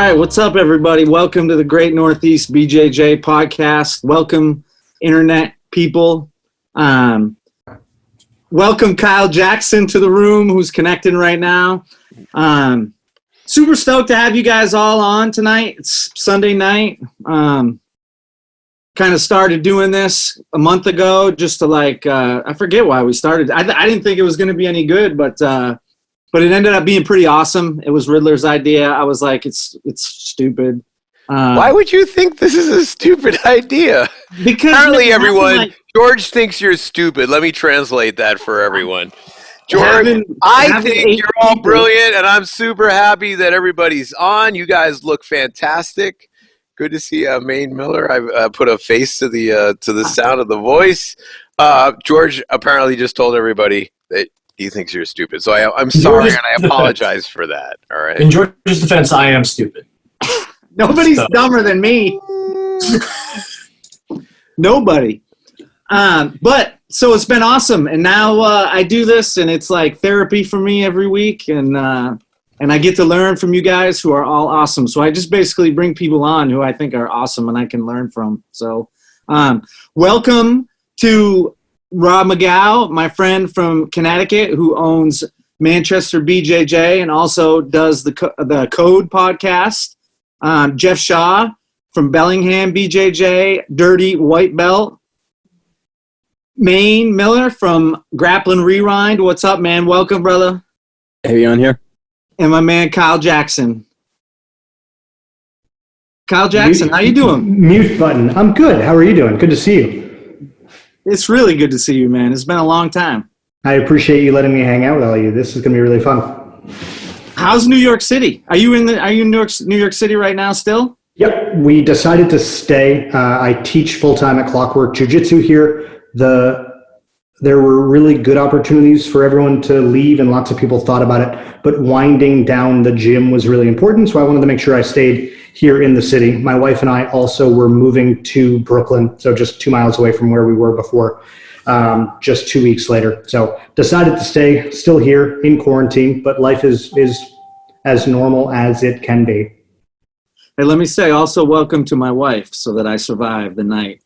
right, what's up, everybody? Welcome to the Great Northeast BJJ podcast. Welcome, internet people. Welcome Kyle Jackson to the room, who's connecting right now. Super stoked to have you guys all on tonight. It's Sunday night. Kind of started doing this a month ago just to I forget why we started. I didn't think it was going to be any good, but it ended up being pretty awesome. It was Riddler's idea. I was like, it's stupid. Why would you think this is a stupid idea? Because apparently, everyone, George thinks you're stupid. Let me translate that for everyone. George, I think you're all brilliant, and I'm super happy that everybody's on. You guys look fantastic. Good to see MAINE Miller. I've put a face to the sound of the voice. George apparently just told everybody that he thinks you're stupid. So I'm sorry, and I apologize for that. All right. In George's defense, I am stupid. Nobody's dumber than me. Nobody. But so it's been awesome, and now I do this, and it's like therapy for me every week, and I get to learn from you guys who are all awesome. So I just basically bring people on who I think are awesome and I can learn from. So welcome to Rob MAGAO, my friend from Connecticut, who owns Manchester BJJ and also does the Code podcast. Jeff Shaw from Bellingham BJJ, Dirty White Belt. MAINE Miller from Grappling Rewind. What's up, man? Welcome, brother. Have you on here? And my man Kyle Jackson. Kyle Jackson, how you doing? Mute button. I'm good. How are you doing? Good to see you. It's really good to see you, man. It's been a long time. I appreciate you letting me hang out with all of you. This is going to be really fun. How's New York City? Are you in New York City right now still? Yep. We decided to stay. I teach full-time at Clockwork Jiu-Jitsu here. There were really good opportunities for everyone to leave, and lots of people thought about it, but winding down the gym was really important, so I wanted to make sure I stayed here in the city. My wife and I also were moving to Brooklyn, so just 2 miles away from where we were before, just 2 weeks later. So decided to stay, still here in quarantine, but life is as normal as it can be. Hey, let me say also welcome to my wife so that I survived the night.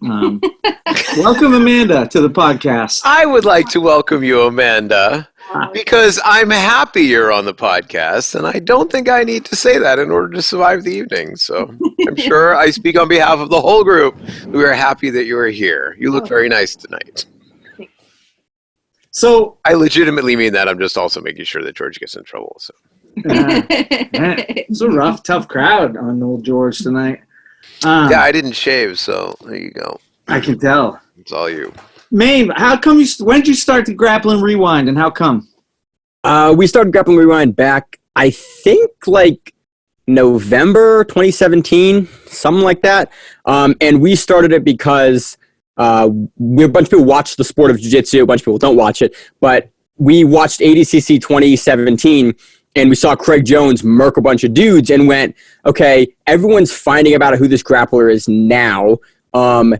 Welcome, Amanda, to the podcast. I would like to welcome you, Amanda, because I'm happy you're on the podcast, and I don't think I need to say that in order to survive the evening. So I'm sure I speak on behalf of the whole group. We are happy that you are here. You look very nice tonight. So I legitimately mean that. I'm just also making sure that George gets in trouble. So. It's a rough, tough crowd on old George tonight. Yeah, I didn't shave, so there you go. I can tell. It's all you. MAINE, how come when did you start the Grappling Rewind, and how come? We started Grappling Rewind back, I think, November 2017, something like that. And we started it because a bunch of people watch the sport of jiu-jitsu. A bunch of people don't watch it. But we watched ADCC 2017, and we saw Craig Jones murk a bunch of dudes and went, okay, everyone's finding out who this grappler is now.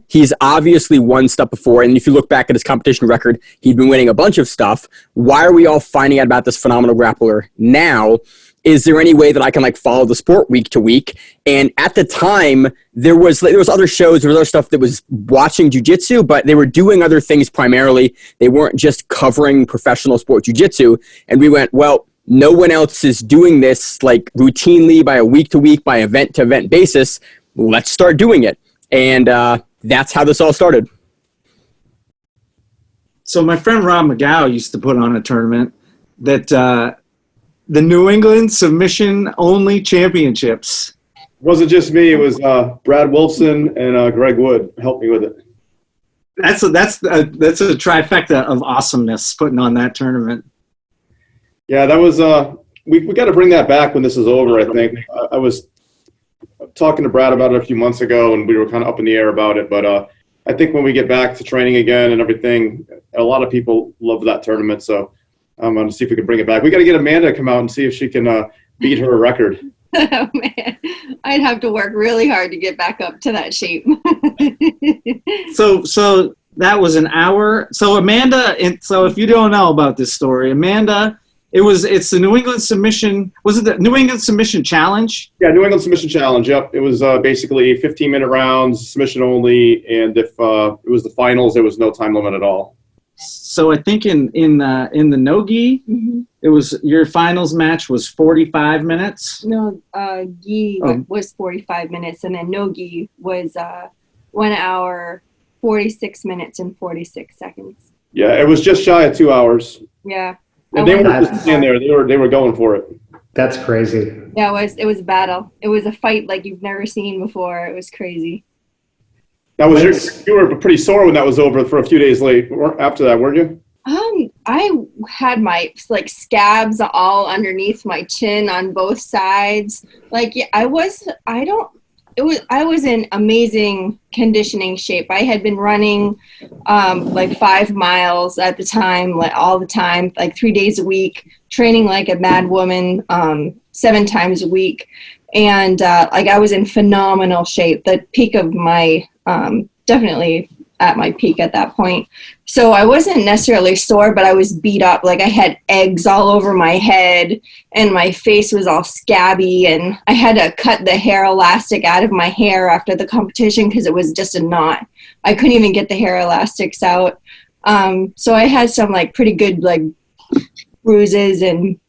He's obviously won stuff before, and if you look back at his competition record, he'd been winning a bunch of stuff. Why are we all finding out about this phenomenal grappler now? Is there any way that I can follow the sport week to week? And at the time, there was other shows, there was other stuff that was watching jiu-jitsu, but they were doing other things primarily. They weren't just covering professional sport jiu-jitsu. And we went, well, no one else is doing this routinely by a week to week, by event to event basis. Let's start doing it. And that's how this all started. So my friend Rob MAGAO used to put on a tournament that the New England Submission Only Championships. It wasn't just me. It was Brad Wolfson and Greg Wood helped me with it. That's a trifecta of awesomeness putting on that tournament. Yeah, that was we got to bring that back when this is over. I think I was talking to Brad about it a few months ago, and we were kind of up in the air about it. But I think when we get back to training again and everything, a lot of people love that tournament. So I'm going to see if we can bring it back. We got to get Amanda to come out and see if she can beat her record. Oh, man. I'd have to work really hard to get back up to that shape. So that was an hour. So Amanda, so if you don't know about this story, Amanda It's the New England Submission. Was it the New England Submission Challenge? Yeah, New England Submission Challenge. Yep, it was basically 15-minute rounds, submission only, and if it was the finals, there was no time limit at all. So I think in the no-gi, it was your finals match was 45 minutes. No, gi was 45 minutes, and then no gi was 1 hour, 46 minutes, and 46 seconds. Yeah, it was just shy of 2 hours. Yeah. And they weren't just standing there; they were going for it. That's crazy. Yeah, it was a battle. It was a fight like you've never seen before. It was crazy. That was you were pretty sore when that was over for a few days late after that, weren't you? I had my scabs all underneath my chin on both sides. I was in amazing conditioning shape. I had been running 5 miles at the time, all the time, 3 days a week, training like a mad woman 7 times a week. And I was in phenomenal shape, the peak of my, definitely at my peak at that point. So I wasn't necessarily sore, but I was beat up. I had eggs all over my head and my face was all scabby, and I had to cut the hair elastic out of my hair after the competition because it was just a knot. I couldn't even get the hair elastics out. So I had some pretty good bruises and,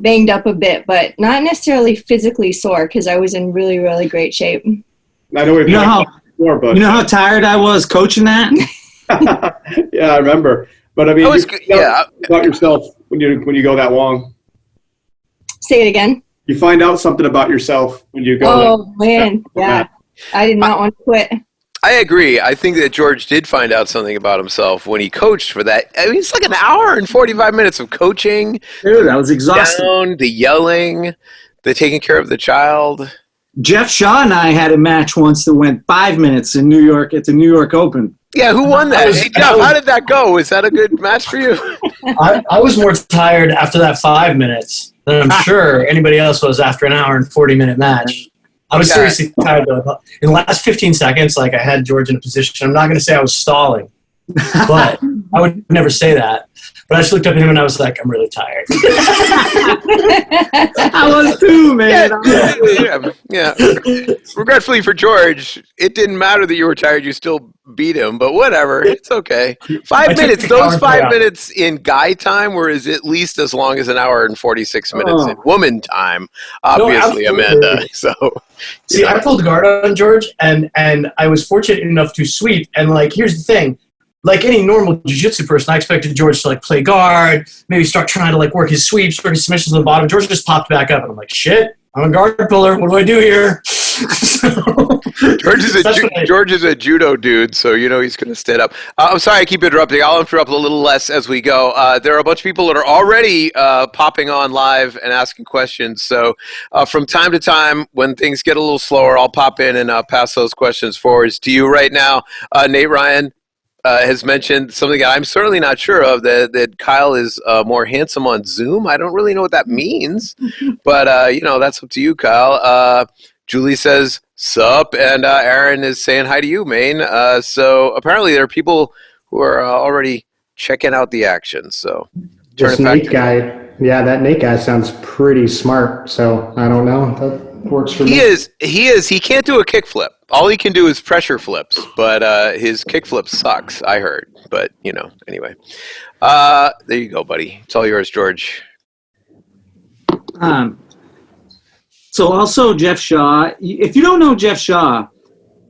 banged up a bit, but not necessarily physically sore because I was in really, really great shape. I know you know how tired I was coaching that? Yeah, I remember. But I mean, about yourself when you go that long. Say it again. You find out something about yourself when you go. Oh man, yeah. I did not want to quit. I agree. I think that George did find out something about himself when he coached for that. I mean, it's like an hour and 45 minutes of coaching. Dude, I was exhausted. The yelling, the taking care of the child. Jeff Shaw and I had a match once that went 5 minutes in New York at the New York Open. Yeah, who won that? Hey, Jeff, how did that go? Was that a good match for you? I was more tired after that 5 minutes than I'm sure anybody else was after an hour and 40-minute match. I was seriously tired, though. In the last 15 seconds, I had George in a position. I'm not going to say I was stalling, but I would never say that. But I just looked up at him and I was like, I'm really tired. I was too, man. Yeah. Regretfully for George, it didn't matter that you were tired. You still beat him, but whatever. It's okay. 5 minutes. Those 5 minutes in guy time were at least as long as an hour and 46 minutes in woman time. Obviously, no, Amanda. So, see, I pulled guard on George, and I was fortunate enough to sweep. And here's the thing. Like any normal jiu-jitsu person, I expected George to play guard, maybe start trying to work his sweeps, work his submissions on the bottom. George just popped back up, and I'm like, shit, I'm a guard puller. What do I do here? George is a judo dude, so he's going to stand up. I'm sorry I keep interrupting. I'll interrupt a little less as we go. There are a bunch of people that are already popping on live and asking questions. So from time to time, when things get a little slower, I'll pop in and pass those questions forwards to you right now. Nate Ryan has mentioned something that I'm certainly not sure of, that Kyle is more handsome on Zoom. I don't really know what that means, but, that's up to you, Kyle. Julie says, sup, and Aaron is saying hi to you, Maine. So apparently there are people who are already checking out the action. So this Nate guy, that Nate guy sounds pretty smart, so I don't know. That works for me. He can't do a kickflip. All he can do is pressure flips, but his kickflip sucks, I heard. But, anyway. There you go, buddy. It's all yours, George. So also Jeff Shaw, if you don't know Jeff Shaw,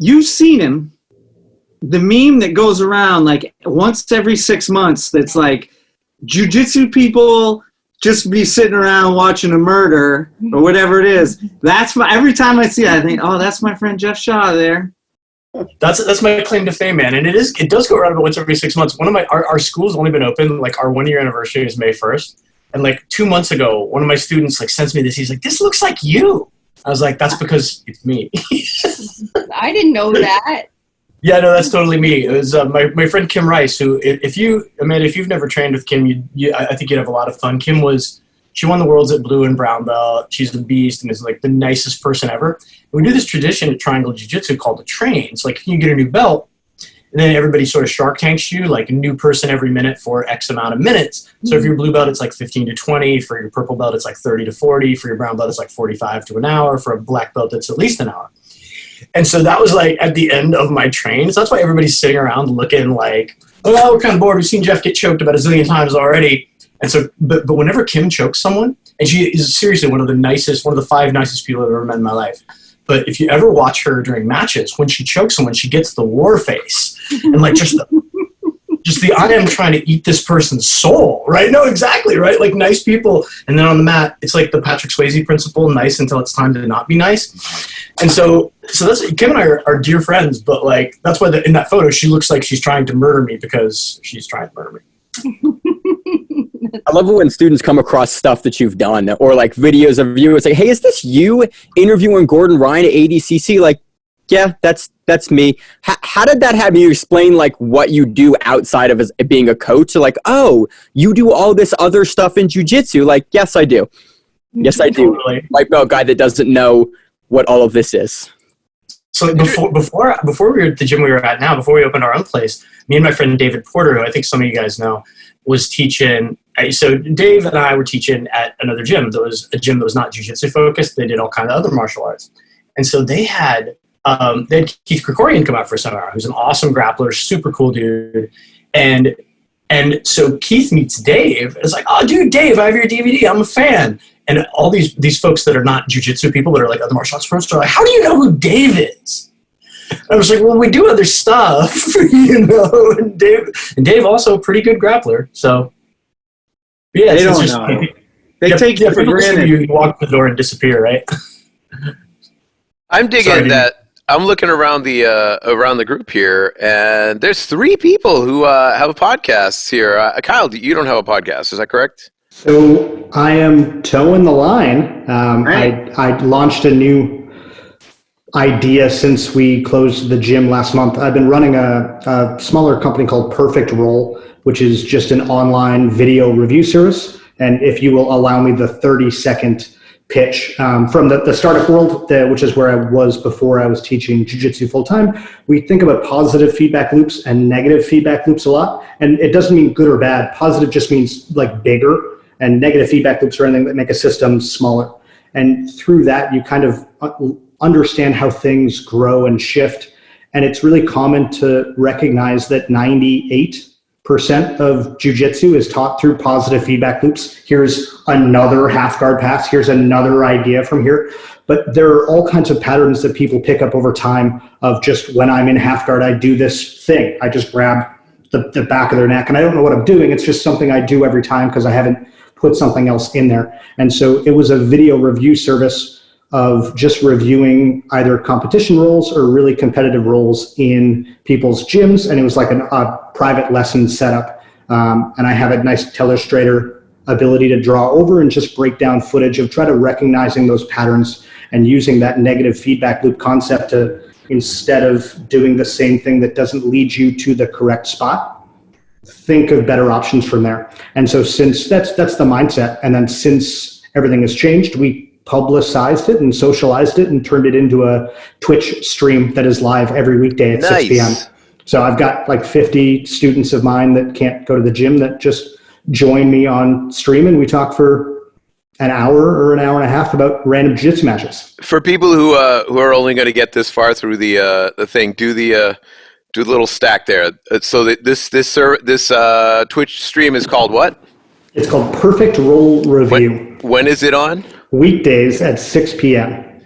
you've seen him. The meme that goes around once every 6 months that's jiu-jitsu people just be sitting around watching a murder or whatever it is. Every time I see it, I think, oh, that's my friend Jeff Shaw there. That's my claim to fame, man. And it does go around once every 6 months. Our school's only been open, our 1 year anniversary is May 1st. And 2 months ago, one of my students sends me this. He's like, this looks like you. I was like, that's because it's me. I didn't know that. Yeah, no, that's totally me. It was my friend Kim Rice, who, if you've never trained with Kim, I think you'd have a lot of fun. Kim she won the worlds at blue and brown belt. She's the beast and is the nicest person ever. And we do this tradition at Triangle Jiu-Jitsu called the trains. You get a new belt, And then everybody sort of Shark Tanks you, like a new person every minute for X amount of minutes. So if you're blue belt, it's like 15 to 20. For your purple belt, it's like 30 to 40. For your brown belt, it's like 45 to an hour. For a black belt, it's at least an hour. And so that was like at the end of my train. So that's why everybody's sitting around looking like, oh, we're kind of bored. We've seen Jeff get choked about a zillion times already. And so, but whenever Kim chokes someone, and she is seriously one of the 5 nicest people I've ever met in my life. But if you ever watch her during matches, when she chokes someone, she gets the war face. And like just the I am trying to eat this person's soul, right? No, exactly, right? Like nice people. And then on the mat, it's like the Patrick Swayze principle, nice until it's time to not be nice. And so that's, Kim and I are dear friends, but like, that's why in that photo, she looks like she's trying to murder me because she's trying to murder me. I love it when students come across stuff that you've done or like videos of you. It's like, hey, is this you interviewing Gordon Ryan at ADCC? Like, yeah, that's me. How did that happen? You explain like what you do outside of as being a coach? Like, oh, you do all this other stuff in jiu-jitsu. Like, yes, I do. Yes, I do. Totally. Like a guy that doesn't know what all of this is. So before we were at the gym we were at now, before we opened our own place, me and my friend David Porter, who I think some of you guys know, was teaching. So Dave and I were teaching at another gym. There was a gym that was not jiu-jitsu focused. They did all kinds of other martial arts. And so they had Keith Krikorian come out for a seminar, who's an awesome grappler, super cool dude. And so Keith meets Dave. It's like, oh, dude, Dave, I have your DVD. I'm a fan. And all these folks that are not jiu-jitsu people, that are like other martial arts folks, are like, how do you know who Dave is? I was like, well, we do other stuff, you know. And Dave also a pretty good grappler. So, yeah, they don't know. They take you for granted. You walk the door and disappear, right? I'm digging that. I'm looking around the group here, and there's 3 people who have a podcast here. Kyle, you don't have a podcast, is that correct? So I am toeing the line. I launched a new idea since we closed the gym last month. I've been running a smaller company called Perfect Roll, which is just an online video review service. And if you will allow me the 30-second pitch from the startup world, which is where I was before I was teaching jiu-jitsu full-time, we think about positive feedback loops and negative feedback loops a lot. And it doesn't mean good or bad. Positive just means like bigger, and negative feedback loops are anything that make a system smaller. And through that, you kind of understand how things grow and shift. And it's really common to recognize that 98% of jiu-jitsu is taught through positive feedback loops. Here's another half guard pass. Here's another idea from here. But there are all kinds of patterns that people pick up over time of just when I'm in half guard, I do this thing. I just grab the back of their neck, and I don't know what I'm doing. It's just something I do every time because I haven't put something else in there. And so it was a video review service of just reviewing either competition roles or really competitive roles in people's gyms. And it was like a private lesson setup. And I have a nice telestrator ability to draw over and just break down footage of try to recognizing those patterns and using that negative feedback loop concept to, instead of doing the same thing that doesn't lead you to the correct spot, think of better options from there. And so since that's the mindset, and then since everything has changed, we publicized it and socialized it and turned it into a Twitch stream that is live every weekday at 6 p.m. So I've got like 50 students of mine that can't go to the gym that just join me on stream, and we talk for an hour or an hour and a half about random jiu-jitsu matches. For people who are only going to get this far through the thing, do the little stack there. So this Twitch stream is called what? It's called Perfect Roll Review. When is it on? Weekdays at 6 p.m.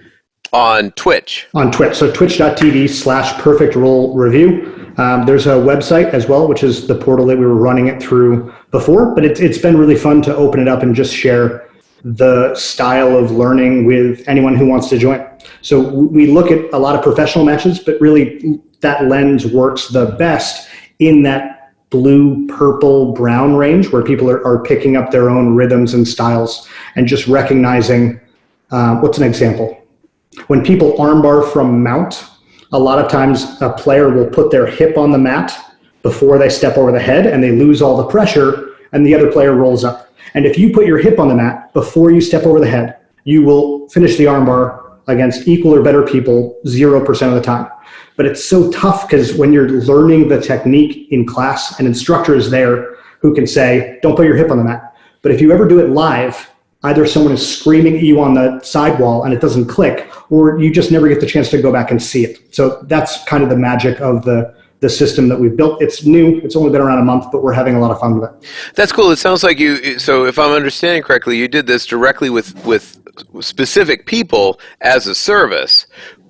On Twitch? On Twitch. So twitch.tv/Perfect Roll Review. There's a website as well, which is the portal that we were running it through before. But it's been really fun to open it up and just share the style of learning with anyone who wants to join. So we look at a lot of professional matches, but really that lens works the best in that blue, purple, brown range where people are picking up their own rhythms and styles and just recognizing, what's an example? When people armbar from mount, a lot of times a player will put their hip on the mat before they step over the head and they lose all the pressure and the other player rolls up. And if you put your hip on the mat before you step over the head, you will finish the armbar against equal or better people 0% of the time. But it's so tough because when you're learning the technique in class, an instructor is there who can say, don't put your hip on the mat. But if you ever do it live, either someone is screaming at you on the sidewall and it doesn't click, or you just never get the chance to go back and see it. So that's kind of the magic of the system that we've built. It's new. It's only been around a month, but we're having a lot of fun with it. That's cool. It sounds like you, so if I'm understanding correctly, you did this directly with specific people as a service.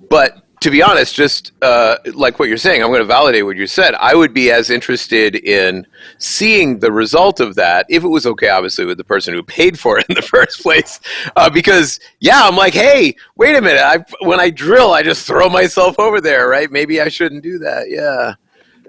But to be honest, just like what you're saying, I'm going to validate what you said. I would be as interested in seeing the result of that, if it was okay, obviously, with the person who paid for it in the first place. Because, yeah, I'm like, hey, wait a minute. When I drill, I just throw myself over there, right? Maybe I shouldn't do that. Yeah.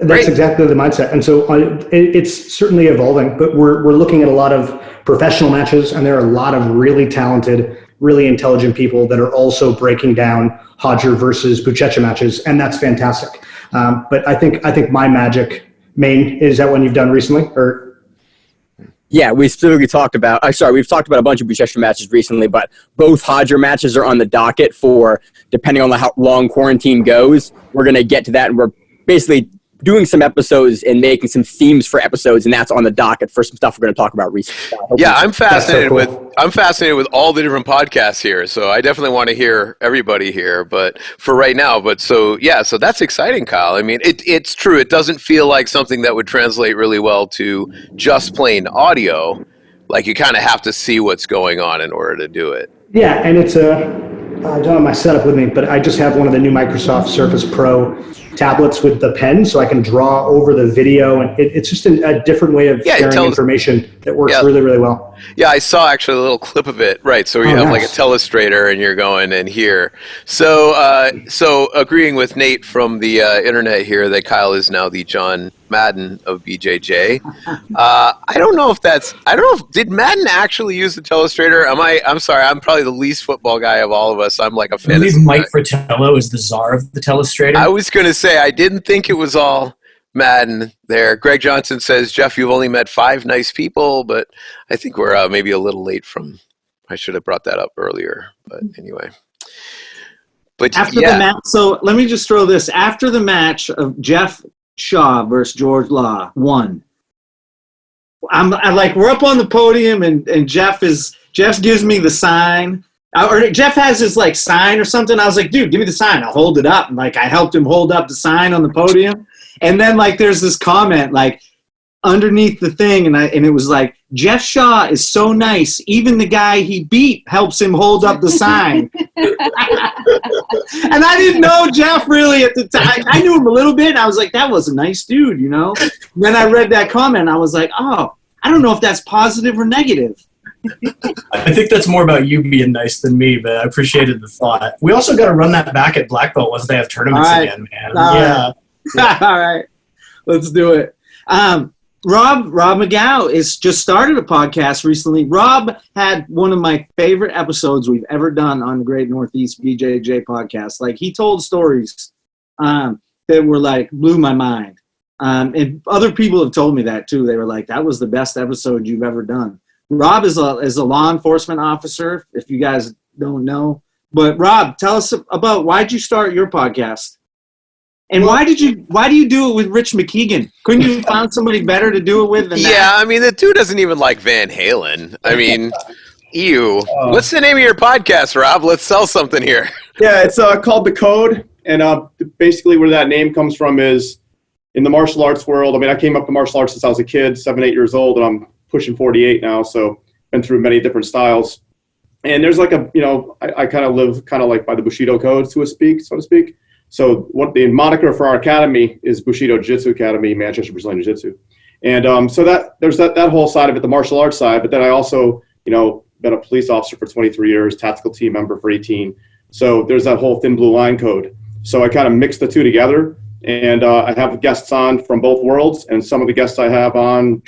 That's exactly the mindset. And so it's certainly evolving, but we're looking at a lot of professional matches, and there are a lot of really talented, really intelligent people that are also breaking down Hodger versus Buchecha matches, and that's fantastic. But I think my magic, MAINE, is that one you've done recently, or? Yeah, we specifically talked about. We've talked about a bunch of Buchecha matches recently, but both Hodger matches are on the docket for, depending on how long quarantine goes. We're going to get to that, and we're basically doing some episodes and making some themes for episodes, and that's on the docket for some stuff we're going to talk about recently. Yeah, I'm fascinated with all the different podcasts here, so I definitely want to hear everybody here. But for right now, so that's exciting, Kyle. I mean, it's true. It doesn't feel like something that would translate really well to just plain audio. Like, you kind of have to see what's going on in order to do it. Yeah, and it's I don't have my setup with me, but I just have one of the new Microsoft Surface Pro tablets with the pen, so I can draw over the video, and it's just a different way of sharing information that works really, really well. Yeah, I saw actually a little clip of it. Right, so you have like a telestrator, and you're going in here. So, agreeing with Nate from the internet here that Kyle is now the John Madden of BJJ. I don't know if did Madden actually use the telestrator? I'm sorry, I'm probably the least football guy of all of us. I'm like a fan. I believe Mike Fratello is the czar of the telestrator. I was going to say, I didn't think it was all Madden there. Greg Johnson says, Jeff, you've only met 5 nice people, but I think we're maybe a little late I should have brought that up earlier, but anyway. But after the match, so let me just throw this. After the match of Jeff Shaw versus George Law, won. I like, we're up on the podium, and Jeff gives me the sign. Or Jeff has his like sign or something. I was like, dude, give me the sign. I'll hold it up. And like, I helped him hold up the sign on the podium. And then like, there's this comment like underneath the thing, and it was like, Jeff Shaw is so nice. Even the guy he beat helps him hold up the sign. And I didn't know Jeff really at the time. I knew him a little bit. And I was like, that was a nice dude, you know? And then I read that comment. And I was like, oh, I don't know if that's positive or negative. I think that's more about you being nice than me, but I appreciated the thought. We also got to run that back at Black Belt once they have tournaments again, man. All right. Let's do it. Rob MAGAO is just started a podcast recently. Rob had one of my favorite episodes we've ever done on the Great Northeast BJJ podcast. Like, he told stories that were like, blew my mind. And other people have told me that too. They were like, that was the best episode you've ever done. Rob is a law enforcement officer, if you guys don't know. But Rob, tell us about, why'd you start your podcast? And why do you do it with Rich McKeegan? Couldn't you find somebody better to do it with than that? Yeah, I mean, the dude doesn't even like Van Halen. I mean, ew. What's the name of your podcast, Rob? Let's sell something here. Yeah, it's called The Code, and basically where that name comes from is in the martial arts world. I mean, I came up to martial arts since I was a kid, 7, 8 years old, and I'm pushing 48 now, so been through many different styles. And there's like I kind of live kind of like by the Bushido code, so to speak. So what the moniker for our academy is Bushido Jiu-Jitsu Academy, Manchester Brazilian Jiu-Jitsu. And so there's that whole side of it, the martial arts side, but then I also, been a police officer for 23 years, tactical team member for 18. So there's that whole thin blue line code. So I kind of mix the two together, and I have guests on from both worlds, and some of the guests I have on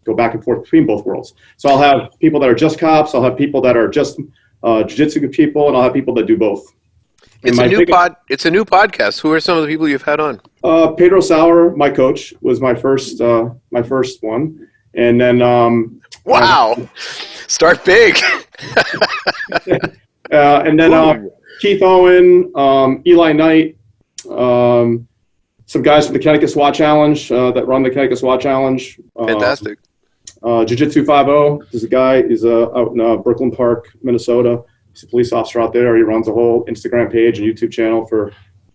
go back and forth between both worlds. So I'll have people that are just cops, I'll have people that are just jiu-jitsu people, and I'll have people that do both. It's a new podcast. Who are some of the people you've had on? Pedro Sauer, my coach, was my first one. And then wow. Start big. And then Keith Owen, Eli Knight, some guys from the Connecticut SWAT Challenge that run the Connecticut SWAT Challenge. Fantastic. Jiu-Jitsu 50. There's a guy. He's out in Brooklyn Park, Minnesota. He's a police officer out there. He runs a whole Instagram page and YouTube channel for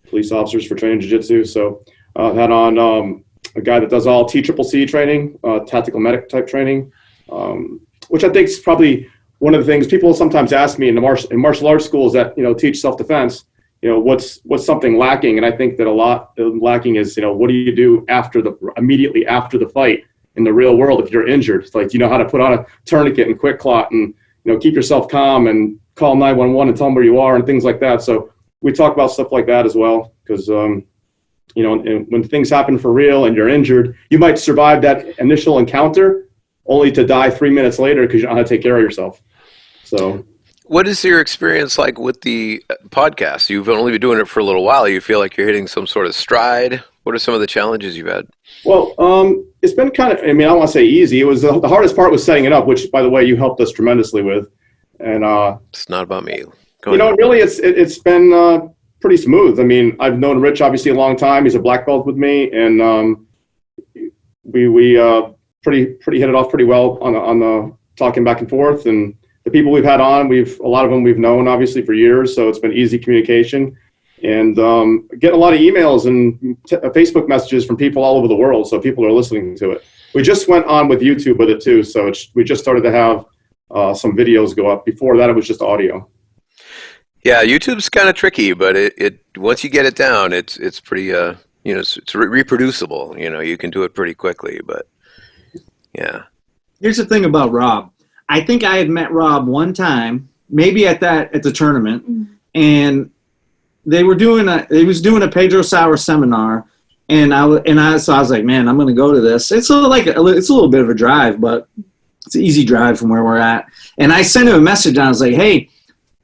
police officers for training jiu-jitsu. So had on a guy that does all TCCC training, tactical medic type training, which I think is probably one of the things people sometimes ask me in martial arts schools that teach self-defense. What's something lacking? And I think that a lot lacking is what do you do immediately after the fight in the real world if you're injured? It's like how to put on a tourniquet and quick clot and keep yourself calm and call 911 and tell them where you are and things like that. So we talk about stuff like that as well because and when things happen for real and you're injured, you might survive that initial encounter only to die 3 minutes later because you don't know how to take care of yourself. So, what is your experience like with the podcast? You've only been doing it for a little while. You feel like you're hitting some sort of stride. What are some of the challenges you've had? Well, it's been kind of, I don't want to say easy. It was the hardest part was setting it up, which, by the way, you helped us tremendously with. And it's not about me. Really, it's been pretty smooth. I've known Rich obviously a long time. He's a black belt with me, and we pretty hit it off pretty well on the talking back and forth. And the people we've had on, a lot of them we've known obviously for years, so it's been easy communication. And get a lot of emails and Facebook messages from people all over the world, so people are listening to it. We just went on with YouTube with it too, so we just started to have some videos go up. Before that, it was just audio. Yeah, YouTube's kind of tricky, but it once you get it down, it's pretty it's reproducible. You can do it pretty quickly. But yeah, here's the thing about Rob. I think I had met Rob one time, maybe at the tournament, and he was doing a Pedro Sauer seminar, and I was like, man, I'm going to go to this. It's a little bit of a drive, but it's an easy drive from where we're at. And I sent him a message, and I was like, hey,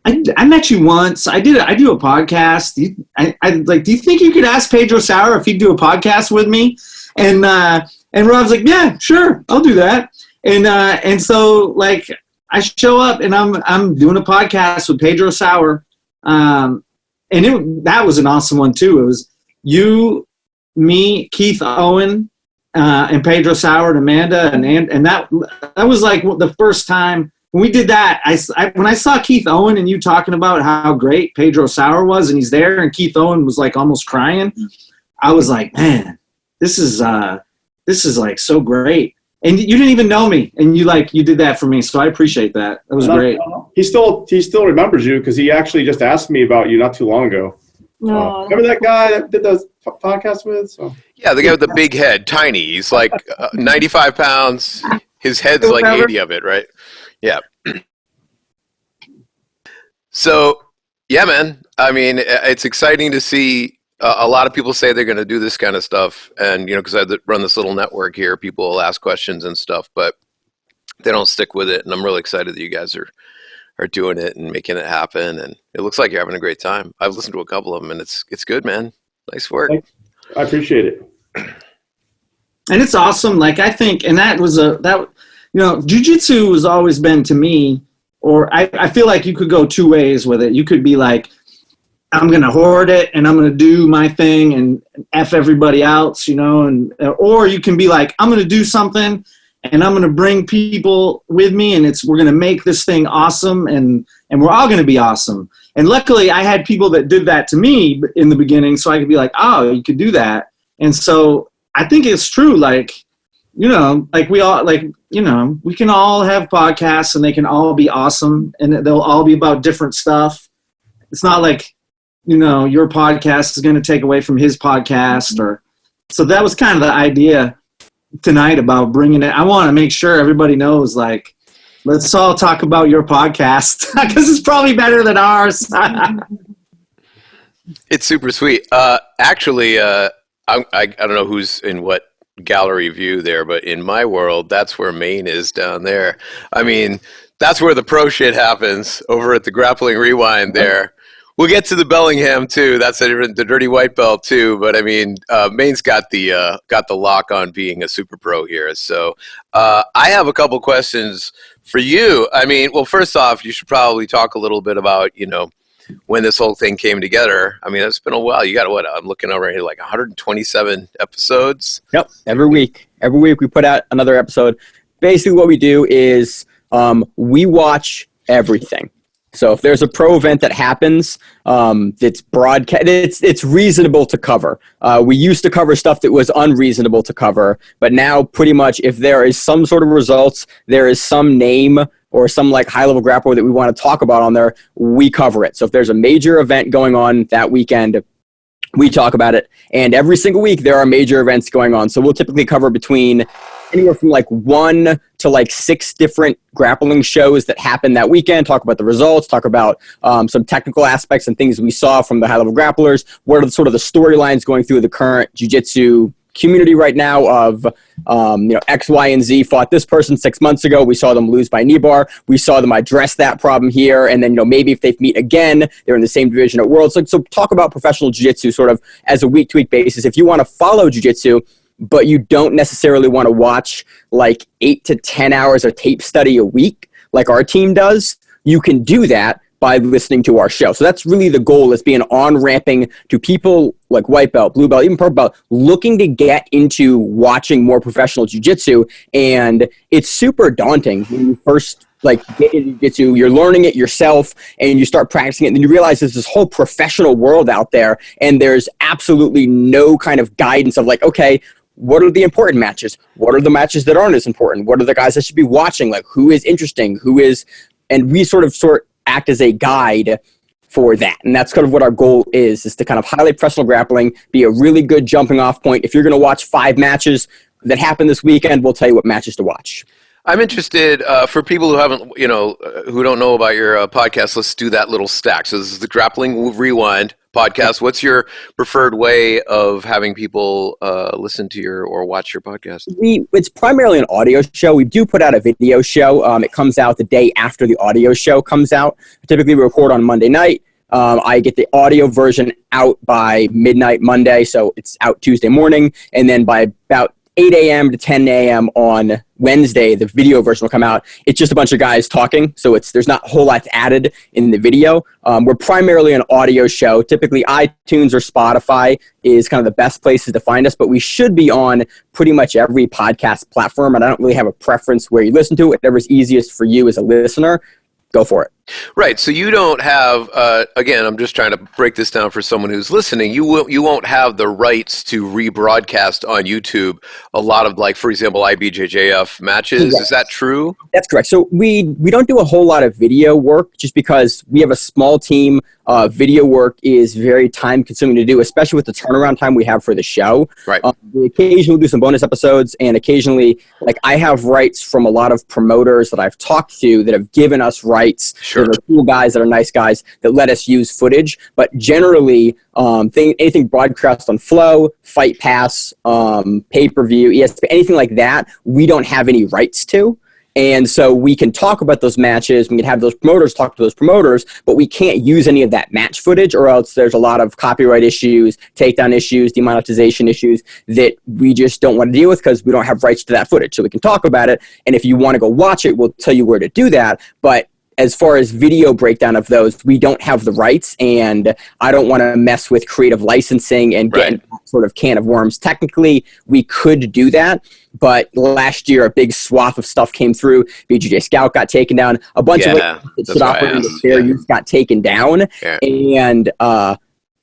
I met you once. I do a podcast. Do you think you could ask Pedro Sauer if he'd do a podcast with me? And Rob's like, yeah, sure, I'll do that. And so I show up and I'm doing a podcast with Pedro Sauer. And that was an awesome one too. It was you, me, Keith Owen, and Pedro Sauer and Amanda, and that was like the first time when we did that. When I saw Keith Owen and you talking about how great Pedro Sauer was, and he's there, and Keith Owen was like almost crying, I was like, man, this is like so great. And you didn't even know me, and you did that for me, so I appreciate that. That was great. He still remembers you because he actually just asked me about you not too long ago. No, remember that guy that did the podcast with? So. Yeah, the guy with the big head, tiny. He's like 95 pounds. His head's like 80 of it, right? Yeah. So, yeah, man. It's exciting to see. A lot of people say they're going to do this kind of stuff, and because I run this little network here, people will ask questions and stuff, but they don't stick with it. And I'm really excited that you guys are doing it and making it happen. And it looks like you're having a great time. I've listened to a couple of them, and it's good, man. Nice work. I appreciate it. And it's awesome. I think, and that was jiu-jitsu has always been to me, or I feel like you could go two ways with it. You could be like, I'm going to hoard it and I'm going to do my thing and F everybody else, or you can be like, I'm going to do something and I'm going to bring people with me and we're going to make this thing awesome and we're all going to be awesome. And luckily I had people that did that to me in the beginning, so I could be like, oh, you could do that. And so I think it's true. We all we can all have podcasts and they can all be awesome and they'll all be about different stuff. It's not like, your podcast is going to take away from his podcast so that was kind of the idea tonight about bringing it. I want to make sure everybody knows, let's all talk about your podcast because it's probably better than ours. It's super sweet. Actually, I don't know who's in what gallery view there, but in my world, that's where MAINE is down there. That's where the pro shit happens, over at the Grappling Rewind there. We'll get to the Bellingham too. That's the dirty white belt too. But MAINE's got the lock on being a super pro here. So I have a couple questions For you, I mean, well, first off, you should probably talk a little bit about, when this whole thing came together. I mean, it's been a while. You got what? I'm looking over here, like 127 episodes. Yep. Every week we put out another episode. Basically what we do is we watch everything. So if there's a pro event that happens, it's broadcast. It's reasonable to cover. We used to cover stuff that was unreasonable to cover, but now pretty much if there is some sort of results, there is some name or some like high-level grappler that we want to talk about on there, we cover it. So if there's a major event going on that weekend, we talk about it. And every single week there are major events going on. So we'll typically cover between anywhere from like 1 to like 6 different grappling shows that happen that weekend, talk about the results, talk about some technical aspects and things we saw from the high-level grapplers. What are the sort of the storylines going through the current jiu-jitsu community right now of, X, Y, and Z fought this person 6 months ago. We saw them lose by knee bar. We saw them address that problem here. And then, maybe if they meet again, they're in the same division at Worlds. So talk about professional jiu-jitsu sort of as a week-to-week basis. If you want to follow jiu-jitsu, but you don't necessarily want to watch like 8 to 10 hours of tape study a week like our team does, you can do that by listening to our show. So that's really the goal, is being on-ramping to people like white belt, blue belt, even purple belt, looking to get into watching more professional jiu-jitsu. And it's super daunting when you first get into jiu-jitsu, you're learning it yourself and you start practicing it, and then you realize there's this whole professional world out there and there's absolutely no kind of guidance of like, okay, what are the important matches? What are the matches that aren't as important? What are the guys I should be watching? Like, who is interesting? And we sort of act as a guide for that. And that's kind of what our goal is to kind of highlight professional grappling, be a really good jumping off point. If you're going to watch 5 matches that happen this weekend, we'll tell you what matches to watch. I'm interested, for people who haven't, who don't know about your podcast, let's do that little stack. So this is the Grappling Rewind podcast. What's your preferred way of having people listen to or watch your podcast? It's primarily an audio show. We do put out a video show. It comes out the day after the audio show comes out. Typically we record on Monday night. I get the audio version out by midnight Monday, so it's out Tuesday morning. And then by about 8 a.m. to 10 a.m. on Wednesday, the video version will come out. It's just a bunch of guys talking, so there's not a whole lot added in the video. We're primarily an audio show. Typically, iTunes or Spotify is kind of the best places to find us, but we should be on pretty much every podcast platform, and I don't really have a preference where you listen to it. Whatever's easiest for you as a listener, go for it. Right. So you don't have, again, I'm just trying to break this down for someone who's listening. You won't have the rights to rebroadcast on YouTube a lot of, like, for example, IBJJF matches. Yes. Is that true? That's correct. So we don't do a whole lot of video work just because we have a small team. Video work is very time consuming to do, especially with the turnaround time we have for the show. Right. We occasionally do some bonus episodes, and occasionally, like, I have rights from a lot of promoters that I've talked to that have given us rights. Sure. That are cool guys that are nice guys that let us use footage. But generally, anything broadcast on Flow, Fight Pass, pay-per-view, ESPN, anything like that, we don't have any rights to. And so we can talk about those matches, we can have those promoters talk to those promoters, but we can't use any of that match footage, or else there's a lot of copyright issues, takedown issues, demonetization issues that we just don't want to deal with because we don't have rights to that footage. So we can talk about it, and if you want to go watch it, we'll tell you where to do that. But as far as video breakdown of those, we don't have the rights, and I don't want to mess with creative licensing and get into that sort of can of worms. Technically, we could do that, but last year a big swath of stuff came through. BJJ Scout got taken down. A bunch of use got taken down, and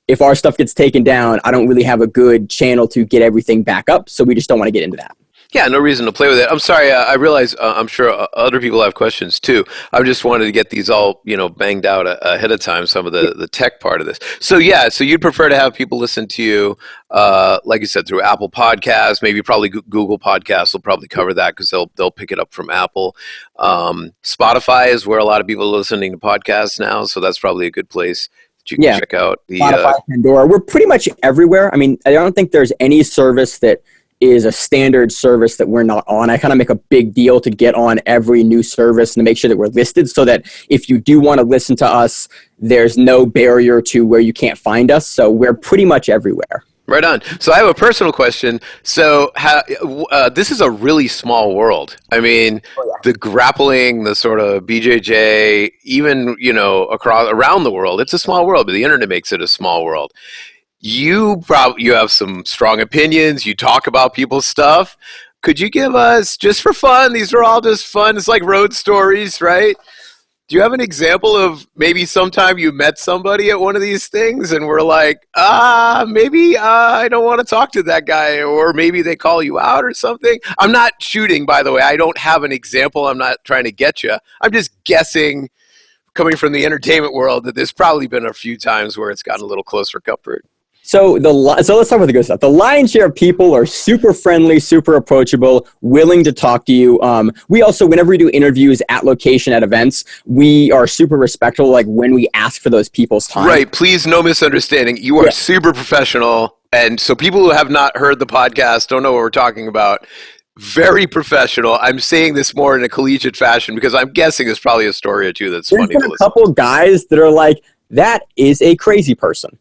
if our stuff gets taken down, I don't really have a good channel to get everything back up, so we just don't want to get into that. Yeah, no reason to play with it. I'm sorry. I realize I'm sure other people have questions too. I just wanted to get these all banged out ahead of time. Some of the tech part of this. So so you'd prefer to have people listen to you, like you said, through Apple Podcasts, maybe probably Google Podcasts will probably cover that because they'll pick it up from Apple. Spotify is where a lot of people are listening to podcasts now, so that's probably a good place that you can check out. Spotify, Pandora. We're pretty much everywhere. I mean, I don't think there's any service that is a standard service that we're not on. I kind of make a big deal to get on every new service and to make sure that we're listed so that if you do want to listen to us, there's no barrier to where you can't find us. So we're pretty much everywhere. Right on. So I have a personal question. So this is a really small world. I mean, the grappling, the sort of BJJ, even, around the world, it's a small world, but the internet makes it a small world. You have some strong opinions. You talk about people's stuff. Could you give us, just for fun, these are all just fun, it's like road stories, right? Do you have an example of maybe sometime you met somebody at one of these things and were like, maybe I don't want to talk to that guy, or maybe they call you out or something? I'm not shooting, by the way. I don't have an example. I'm not trying to get you. I'm just guessing, coming from the entertainment world, that there's probably been a few times where it's gotten a little closer comfort. So let's talk about the good stuff. The lion's share of people are super friendly, super approachable, willing to talk to you. We also, whenever we do interviews at location at events, we are super respectful, like when we ask for those people's time. Right. Please, no misunderstanding. You are super professional. And so people who have not heard the podcast don't know what we're talking about. Very professional. I'm saying this more in a collegiate fashion because I'm guessing there's probably a story or two that's funny to listen to. There's been a couple guys that are like, that is a crazy person.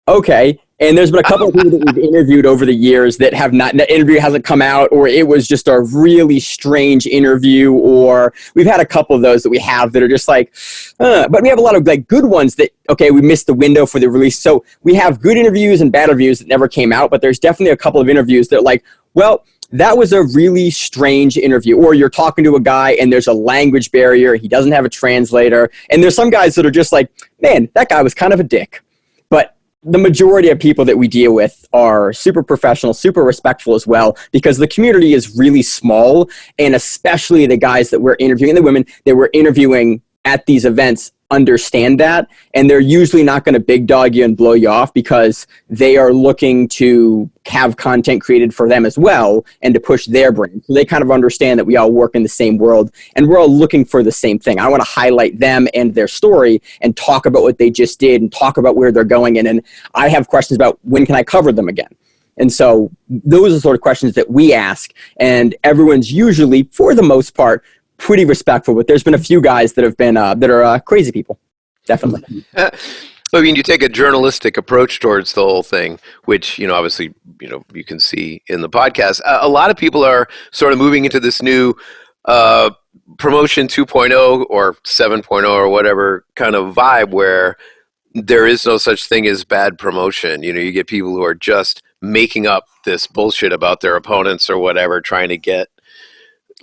Okay. And there's been a couple of people that we've interviewed over the years that the interview hasn't come out, or it was just a really strange interview, or we've had a couple of those that we have that are just like, but we have a lot of like good ones that, okay, we missed the window for the release. So we have good interviews and bad reviews that never came out, but there's definitely a couple of interviews that are like, well, that was a really strange interview. Or you're talking to a guy and there's a language barrier, he doesn't have a translator. And there's some guys that are just like, man, that guy was kind of a dick. But the majority of people that we deal with are super professional, super respectful as well, because the community is really small, and especially the guys that we're interviewing, the women that we're interviewing at these events understand that, and they're usually not going to big dog you and blow you off because they are looking to have content created for them as well and to push their brand. So they kind of understand that we all work in the same world and we're all looking for the same thing. I want to highlight them and their story and talk about what they just did and talk about where they're going. And then I have questions about when can I cover them again? And so those are the sort of questions that we ask, and everyone's usually, for the most part, pretty respectful, but there's been a few guys that have been that are crazy people, definitely. I mean, you take a journalistic approach towards the whole thing, which, obviously, you can see in the podcast. A lot of people are sort of moving into this new promotion 2.0 or 7.0 or whatever kind of vibe where there is no such thing as bad promotion. You get people who are just making up this bullshit about their opponents or whatever, trying to get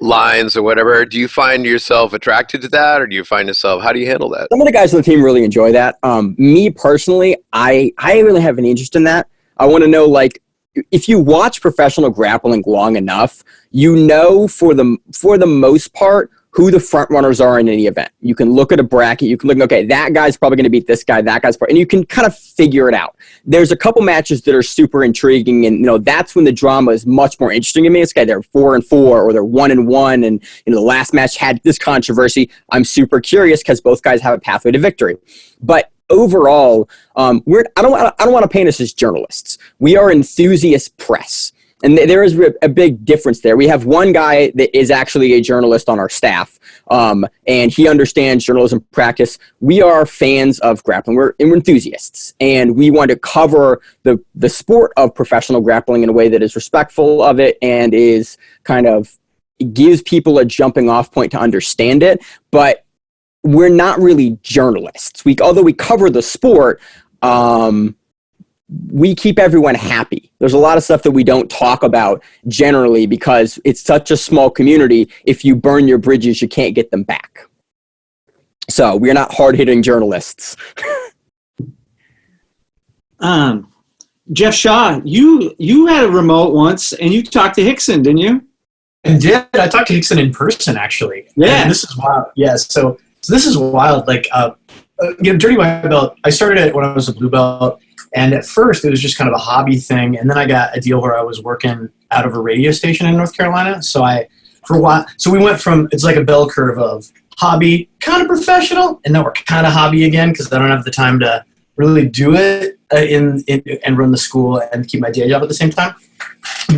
lines or whatever. Do you find yourself attracted to that, or do you find yourself, how do you handle that? Some of the guys on the team really enjoy that. Me personally, I really have an interest in that. I want to know, like, if you watch professional grappling long enough, for the most part who the front runners are in any event. You can look at a bracket, you can look, okay, that guy's probably going to beat this guy, and you can kind of figure it out. There's a couple matches that are super intriguing, and that's when the drama is much more interesting to me. It's okay, they're 4-4 or they're 1-1, and the last match had this controversy. I'm super curious because both guys have a pathway to victory. But overall, I don't want to paint us as journalists. We are enthusiast press. And there is a big difference there. We have one guy that is actually a journalist on our staff, and he understands journalism practice. We are fans of grappling. We're enthusiasts, and we want to cover the sport of professional grappling in a way that is respectful of it and is kind of gives people a jumping off point to understand it. But we're not really journalists. Although we cover the sport, we keep everyone happy. There's a lot of stuff that we don't talk about generally because it's such a small community. If you burn your bridges, you can't get them back. So we're not hard-hitting journalists. Jeff Shaw, you had a remote once and you talked to Hickson, didn't you? I did. I talked to Hickson in person, actually. Yeah. And this is wild. Yeah. So this is wild. Like, Dirty White Belt, I started it when I was a blue belt. And at first, it was just kind of a hobby thing. And then I got a deal where I was working out of a radio station in North Carolina. So we went from, it's like a bell curve of hobby, kind of professional, and now we're kind of hobby again because I don't have the time to really do it and run the school and keep my day job at the same time.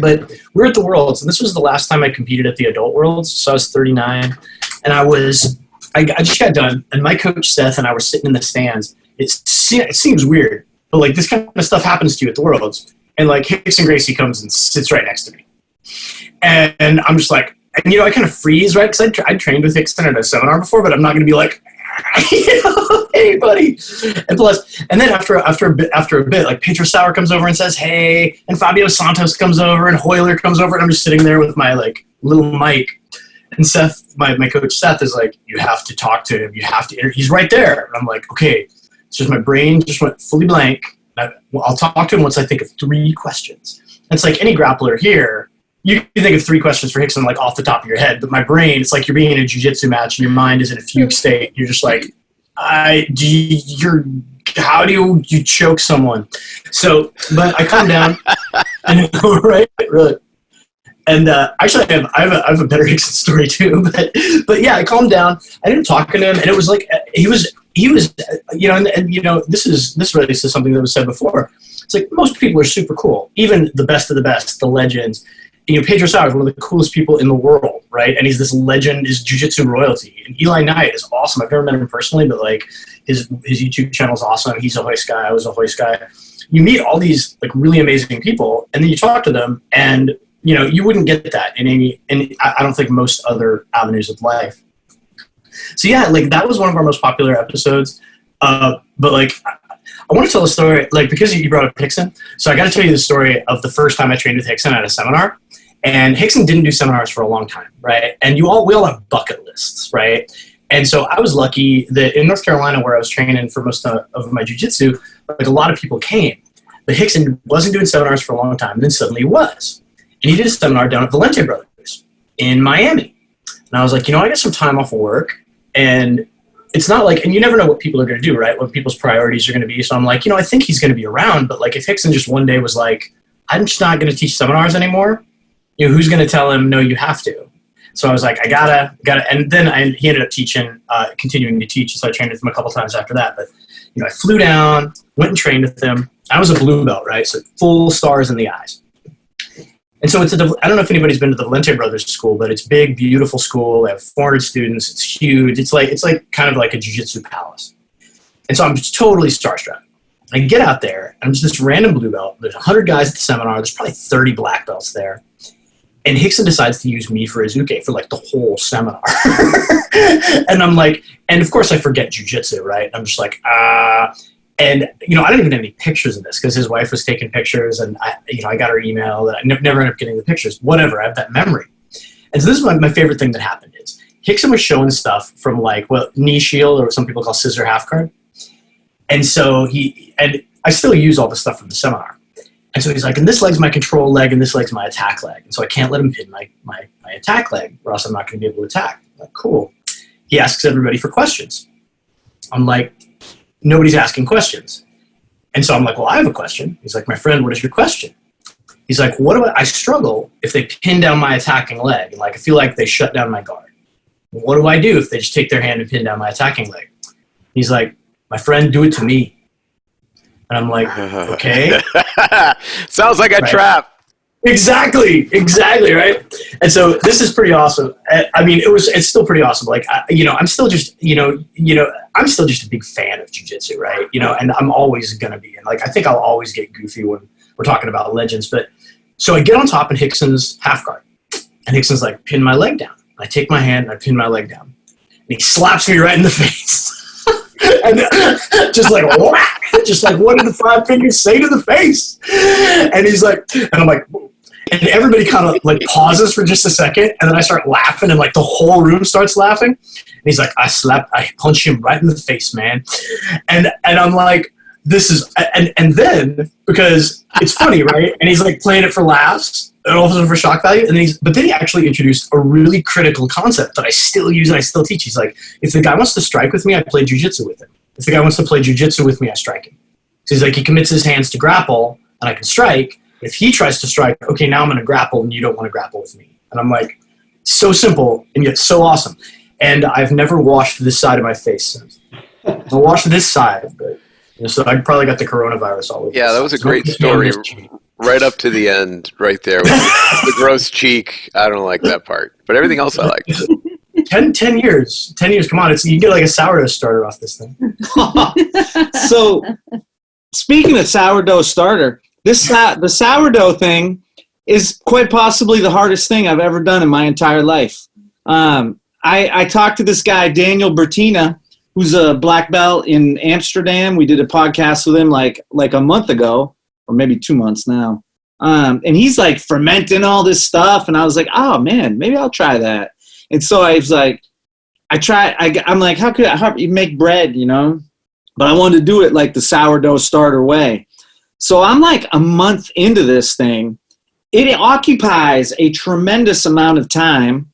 But we're at the Worlds, and this was the last time I competed at the Adult Worlds. So I was 39, and I just got done. And my coach, Seth, and I were sitting in the stands. It seems weird. But like this kind of stuff happens to you at the Worlds. and like Hickson Gracie comes and sits right next to me. And I'm just like, and I kind of freeze, right? Because I trained with Hickson at a seminar before, but I'm not going to be like, hey, buddy. And then after a bit, like Pedro Sauer comes over and says, hey, and Fabio Santos comes over, and Hoyler comes over, and I'm just sitting there with my like little mic. And Seth, my coach Seth, is like, you have to talk to him. You have to. He's right there. And I'm like, okay. It's just my brain just went fully blank. I'll talk to him once I think of 3 questions. And it's like any grappler here. You can think of 3 questions for Hickson like off the top of your head, but my brain, it's like you're being in a jiu-jitsu match and your mind is in a fugue state. You're just like, how do you choke someone? So, but I calm down, and right, really. And actually, I have a better Hickson story too. But yeah, I calmed down. I ended up talking to him, and it was like he was and this relates to something that was said before. It's like most people are super cool, even the best of the best, the legends. Pedro Sauer is one of the coolest people in the world, right? And he's this legend, is jiu-jitsu royalty. And Eli Knight is awesome. I've never met him personally, but like his YouTube channel is awesome. He's a hoist guy. I was a hoist guy. You meet all these like really amazing people, and then you talk to them, and you wouldn't get that in I don't think most other avenues of life. So yeah, like that was one of our most popular episodes. But like, I want to tell a story, like, because you brought up Hickson. So I got to tell you the story of the first time I trained with Hickson at a seminar. And Hickson didn't do seminars for a long time, right? And we all have bucket lists, right? And so I was lucky that in North Carolina, where I was training for most of my jiu-jitsu, like a lot of people came. But Hickson wasn't doing seminars for a long time, and then suddenly he was. And he did a seminar down at Valente Brothers in Miami. And I was like, I got some time off of work, and it's not like, and you never know what people are going to do, right? What people's priorities are going to be. So I'm like, I think he's going to be around, but like if Hickson just one day was like, I'm just not going to teach seminars anymore, who's going to tell him, no, you have to? So I was like, I gotta, and then he ended up continuing to teach. So I trained with him a couple times after that. But, I flew down, went and trained with him. I was a blue belt, right? So full stars in the eyes. And so I don't know if anybody's been to the Valente Brothers school, but it's big, beautiful school. They have 400 students. It's huge. It's like kind of like a jiu-jitsu palace. And so I'm just totally starstruck. I get out there, and I'm just this random blue belt. There's 100 guys at the seminar. There's probably 30 black belts there. And Hickson decides to use me for his uke for like the whole seminar. And I'm like, and of course I forget jiu-jitsu, right? I'm just like, and, I didn't even have any pictures of this because his wife was taking pictures, and I got her email that I never ended up getting the pictures. Whatever, I have that memory. And so this is my favorite thing that happened is Hickson was showing stuff from like, knee shield, or what some people call scissor half guard. And so and I still use all the stuff from the seminar. And so he's like, and this leg's my control leg, and this leg's my attack leg. And so I can't let him pin my attack leg, or else I'm not going to be able to attack. I'm like, cool. He asks everybody for questions. I'm like, nobody's asking questions. And so I'm like, well, I have a question. He's like, my friend, what is your question? He's like, I struggle if they pin down my attacking leg. And like, I feel like they shut down my guard. What do I do if they just take their hand and pin down my attacking leg? He's like, my friend, do it to me. And I'm like, okay. Sounds like a trap. Exactly, right? And so this is pretty awesome. I mean, it's still pretty awesome. Like, I'm still just, I'm still just a big fan of jiu-jitsu, right? And I'm always going to be. And like, I think I'll always get goofy when we're talking about legends. But so I get on top in Hickson's half guard, and Hickson's like, pin my leg down. I take my hand and I pin my leg down. And he slaps me right in the face. And just like, whack, just like, what did the 5 fingers say to the face? And he's like, and I'm like, and everybody kind of like pauses for just a second, and then I start laughing, and like the whole room starts laughing. And he's like, I punch him right in the face, man. And I'm like, this is, and then, because it's funny, right? And he's like playing it for laughs, and also for shock value. And then he actually introduced a really critical concept that I still use and I still teach. He's like, if the guy wants to strike with me, I play jiu-jitsu with him. If the guy wants to play jiu-jitsu with me, I strike him. So he's like, he commits his hands to grapple, and I can strike. If he tries to strike, okay, now I'm going to grapple, and you don't want to grapple with me. And I'm like, so simple and yet so awesome. And I've never washed this side of my face since. I washed this side, but so I probably got the coronavirus all over. Yeah, that was a great story. Right up to the end, right there. With the gross cheek. I don't like that part, but everything else I like. 10 years. 10 years. Come on, you can get like a sourdough starter off this thing. So, speaking of sourdough starter, the sourdough thing is quite possibly the hardest thing I've ever done in my entire life. I talked to this guy, Daniel Bertina, who's a black belt in Amsterdam. We did a podcast with him like a month ago, or maybe 2 months now. And he's like fermenting all this stuff. And I was like, oh man, maybe I'll try that. And so I was like, I'm like, how you make bread, you know? But I wanted to do it like the sourdough starter way. So I'm like a month into this thing. It occupies a tremendous amount of time.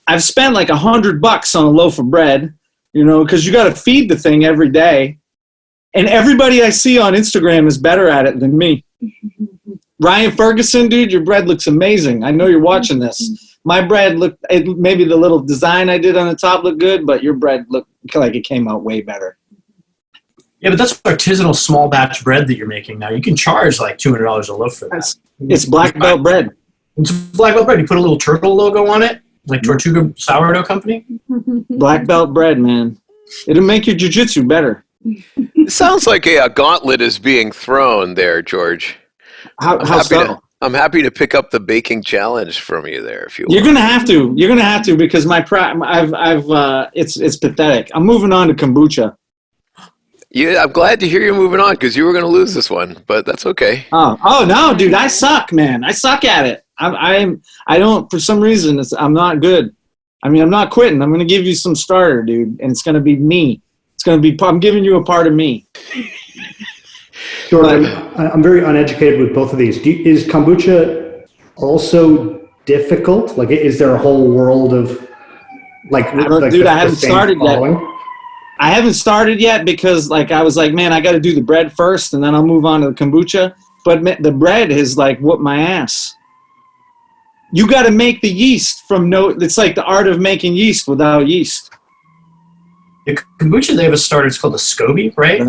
I've spent like $100 on a loaf of bread, you know, because you got to feed the thing every day. And everybody I see on Instagram is better at it than me. Ryan Ferguson, dude, your bread looks amazing. I know you're watching this. My bread maybe the little design I did on the top looked good, but your bread looked like it came out way better. Yeah, but that's artisanal small batch bread that you're making now. You can charge like $200 a loaf for that. It's black belt bread. It's black belt bread. You put a little turtle logo on it, like Tortuga Sourdough Company. Black belt bread, man. It'll make your jiu-jitsu better. It sounds like a gauntlet is being thrown there, George. How so? I'm happy to pick up the baking challenge from you there if you want. You're gonna have to. You're gonna have to because it's pathetic. I'm moving on to kombucha. Yeah, I'm glad to hear you're moving on because you were going to lose this one, but that's okay. Oh no, dude, I suck, man. I suck at it. I don't, for some reason, I'm not good. I mean, I'm not quitting. I'm going to give you some starter, dude, and it's going to be me. I'm giving you a part of me. Jordan, I'm very uneducated with both of these. Is kombucha also difficult? Like, is there a whole world of dude, I haven't started yet. I haven't started yet because I was like, man, I got to do the bread first and then I'll move on to the kombucha. But the bread has whooped my ass. You got to make the yeast it's like the art of making yeast without yeast. The kombucha, they have a starter. It's called a SCOBY, right?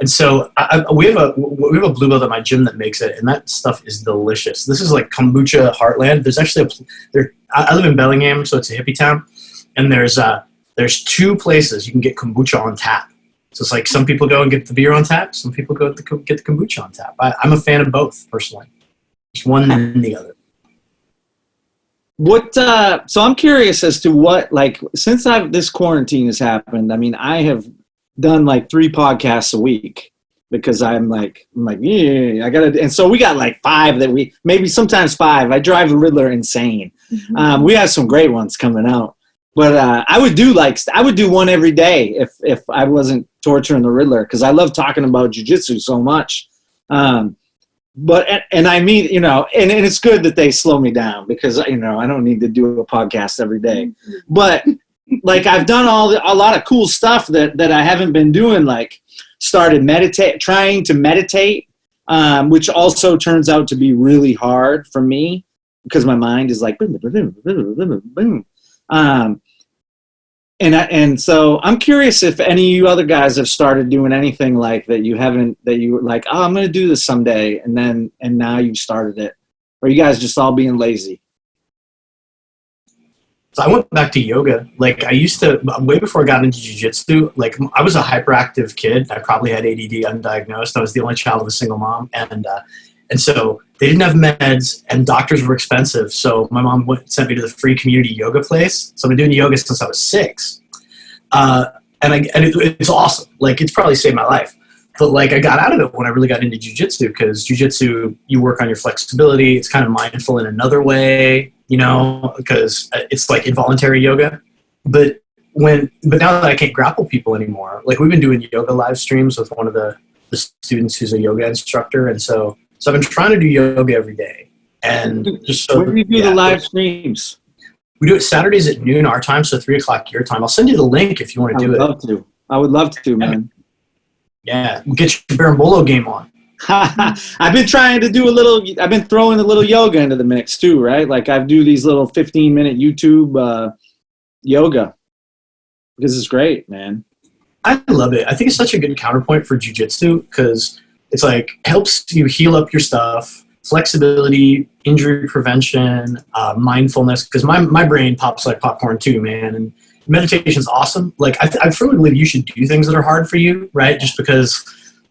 And so we have a blue belt at my gym that makes it, and that stuff is delicious. This is like kombucha heartland. There's actually I live in Bellingham, so it's a hippie town, and there's 2 places you can get kombucha on tap. So it's like some people go and get the beer on tap. Some people go get the kombucha on tap. I'm a fan of both, personally. Just one than the other. So I'm curious as to what, since this quarantine has happened, I mean, I have done 3 podcasts a week because I'm like, yeah, I got to. And so we got 5 maybe sometimes 5. I drive the Riddler insane. Mm-hmm. We have some great ones coming out. But I would do one every day if I wasn't torturing the Riddler because I love talking about jiu-jitsu so much. But I mean, you know, and it's good that they slow me down because, you know, I don't need to do a podcast every day. But I've done a lot of cool stuff that I haven't been doing, started trying to meditate, which also turns out to be really hard for me because my mind is like boom, boom, boom, boom, boom. And so I'm curious if any of you other guys have started doing anything that you were like, oh, I'm going to do this someday. And now you've started it, or you guys just all being lazy. So I went back to yoga. I used to, way before I got into jiu-jitsu, I was a hyperactive kid. I probably had ADD undiagnosed. I was the only child of a single mom. And so they didn't have meds, and doctors were expensive. So my mom sent me to the free community yoga place. So I've been doing yoga since I was 6. It's awesome. It's probably saved my life. But I got out of it when I really got into jiu-jitsu because jiu-jitsu, you work on your flexibility. It's kind of mindful in another way, you know, because it's involuntary yoga. But now that I can't grapple people anymore, we've been doing yoga live streams with one of the students who's a yoga instructor. And so I've been trying to do yoga every day. And just so where do you do the live streams? We do it Saturdays at noon our time, so 3 o'clock your time. I'll send you the link if you want to do it. I would love to, man. Yeah, get your Berimbolo game on. I've been trying to I've been throwing a little yoga into the mix too, right? I do these little 15-minute YouTube yoga because it's great, man. I love it. I think it's such a good counterpoint for jiu-jitsu because it's helps you heal up your stuff, flexibility, injury prevention, mindfulness, because my brain pops like popcorn too, man. And meditation's awesome. I firmly believe you should do things that are hard for you, right? Just because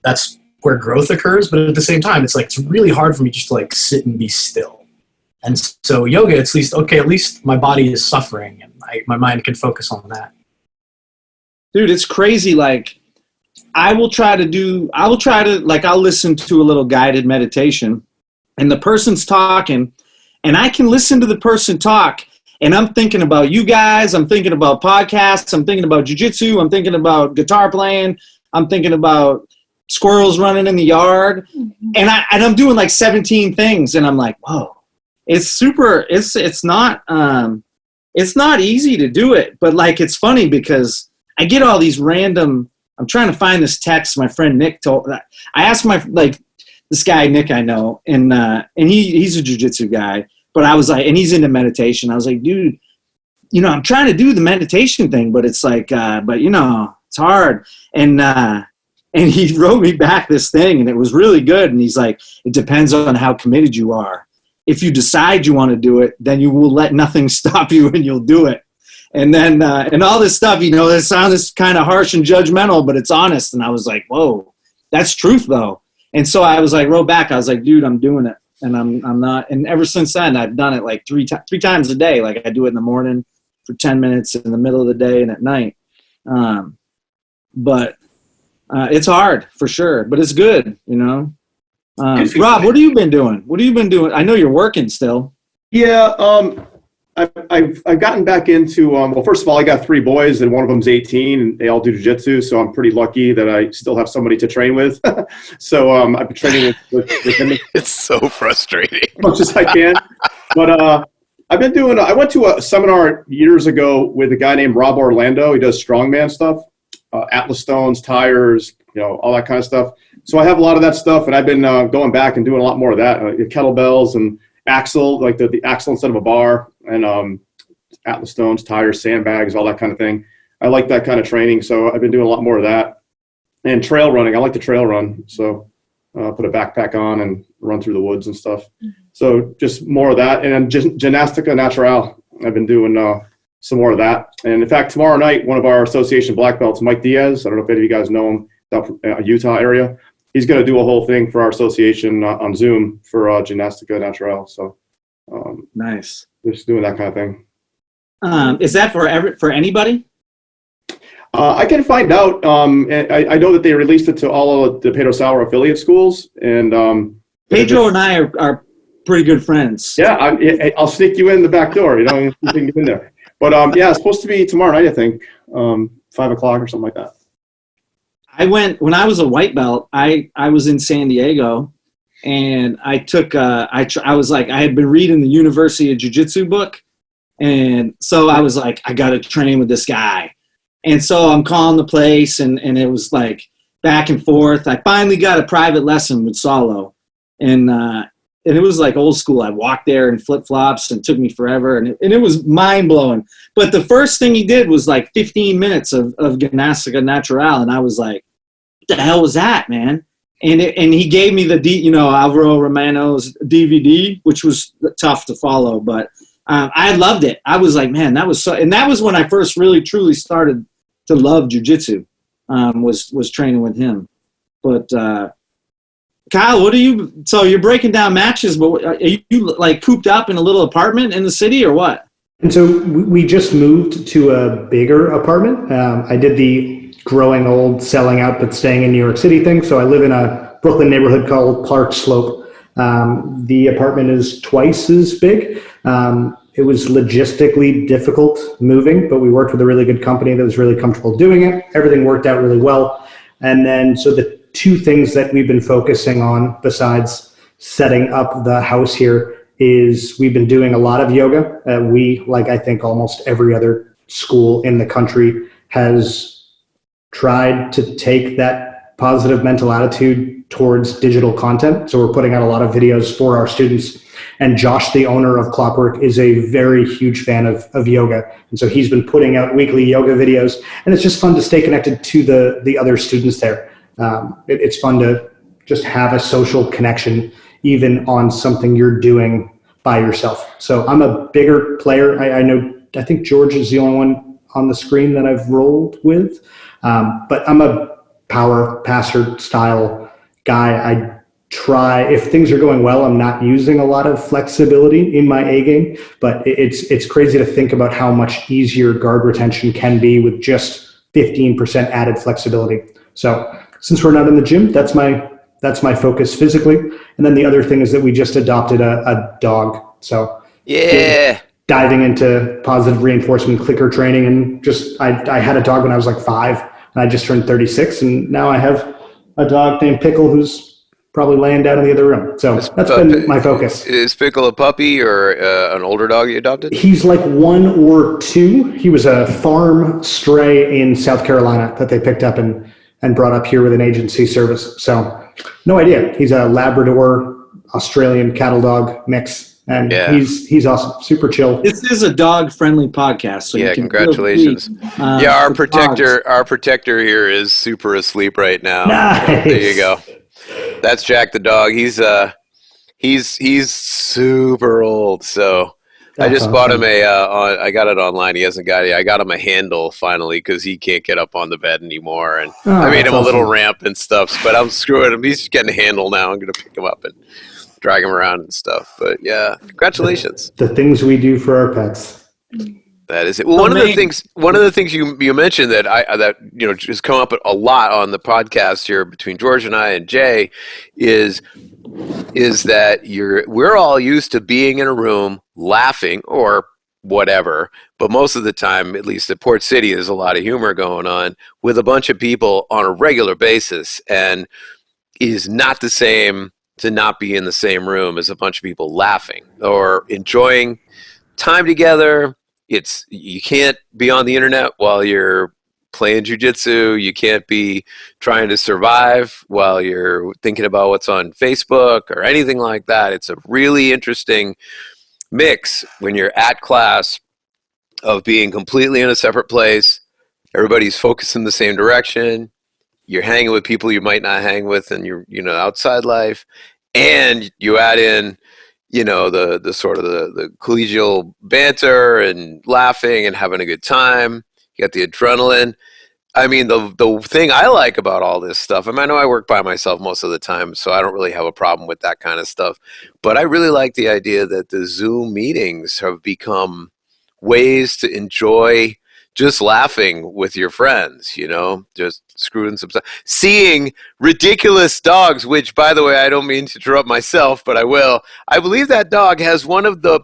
that's where growth occurs, but at the same time, it's like it's really hard for me just to like sit and be still. And so yoga, at least my body is suffering, and my mind can focus on that. Dude, it's crazy. Like, I'll listen to a little guided meditation, and the person's talking, and I can listen to the person talk, and I'm thinking about you guys, I'm thinking about podcasts, I'm thinking about jiu-jitsu, I'm thinking about guitar playing, I'm thinking about squirrels running in the yard, and I'm doing like 17 things, and I'm like, whoa, it's not easy to do it, but like it's funny because I get all these random. I'm trying to find this text my friend Nick told. I asked this guy Nick I know, and he's a jiu-jitsu guy, but I was like, and he's into meditation. I was like, dude, I'm trying to do the meditation thing, but it's like, but it's hard. And he wrote me back this thing, and it was really good. And he's like, it depends on how committed you are. If you decide you want to do it, then you will let nothing stop you, and you'll do it. And then, and all this stuff, it sounds kind of harsh and judgmental, but it's honest. And I was like, whoa, that's truth though. And so I was like, wrote back, I was like, dude, I'm doing it. And I'm not, and ever since then, I've done it like three times a day. Like I do it in the morning for 10 minutes, in the middle of the day, and at night. But it's hard for sure, but it's good, Rob, what have you been doing? I know you're working still. Yeah. I've gotten back into, well, first of all, I got 3 boys, and one of them's 18, and they all do jiu-jitsu, so I'm pretty lucky that I still have somebody to train with. So I've been training with him. It's so frustrating. As much as I can. But I went to a seminar years ago with a guy named Rob Orlando. He does strongman stuff, Atlas stones, tires, all that kind of stuff. So I have a lot of that stuff, and I've been going back and doing a lot more of that, kettlebells and axle, like the axle instead of a bar, and Atlas stones, tires, sandbags, all that kind of thing. I like that kind of training, so I've been doing a lot more of that. And trail running, I like to trail run, so put a backpack on and run through the woods and stuff. So just more of that, and Gymnastica Natural, I've been doing some more of that. And in fact, tomorrow night, one of our association black belts, Mike Diaz, I don't know if any of you guys know him, out from Utah area, he's going to do a whole thing for our association on Zoom for Gymnastica Natural. So nice. Just doing that kind of thing. Is that for anybody? I can find out. I know that they released it to all of the Pedro Sauer affiliate schools, and Pedro and I are pretty good friends. Yeah, I'll sneak you in the back door. You can get in there. But yeah, it's supposed to be tomorrow night, I think, 5 o'clock or something like that. I went when I was a white belt. I was in San Diego, and I took. I had been reading the University of Jiu-Jitsu book, and so I was like, I got to train with this guy, and so I'm calling the place, and it was like back and forth. I finally got a private lesson with Saulo, and it was like old school. I walked there in flip-flops, and it took me forever, and it was mind-blowing. But the first thing he did was like 15 minutes of Gymnastica Natural, and I was like, what the hell was that, man? And he gave me the Alvaro Romano's DVD, which was tough to follow, but I loved it. I was like, man, that was so, and that was when I first really truly started to love jiu-jitsu, was training with him. But Kyle, so you're breaking down matches, but are you like cooped up in a little apartment in the city or what? And so we just moved to a bigger apartment. I did the growing old, selling out, but staying in New York City thing. So I live in a Brooklyn neighborhood called Park Slope. The apartment is twice as big. It was logistically difficult moving, but we worked with a really good company that was really comfortable doing it. Everything worked out really well. And then, so the 2 things that we've been focusing on besides setting up the house here is we've been doing a lot of yoga. We, like I think almost every other school in the country, has tried to take that positive mental attitude towards digital content. So we're putting out a lot of videos for our students. And Josh, the owner of Clockwork, is a very huge fan of yoga. And so he's been putting out weekly yoga videos. And it's just fun to stay connected to the other students there. It's fun to just have a social connection, even on something you're doing by yourself. So I'm a bigger player. I think George is the only one on the screen that I've rolled with. But I'm a power passer style guy. I try, if things are going well, I'm not using a lot of flexibility in my A game, but it's crazy to think about how much easier guard retention can be with just 15% added flexibility. So since we're not in the gym, that's my focus physically. And then the other thing is that we just adopted a dog. So yeah, diving into positive reinforcement clicker training, and just I had a dog when I was like 5, and I just turned 36, and now I have a dog named Pickle who's probably laying down in the other room. So that's been my focus. Is Pickle a puppy or an older dog you adopted? He's like 1 or 2. He was a farm stray in South Carolina that they picked up and brought up here with an agency service. So no idea. He's a Labrador Australian cattle dog mix. And he's awesome. Super chill. This is a dog-friendly podcast. So yeah, congratulations. Our protector here is super asleep right now. Nice. There you go. That's Jack the dog. He's super old. So I just bought him I got it online. He hasn't got it. I got him a handle finally because he can't get up on the bed anymore. And I made him a little ramp and stuff. But I'm screwing him. He's getting a handle now. I'm gonna pick him up and drag him around and stuff. But yeah, congratulations. The things we do for our pets. That is it. Well, one of the things you mentioned that just come up a lot on the podcast here between George and I and Jay is that we're all used to being in a room laughing or whatever, but most of the time, at least at Port City, there's a lot of humor going on with a bunch of people on a regular basis, and it is not the same to not be in the same room as a bunch of people laughing or enjoying time together. You can't be on the internet while you're playing jiu-jitsu. You can't be trying to survive while you're thinking about what's on Facebook or anything like that. It's a really interesting mix when you're at class of being completely in a separate place. Everybody's focused in the same direction. You're hanging with people you might not hang with in your outside life, and you add in the sort of the collegial banter and laughing and having a good time. You got the adrenaline. I mean, the thing I like about all this stuff, I know I work by myself most of the time, so I don't really have a problem with that kind of stuff. But I really like the idea that the Zoom meetings have become ways to enjoy just laughing with your friends, just screwing some stuff. Seeing ridiculous dogs, which, by the way, I don't mean to interrupt myself, but I will. I believe that dog has one of the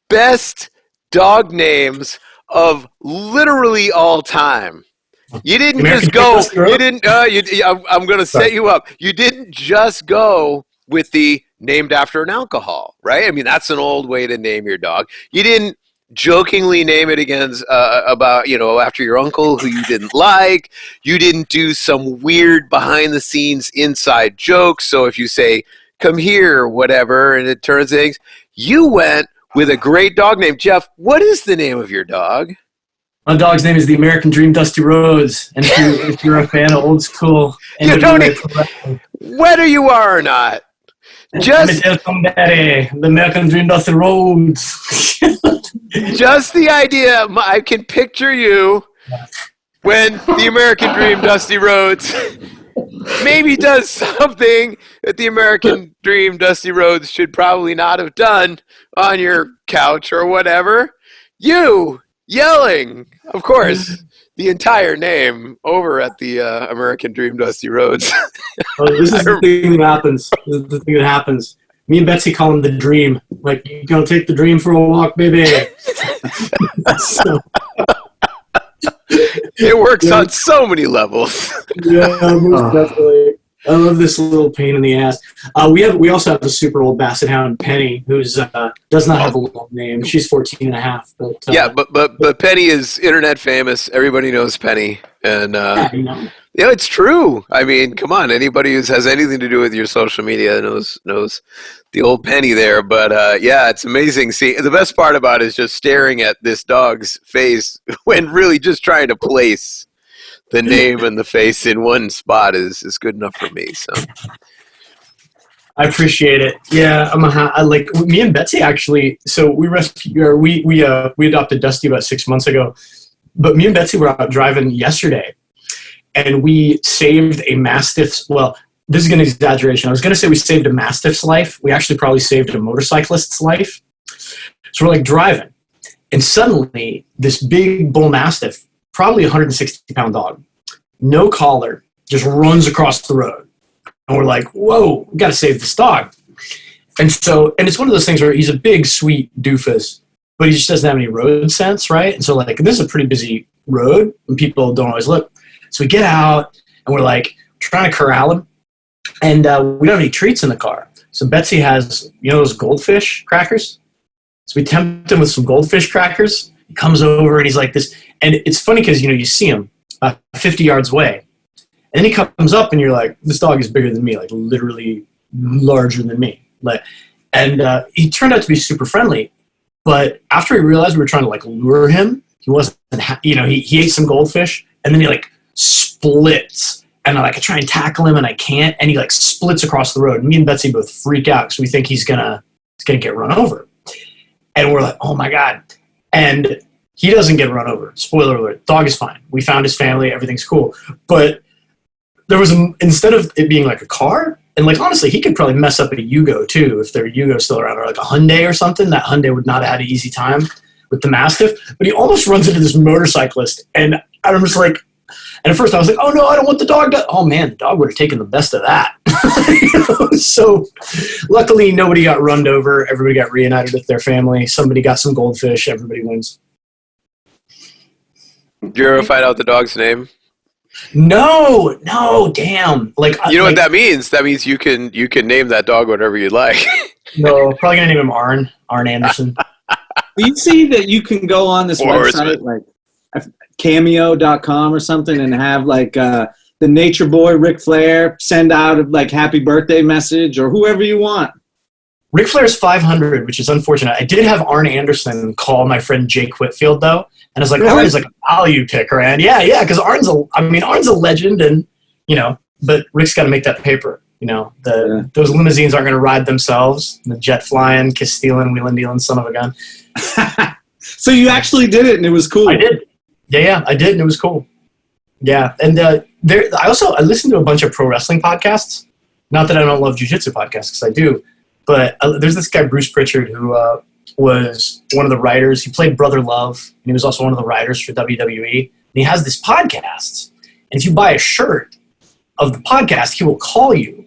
best dog names of literally all time. You didn't just go. You didn't. I'm going to set you up. You didn't just go with the named after an alcohol, right? I mean, that's an old way to name your dog. You didn't jokingly name it against after your uncle who you didn't like. You didn't do some weird behind the scenes inside joke. So if you say come here or whatever and it turns things, you went with a great dog name. Jeff, what is the name of your dog? My dog's name is the American Dream, Dusty Rhodes. And if you're a fan of old school, whether you are or not, just the American Dream, Dusty Rhodes. Just the idea, I can picture you when the American Dream, Dusty Rhodes, maybe does something that the American Dream, Dusty Rhodes should probably not have done on your couch or whatever. You yelling, of course, the entire name over at the American Dream, Dusty Rhodes. This is the thing that happens. This is the thing that happens. Me and Betsy call him the Dream. Like, you gonna take the Dream for a walk, baby. It works on so many levels. Yeah, most definitely. I love this little pain in the ass. We also have a super old basset hound, Penny, who's does not have a long name. She's 14 and a half. But Penny is internet famous. Everybody knows Penny, and it's true. I mean, come on, anybody who has anything to do with your social media knows the old Penny there. But it's amazing. See, the best part about it is just staring at this dog's face when really just trying to place the name and the face in one spot is good enough for me. So I appreciate it. Yeah, I like me and Betsy actually. So we adopted Dusty about 6 months ago, but me and Betsy were out driving yesterday, and we saved a Mastiff. Well, this is an exaggeration. I was going to say we saved a Mastiff's life. We actually probably saved a motorcyclist's life. So we're like driving, and suddenly this big bull Mastiff, probably 160-pound dog, no collar, just runs across the road. And we're like, whoa, we got to save this dog. And it's one of those things where he's a big, sweet doofus, but he just doesn't have any road sense, right? And so, like, this is a pretty busy road, and people don't always look. So we get out, and we're, like, trying to corral him, and we don't have any treats in the car. So Betsy has, those goldfish crackers? So we tempt him with some goldfish crackers. He comes over, and he's like this. And it's funny because, you see him 50 yards away. And then he comes up, and you're like, this dog is bigger than me, like literally larger than me. And he turned out to be super friendly. But after he realized we were trying to, like, lure him, he wasn't, he ate some goldfish, and then he, like, splits. And I try and tackle him, and I can't. And he, like, splits across the road. And me and Betsy both freak out because we think he's gonna get run over. And we're like, oh, my God. And he doesn't get run over. Spoiler alert. Dog is fine. We found his family. Everything's cool. But there was, instead of it being like a car, and, like, honestly, he could probably mess up a Yugo, too, if their Yugo's still around, or like a Hyundai or something. That Hyundai would not have had an easy time with the Mastiff. But he almost runs into this motorcyclist. And I'm just like, and at first I was like, oh, no, I don't want the dog to. Oh, man, the dog would have taken the best of that. So luckily, nobody got run over. Everybody got reunited with their family. Somebody got some goldfish. Everybody wins. Did you ever find out the dog's name? No, damn. Like, what that means? That means you can name that dog whatever you like. No, probably gonna name him Arn Anderson. You see that you can go on this website, like cameo.com or something, and have like the Nature Boy Ric Flair send out a like happy birthday message, or whoever you want. Ric Flair's 500, which is unfortunate. I did have Arn Anderson call my friend Jake Whitfield, though. And I was like, really? Arn's like a value picker. And yeah, because Arn's a legend, and, but Rick's got to make that paper. Those limousines aren't going to ride themselves. The jet flying, kiss stealing, wheeling dealing, son of a gun. So you actually did it, and it was cool. I did. Yeah, I did, and it was cool. Yeah, and I listened to a bunch of pro wrestling podcasts. Not that I don't love jiu-jitsu podcasts, because I do. But there's this guy, Bruce Pritchard, who was one of the writers. He played Brother Love, and he was also one of the writers for WWE. And he has this podcast. And if you buy a shirt of the podcast, he will call you.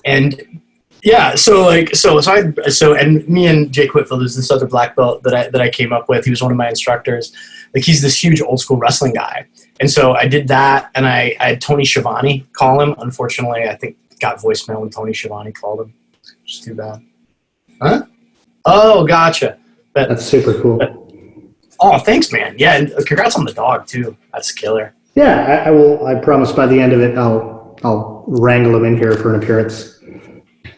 And yeah, and me and Jake Whitfield is this other black belt that I came up with. He was one of my instructors. Like, he's this huge old school wrestling guy. And so I did that, and I had Tony Schiavone call him. Unfortunately, I think got voicemail when Tony Schiavone called him. Which is too bad. Huh? Oh, gotcha. That's super cool. Oh, thanks, man. Yeah, and congrats on the dog too. That's killer. Yeah, I will. I promise by the end of it, I'll wrangle him in here for an appearance.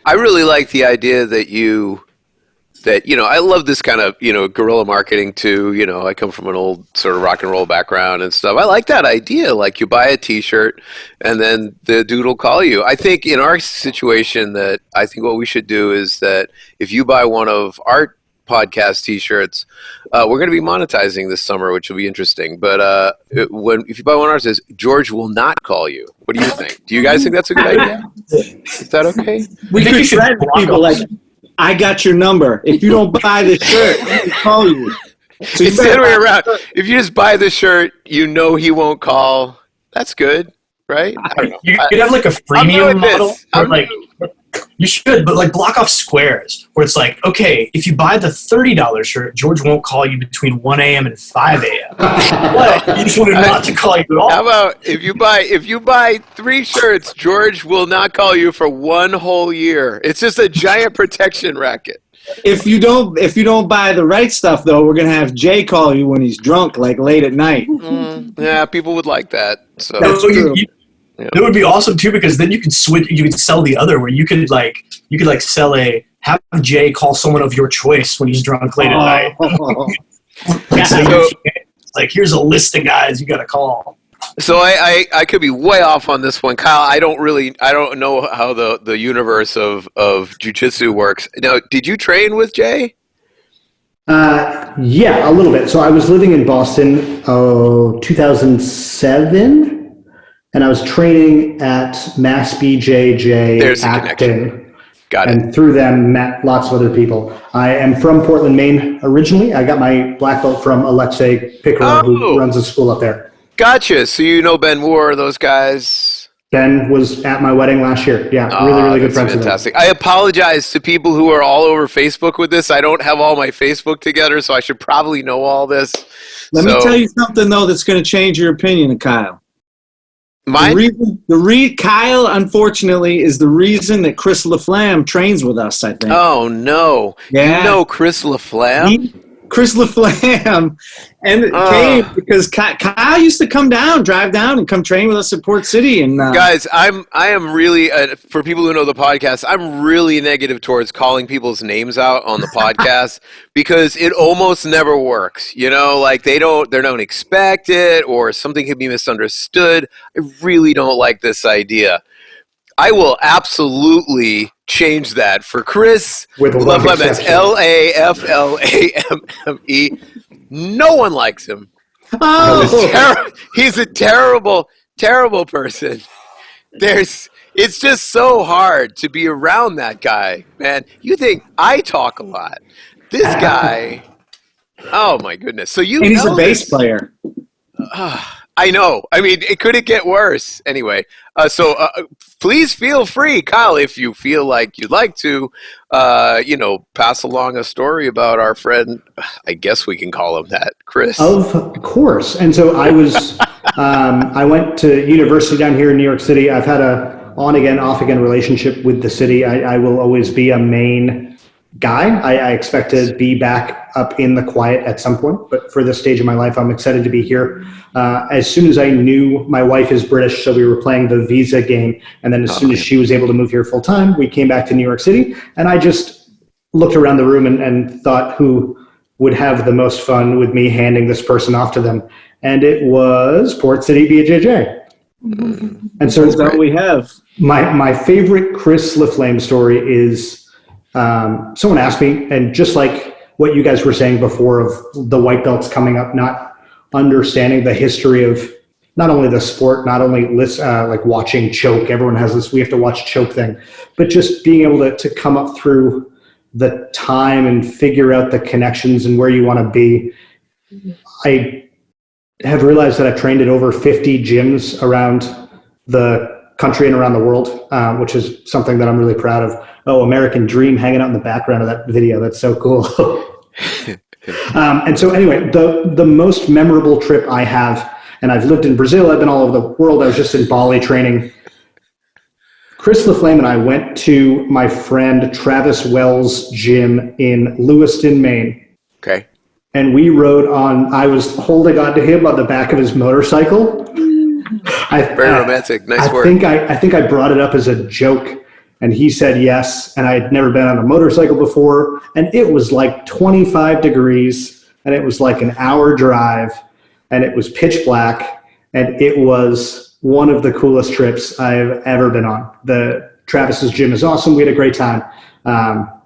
I really like the idea that I love this kind of, guerrilla marketing too. I come from an old sort of rock and roll background and stuff. I like that idea. Like, you buy a t-shirt and then the dude will call you. I think in our situation that I think what we should do is that if you buy one of our podcast t-shirts, we're going to be monetizing this summer, which will be interesting. But if you buy one of ours, it says, George will not call you. What do you think? Do you guys think that's a good idea? Is that okay? We could threaten people like, I got your number. If you don't buy the shirt, I can call you. So it's the other way around. If you just buy the shirt, he won't call. That's good, right? I don't know. You could have like a freemium model. You should, but like block off squares where it's like, okay, if you buy the $30 shirt, George won't call you between 1 a.m. and 5 a.m. But you just want him not to call you at all. How about if you buy 3 shirts, George will not call you for 1 whole year. It's just a giant protection racket. If you don't buy the right stuff, though, we're gonna have Jay call you when he's drunk, like late at night. Yeah, people would like that. So that's true. It would be awesome too, because then you could switch. You could sell the other, where you could sell have Jay call someone of your choice when he's drunk late at night. So like, here's a list of guys you got to call. So I could be way off on this one, Kyle. I don't know how the universe of jiu-jitsu works. Now, did you train with Jay? Yeah, a little bit. So I was living in Boston, 2007. and I was training at Mass BJJ There's the Acton. connection. Got it. And through them, met lots of other people. I am from Portland, Maine originally. I got my black belt from Alexei Picaro, who runs a school up there. Gotcha. So you know Ben Moore, those guys? Ben was at my wedding last year. Yeah, really good friends with him. Fantastic. I apologize to people who are all over Facebook with this. I don't have all my Facebook together, so I should probably know all this. Let me tell you something, though, that's going to change your opinion of Kyle. Mine? Kyle, unfortunately, is the reason that Chris LaFlamme trains with us, I think. Oh, no. Yeah. You know Chris LaFlamme? Chris LaFlamme came because Kyle used to drive down and come train with us at Port City. And guys, I am really for people who know the podcast, I'm really negative towards calling people's names out on the podcast because it almost never works. You know, like they don't expect it, or something can be misunderstood. I really don't like this idea. I will absolutely change that for Chris. With a love LaFlamme. That's LaFlamme. No one likes him. oh, He's a terrible, terrible person. It's just so hard to be around that guy, man. You think I talk a lot? This guy. Oh my goodness! So you and he's know a bass player. I know. I mean, it couldn't get worse. Anyway, so please feel free, Kyle, if you feel like you'd like to, pass along a story about our friend. I guess we can call him that, Chris. Of course. And so I was, I went to university down here in New York City. I've had a on-again, off-again relationship with the city. I will always be a Maine guy. I expect to be back up in the quiet at some point, but for this stage of my life, I'm excited to be here. As soon as I knew, my wife is British, so we were playing the visa game, and then as soon as she was able to move here full time, we came back to New York City, and I just looked around the room and thought who would have the most fun with me handing this person off to them, and it was Port City BJJ. And so that's what we have. My favorite Chris LaFlamme story is someone asked me, and just like what you guys were saying before of the white belts coming up, not understanding the history of not only the sport, not only like watching choke. Everyone has this, we have to watch choke thing, but just being able to come up through the time and figure out the connections and where you want to be. I have realized that I've trained at over 50 gyms around the country and around the world, which is something that I'm really proud of. Oh, American Dream hanging out in the background of that video. That's so cool. And so anyway, the most memorable trip I have, and I've lived in Brazil, I've been all over the world. I was just in Bali training. Chris LaFlamme and I went to my friend Travis Wells' gym in Lewiston, Maine. Okay. And we rode I was holding on to him on the back of his motorcycle. Very romantic. Nice work. I think I brought it up as a joke, and he said yes, and I had never been on a motorcycle before, and it was like 25 degrees, and it was like an hour drive, and it was pitch black, and it was one of the coolest trips I've ever been on. Travis's gym is awesome. We had a great time,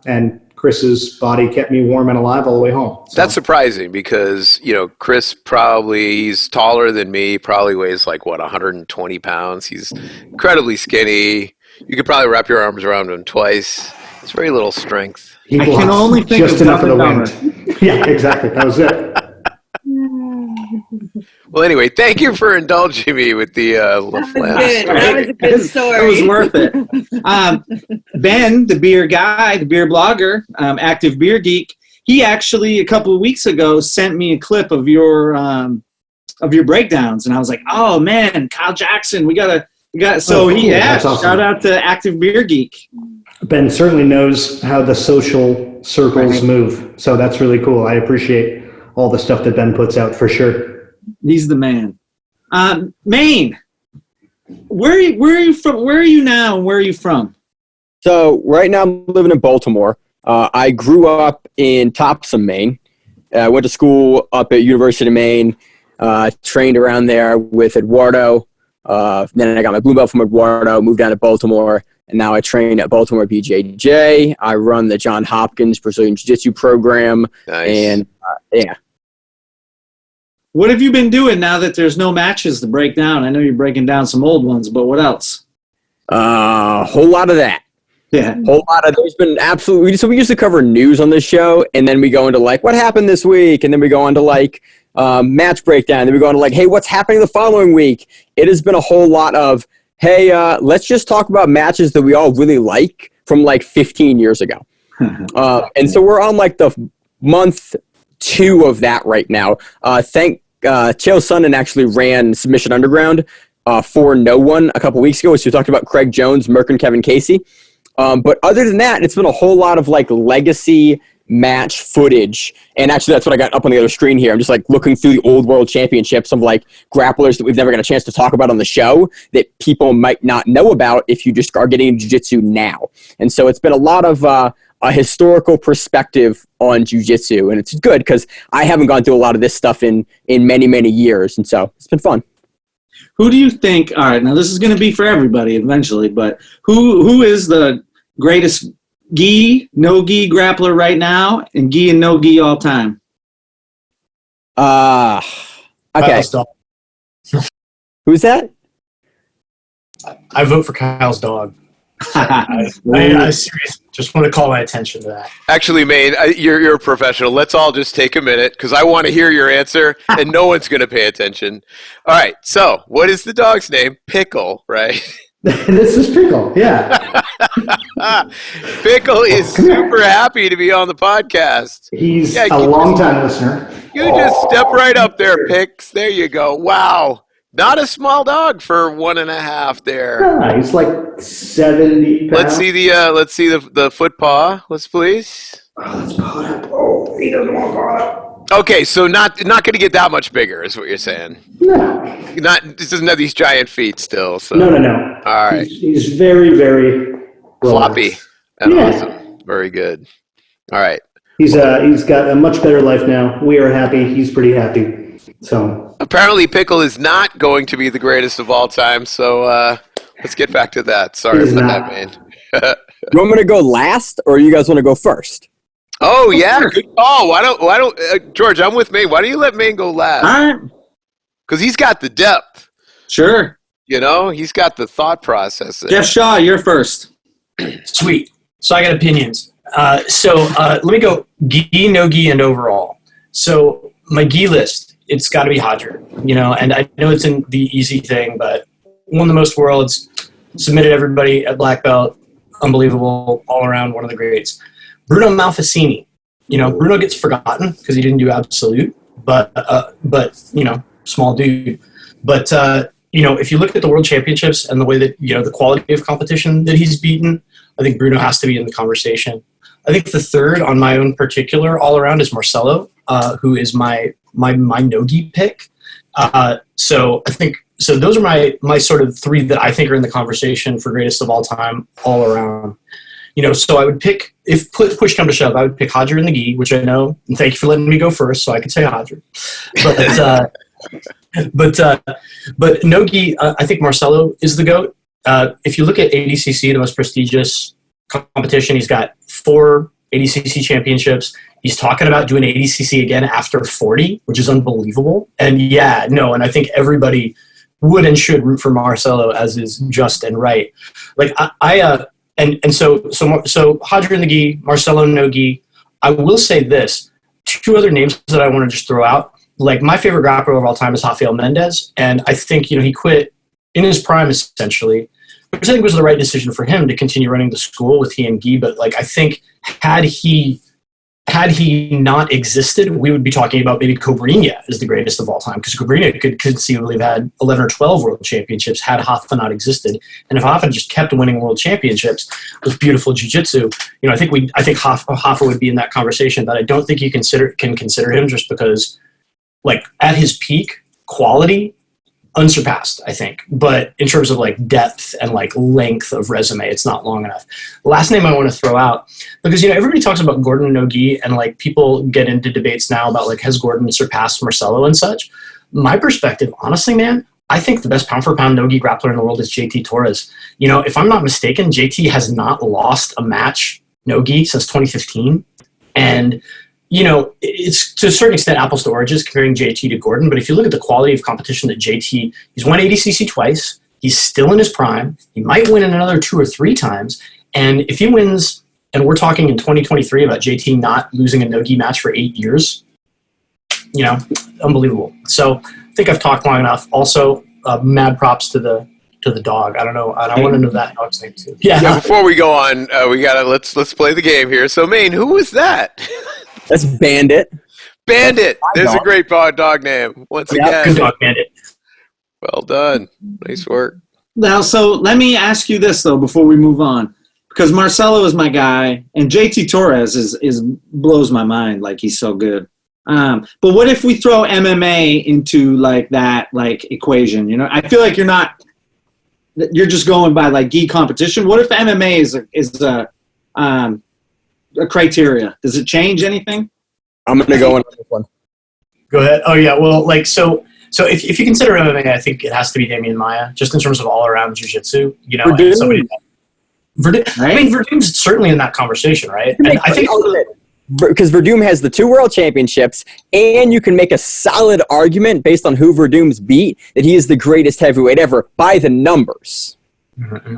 and Chris's body kept me warm and alive all the way home. So. That's surprising because, Chris he's taller than me, probably weighs like, 120 pounds. He's incredibly skinny. You could probably wrap your arms around him twice. It's very little strength. I can only think just enough of the wind. Yeah, exactly. That was it. Well, anyway, thank you for indulging me with the LaFlamme. That was a good story. It was worth it. Ben, the beer guy, the beer blogger, active beer geek, he actually a couple of weeks ago sent me a clip of your breakdowns, and I was like, "Oh man, Kyle Jackson, we got." So cool. Awesome. Shout out to Active Beer Geek. Ben certainly knows how the social circles move, so that's really cool. I appreciate all the stuff that Ben puts out for sure. He's the man. Maine, where are you from? Where are you now, and where are you from? So right now I'm living in Baltimore. I grew up in Topsom, Maine. I went to school up at University of Maine. Trained around there with Eduardo. Then I got my blue belt from Eduardo, moved down to Baltimore, and now I train at Baltimore BJJ. I run the John Hopkins Brazilian Jiu-Jitsu program. Nice. And, yeah. What have you been doing now that there's no matches to break down? I know you're breaking down some old ones, but what else? A whole lot of that. Yeah. There's been absolutely, so we used to cover news on this show, and then we go into like, what happened this week? And then we go on to like match breakdown. Then we go on to like, hey, what's happening the following week? It has been a whole lot of, hey, let's just talk about matches that we all really like from like 15 years ago. And so we're on like the month 2 of that right now. Chael Sonnen actually ran Submission Underground for no one a couple weeks ago. So we talked about Craig Jones, Merck, and Kevin Casey. But other than that, it's been a whole lot of like legacy match footage. And actually, that's what I got up on the other screen here. I'm just like looking through the old world championships of like grapplers that we've never got a chance to talk about on the show that people might not know about if you just are getting into jiu-jitsu now. And so it's been a lot of a historical perspective on jiu-jitsu. And it's good because I haven't gone through a lot of this stuff in many, many years. And so it's been fun. Who do you think, all right, now this is going to be for everybody eventually, but who is the greatest gi, no-gi grappler right now and gi and no-gi all time? Okay. Who's that? I vote for Kyle's dog. I seriously just want to call my attention to that. Actually, Maine, you're a professional. Let's all just take a minute because I want to hear your answer, and no one's going to pay attention. All right, so what is the dog's name? Pickle, right? This is Pickle, yeah. Pickle is super happy to be on the podcast. He's a long-time listener. You just step right up there, Pix. There you go. Wow. Not a small dog for 1.5 there. Yeah, he's like 70 pounds. Let's see the foot paw. Let's please. Oh, let's paw it up. Oh, he doesn't want to paw it up. Okay, so not going to get that much bigger, is what you're saying. No. This doesn't have these giant feet still. So. No. All right. He's very, very floppy and awesome. Very good. All right. He's got a much better life now. We are happy. He's pretty happy. So apparently, Pickle is not going to be the greatest of all time. So let's get back to that. Sorry for that, man. You want me to go last, or you guys want to go first? Oh yeah, good call. Why don't George? I'm with Maine. Why don't you let Maine go last? All right. Because he's got the depth. Sure. You know, he's got the thought process. Jeff Shaw, you're first. Sweet. So I got opinions. Let me go gi, no gi, and overall. So my gi list, it's got to be Hodger. You know, and I know it's in the easy thing, but won the most worlds, submitted everybody at black belt, unbelievable, all around, one of the greats. Bruno Malfacini. You know, Bruno gets forgotten because he didn't do absolute, but you know, small dude. But you know, if you look at the world championships and the way that, you know, the quality of competition that he's beaten, I think Bruno has to be in the conversation. I think the third on my own particular all around is Marcelo, who is my no-gi pick. So those are my sort of three that I think are in the conversation for greatest of all time all around. You know, so I would pick, if push come to shove, I would pick Hodger in the gi, which I know, and thank you for letting me go first so I can say Hodger. But no-gi, I think Marcelo is the GOAT. If you look at ADCC, the most prestigious competition, he's got 4 ADCC championships. He's talking about doing ADCC again after 40, which is unbelievable. And and I think everybody would and should root for Marcelo, as is just and right. Like so Hodger in the gi, Marcelo no gi. I will say this: 2 other names that I want to just throw out. Like, my favorite grappler of all time is Rafael Mendez, and I think, you know, he quit in his prime essentially, which I think was the right decision for him to continue running the school with he and gi. But like, I think had he not existed, we would be talking about maybe Cobrinha as the greatest of all time, because Cobrinha could conceivably have had 11 or 12 world championships had Hoffa not existed. And if Hoffa just kept winning world championships with beautiful jiu-jitsu, you know, I think Hoffa would be in that conversation. But I don't think you can consider him just because, like, at his peak, quality, unsurpassed, I think. But in terms of like depth and like length of resume, it's not long enough. The last name I want to throw out, because, you know, everybody talks about Gordon no-gi, and like people get into debates now about like, has Gordon surpassed Marcelo and such. My perspective, honestly, man, I think the best pound for pound no-gi grappler in the world is JT Torres. You know, if I'm not mistaken, JT has not lost a match no-gi since 2015. And it's to a certain extent apples to oranges comparing JT to Gordon. But if you look at the quality of competition that JT, he's won ADCC twice. He's still in his prime. He might win in another 2 or 3 times. And if he wins, and we're talking in 2023 about JT not losing a no-gi match for 8 years, unbelievable. So I think I've talked long enough. Also, mad props to the dog. I don't know. I want to know that dog's name too. Yeah. Before we go on, we gotta let's play the game here. So, Maine, who was that? That's Bandit. Bandit. There's a great dog name. Once again, good dog, Bandit. Well done. Nice work. Now, so let me ask you this though before we move on, because Marcelo is my guy, and JT Torres is blows my mind. Like, he's so good. But what if we throw MMA into like that equation? I feel like you're just going by like gi competition. What if MMA is a criteria? Does it change anything? I'm gonna go on this one. Go ahead. Oh yeah. Well, so if you consider MMA, I think it has to be Damian Maia, just in terms of all around jiu-jitsu. Verdum. I mean, Verdum's certainly in that conversation, right? And I think because Verdum has the 2 world championships, and you can make a solid argument based on who Verdum's beat that he is the greatest heavyweight ever by the numbers. Mm-hmm.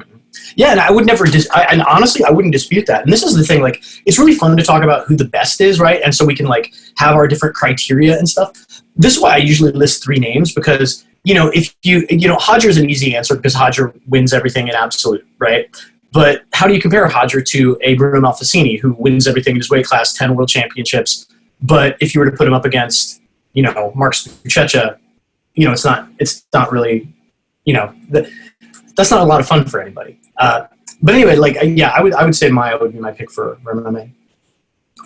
Yeah, and I would never and honestly, I wouldn't dispute that. And this is the thing, like, it's really fun to talk about who the best is, right? And so we can like have our different criteria and stuff. This is why I usually list 3 names, because if Hodger is an easy answer because Hodger wins everything in absolute, right? But how do you compare Hodger to a Bruno Malfacini, who wins everything in his weight class, 10 world championships? But if you were to put him up against, Mark Stuchecha, it's not really, that's not a lot of fun for anybody. But anyway, I would say Maia would be my pick for MMA.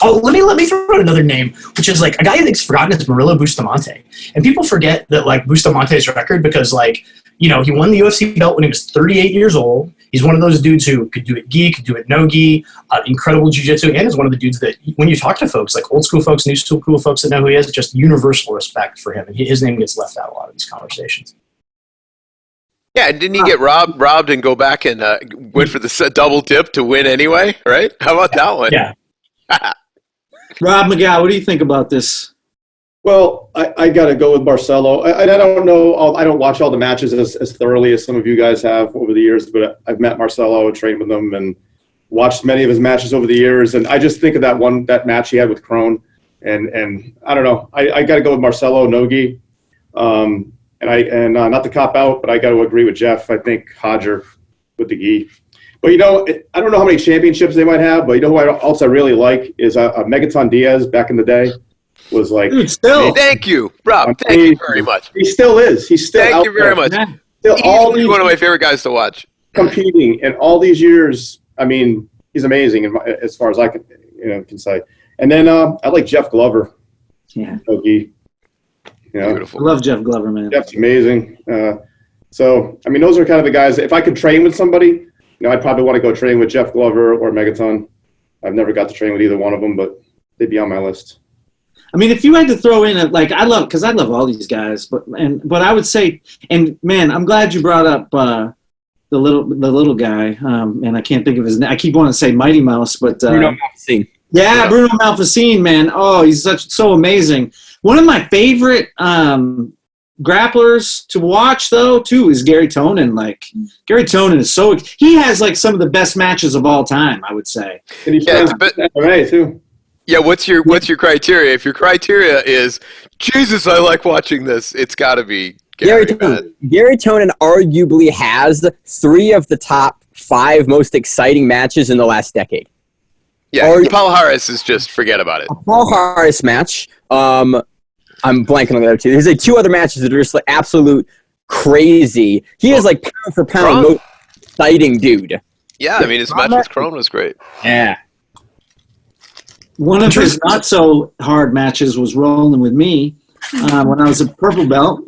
Oh, let me throw out another name, which is like a guy that's forgotten is Murilo Bustamante. And people forget that like Bustamante's record because he won the UFC belt when he was 38 years old. He's one of those dudes who could do it gi, could do it no gi, incredible jiu-jitsu, and is one of the dudes that when you talk to folks, like old school folks, new school folks that know who he is, just universal respect for him. And his name gets left out a lot of these conversations. Yeah, didn't he get robbed and go back and went for the double dip to win anyway, right? How about that one? Yeah. Rob MAGAO, what do you think about this? Well, I got to go with Marcelo. I don't know. I don't watch all the matches as thoroughly as some of you guys have over the years, but I've met Marcelo, trained with him, and watched many of his matches over the years. And I just think of that match he had with Crone. And I don't know. I got to go with Marcelo Nogi. And not to cop out, but I got to agree with Jeff. I think Hodger with the gi. But, I don't know how many championships they might have, but who else I really like is Megaton Diaz back in the day. Was like, dude, still. Thank you, Rob. Thank you very much. He still is. He's still. Thank you very much. Still, he's one of my favorite guys to watch. Competing in all these years. I mean, he's amazing as far as I can say. And then I like Jeff Glover. Yeah. Beautiful. I love Jeff Glover, man. Jeff's amazing. So I mean, those are kind of the guys. If I could train with somebody, I'd probably want to go train with Jeff Glover or Megaton. I've never got to train with either one of them, but they'd be on my list. I mean, if you had to throw in I love all these guys, but I would say, and man, I'm glad you brought up the little guy, and I can't think of his name. I keep wanting to say Mighty Mouse, but Bruno Malfacine. Yeah, Bruno Malfacine, man. Oh, he's so amazing. One of my favorite grapplers to watch though too is Gary Tonin. Like, Gary Tonin is he has like some of the best matches of all time, I would say. And he's MMA too. Yeah, what's your criteria? If your criteria is Jesus, I like watching this, it's got to be Gary Tonin. Gary Tonin arguably has 3 of the top 5 most exciting matches in the last decade. Yeah, Paul Harris is just forget about it. A Paul Harris match. I'm blanking on the other 2. There's like 2 other matches that are just like absolute crazy. He is like pound for pound most exciting dude. Yeah, I mean his match with Crone was great. Yeah. One of his not so hard matches was rolling with me when I was a purple belt.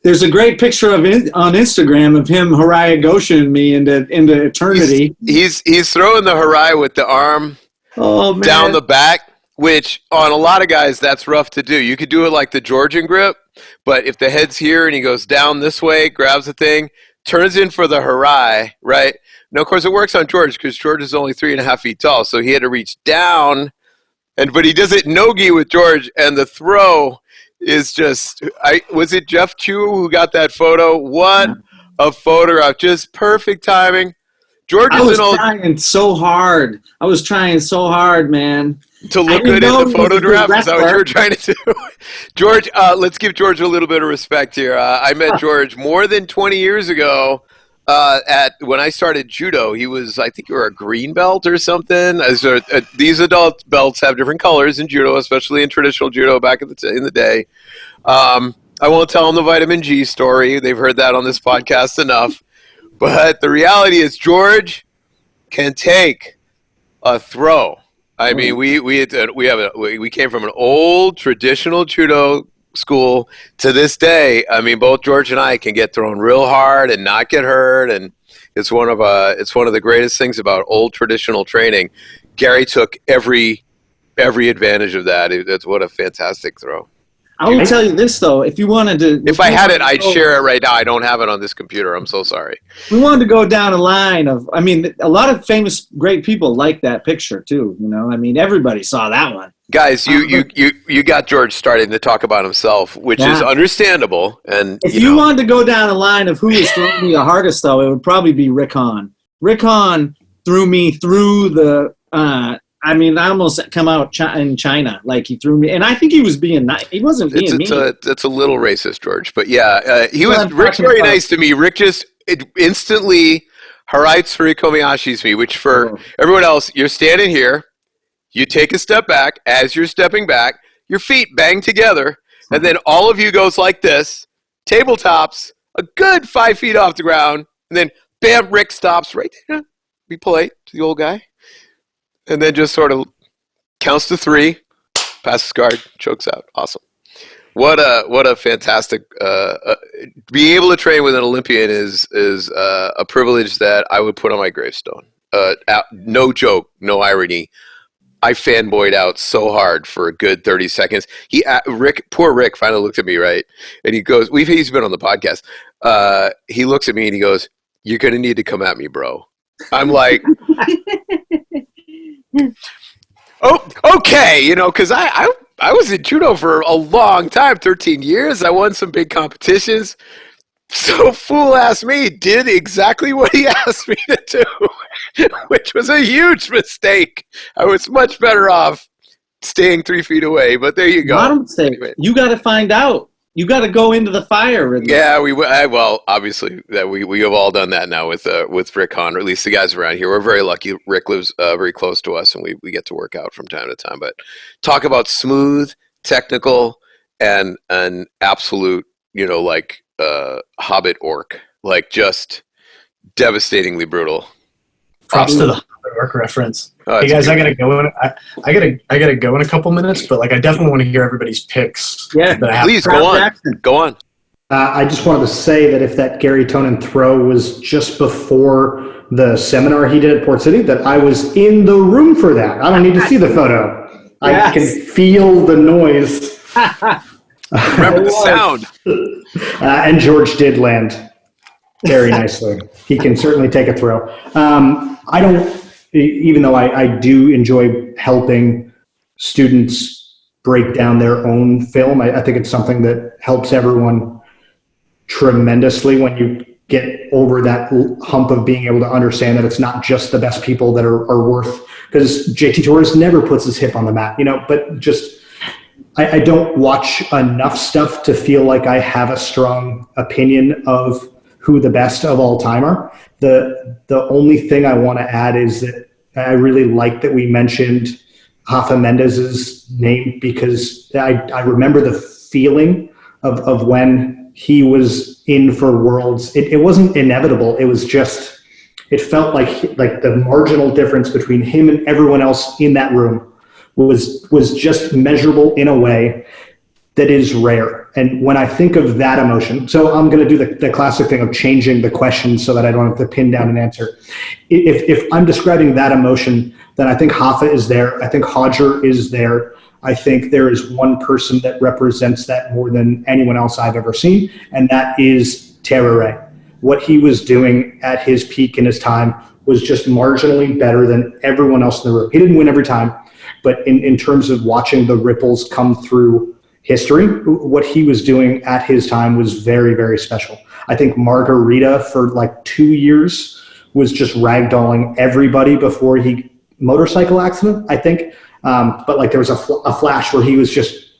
There's a great picture of it on Instagram of him Haraya Goshen me into eternity. He's throwing the Harai with the arm down the back, which on a lot of guys that's rough to do. You could do it like the Georgian grip, but if the head's here and he goes down this way, grabs the thing, turns in for the Harai, right? Now, of course, it works on George because George is only 3.5 feet tall, so he had to reach down but he does it no-gi with George, and the throw is just was it Jeff Chu who got that photo? What a photograph. Just perfect timing. George I was trying so hard. Man. To look good in the photograph? Is that what you were trying to do? George, let's give George a little bit of respect here. I met George more than 20 years ago when I started judo. He was, I think you were a green belt or something. These adult belts have different colors in judo, especially in traditional judo back in the day. I won't tell them the vitamin G story. They've heard that on this podcast enough. But the reality is George can take a throw. I mean, we came from an old traditional judo school to this day. I mean, both George and I can get thrown real hard and not get hurt, and it's one of the greatest things about old traditional training. Gary took every advantage of that. That's what a fantastic throw. I will tell you this though, if I had it, I'd share it right now. I don't have it on this computer. I'm so sorry. We wanted to go down a line of, I mean, a lot of famous, great people like that picture too. You know, I mean, everybody saw that one. Guys, you got George starting to talk about himself, which is understandable. And if you wanted to go down a line of who was throwing me the hardest, though, it would probably be Rick Hahn. Rick Hahn threw me through the. I mean, I almost come out in China, like he threw me, and I think he was being nice. He wasn't being mean. It's a little racist, George, but yeah, Rick's very nice to me. Rick just instantly Haraitsuri Komiyashi's me, which for everyone else, you're standing here, you take a step back. As you're stepping back, your feet bang together, and then all of you goes like this, tabletops, a good 5 feet off the ground, and then bam, Rick stops right there. Be polite to the old guy. And then just sort of counts to 3, passes guard, chokes out. Awesome. What a fantastic being able to train with an Olympian is a privilege that I would put on my gravestone. No joke, no irony. I fanboyed out so hard for a good 30 seconds. Poor Rick finally looked at me, right? And he goes, he's been on the podcast. He looks at me and he goes, "You're going to need to come at me, bro." I'm like, oh, okay, you know, because I was in judo for a long time, 13 years. I won some big competitions. So fool-ass me did exactly what he asked me to do, which was a huge mistake. I was much better off staying 3 feet away, but there you go. Not a mistake. Anyway. You got to find out. You got to go into the fire. Ridley. Yeah, well, obviously that we have all done that now with Rick Hahn, or at least the guys around here. We're very lucky. Rick lives very close to us, and we get to work out from time to time. But talk about smooth, technical, and an absolute, you know, like Hobbit orc, like just devastatingly brutal. Props to the Hobbit orc reference. Oh, hey guys, beautiful. I gotta go in a couple minutes, but like I definitely want to hear everybody's picks. Yeah, please go on. Go on. I just wanted to say that if that Gary Tonin throw was just before the seminar he did at Port City, that I was in the room for that. I don't need to see the photo. Yes. I can feel the noise. Remember the sound. And George did land very nicely. He can certainly take a throw. I don't, even though I do enjoy helping students break down their own film, I think it's something that helps everyone tremendously when you get over that hump of being able to understand that it's not just the best people that are worth, because JT Torres never puts his hip on the mat, you know, but just, I don't watch enough stuff to feel like I have a strong opinion of who the best of all time are. The only thing I want to add is that I really like that we mentioned Rafa Mendez's name, because I remember the feeling of when he was in for Worlds. It wasn't inevitable. It was just, it felt like the marginal difference between him and everyone else in that room was just measurable in a way that is rare. And when I think of that emotion, so I'm going to do the classic thing of changing the question so that I don't have to pin down an answer. If I'm describing that emotion, then I think Rafa is there. I think Hodger is there. I think there is one person that represents that more than anyone else I've ever seen, and that is Terere. What he was doing at his peak in his time was just marginally better than everyone else in the room. He didn't win every time, but in terms of watching the ripples come through history, what he was doing at his time was very, very special. I think Margarita for like 2 years was just ragdolling everybody before he motorcycle accident, I think. But like there was a flash where he was just,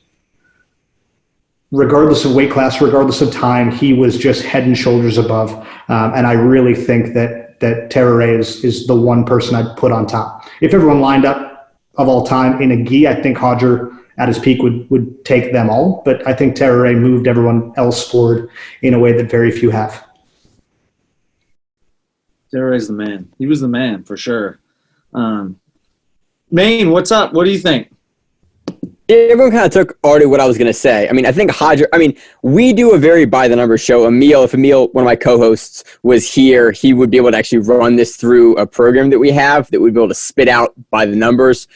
regardless of weight class, regardless of time, he was just head and shoulders above. And I really think that Terere is the one person I'd put on top. If everyone lined up of all time in a gi, I think Hodger at his peak would take them all. But I think Terere moved everyone else forward in a way that very few have. Terere's the man. He was the man for sure. Maine, what's up? What do you think? Everyone kind of took already what I was going to say. I mean, I think we do a very by-the-numbers show. If Emil, one of my co-hosts, was here, he would be able to actually run this through a program that we have that would be able to spit out by the numbers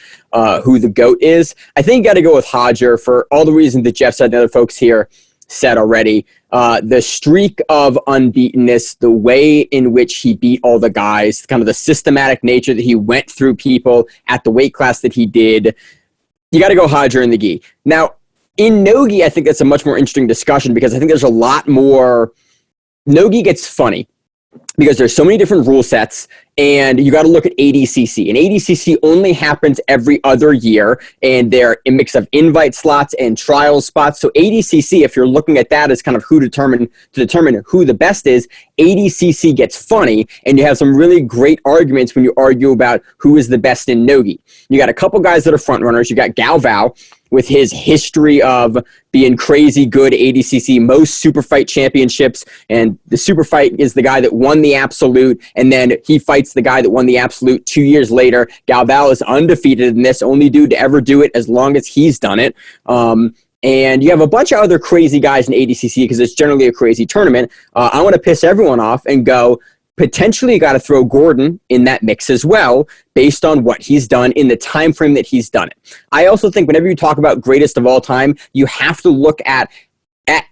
who the GOAT is. I think you got to go with Hodger for all the reasons that Jeff said and other folks here said already. The streak of unbeatenness, the way in which he beat all the guys, kind of the systematic nature that he went through people at the weight class that he did. You got to go Hodger in the gi. Now, in no-gi, I think that's a much more interesting discussion because I think there's a lot more. No-gi gets funny because there's so many different rule sets, and you got to look at ADCC. And ADCC only happens every other year, and they're a mix of invite slots and trial spots. So ADCC, if you're looking at that as kind of to determine who the best is, ADCC gets funny, and you have some really great arguments when you argue about who is the best in no-gi. You got a couple guys that are front runners. You got Galvao with his history of being crazy good ADCC, most super fight championships, and the super fight is the guy that won the absolute, and then he fights the guy that won the absolute 2 years later. Galvao is undefeated in this, only dude to ever do it as long as he's done it. And you have a bunch of other crazy guys in ADCC because it's generally a crazy tournament. I want to piss everyone off and go, potentially you got to throw Gordon in that mix as well based on what he's done in the time frame that he's done it. I also think whenever you talk about greatest of all time, you have to look at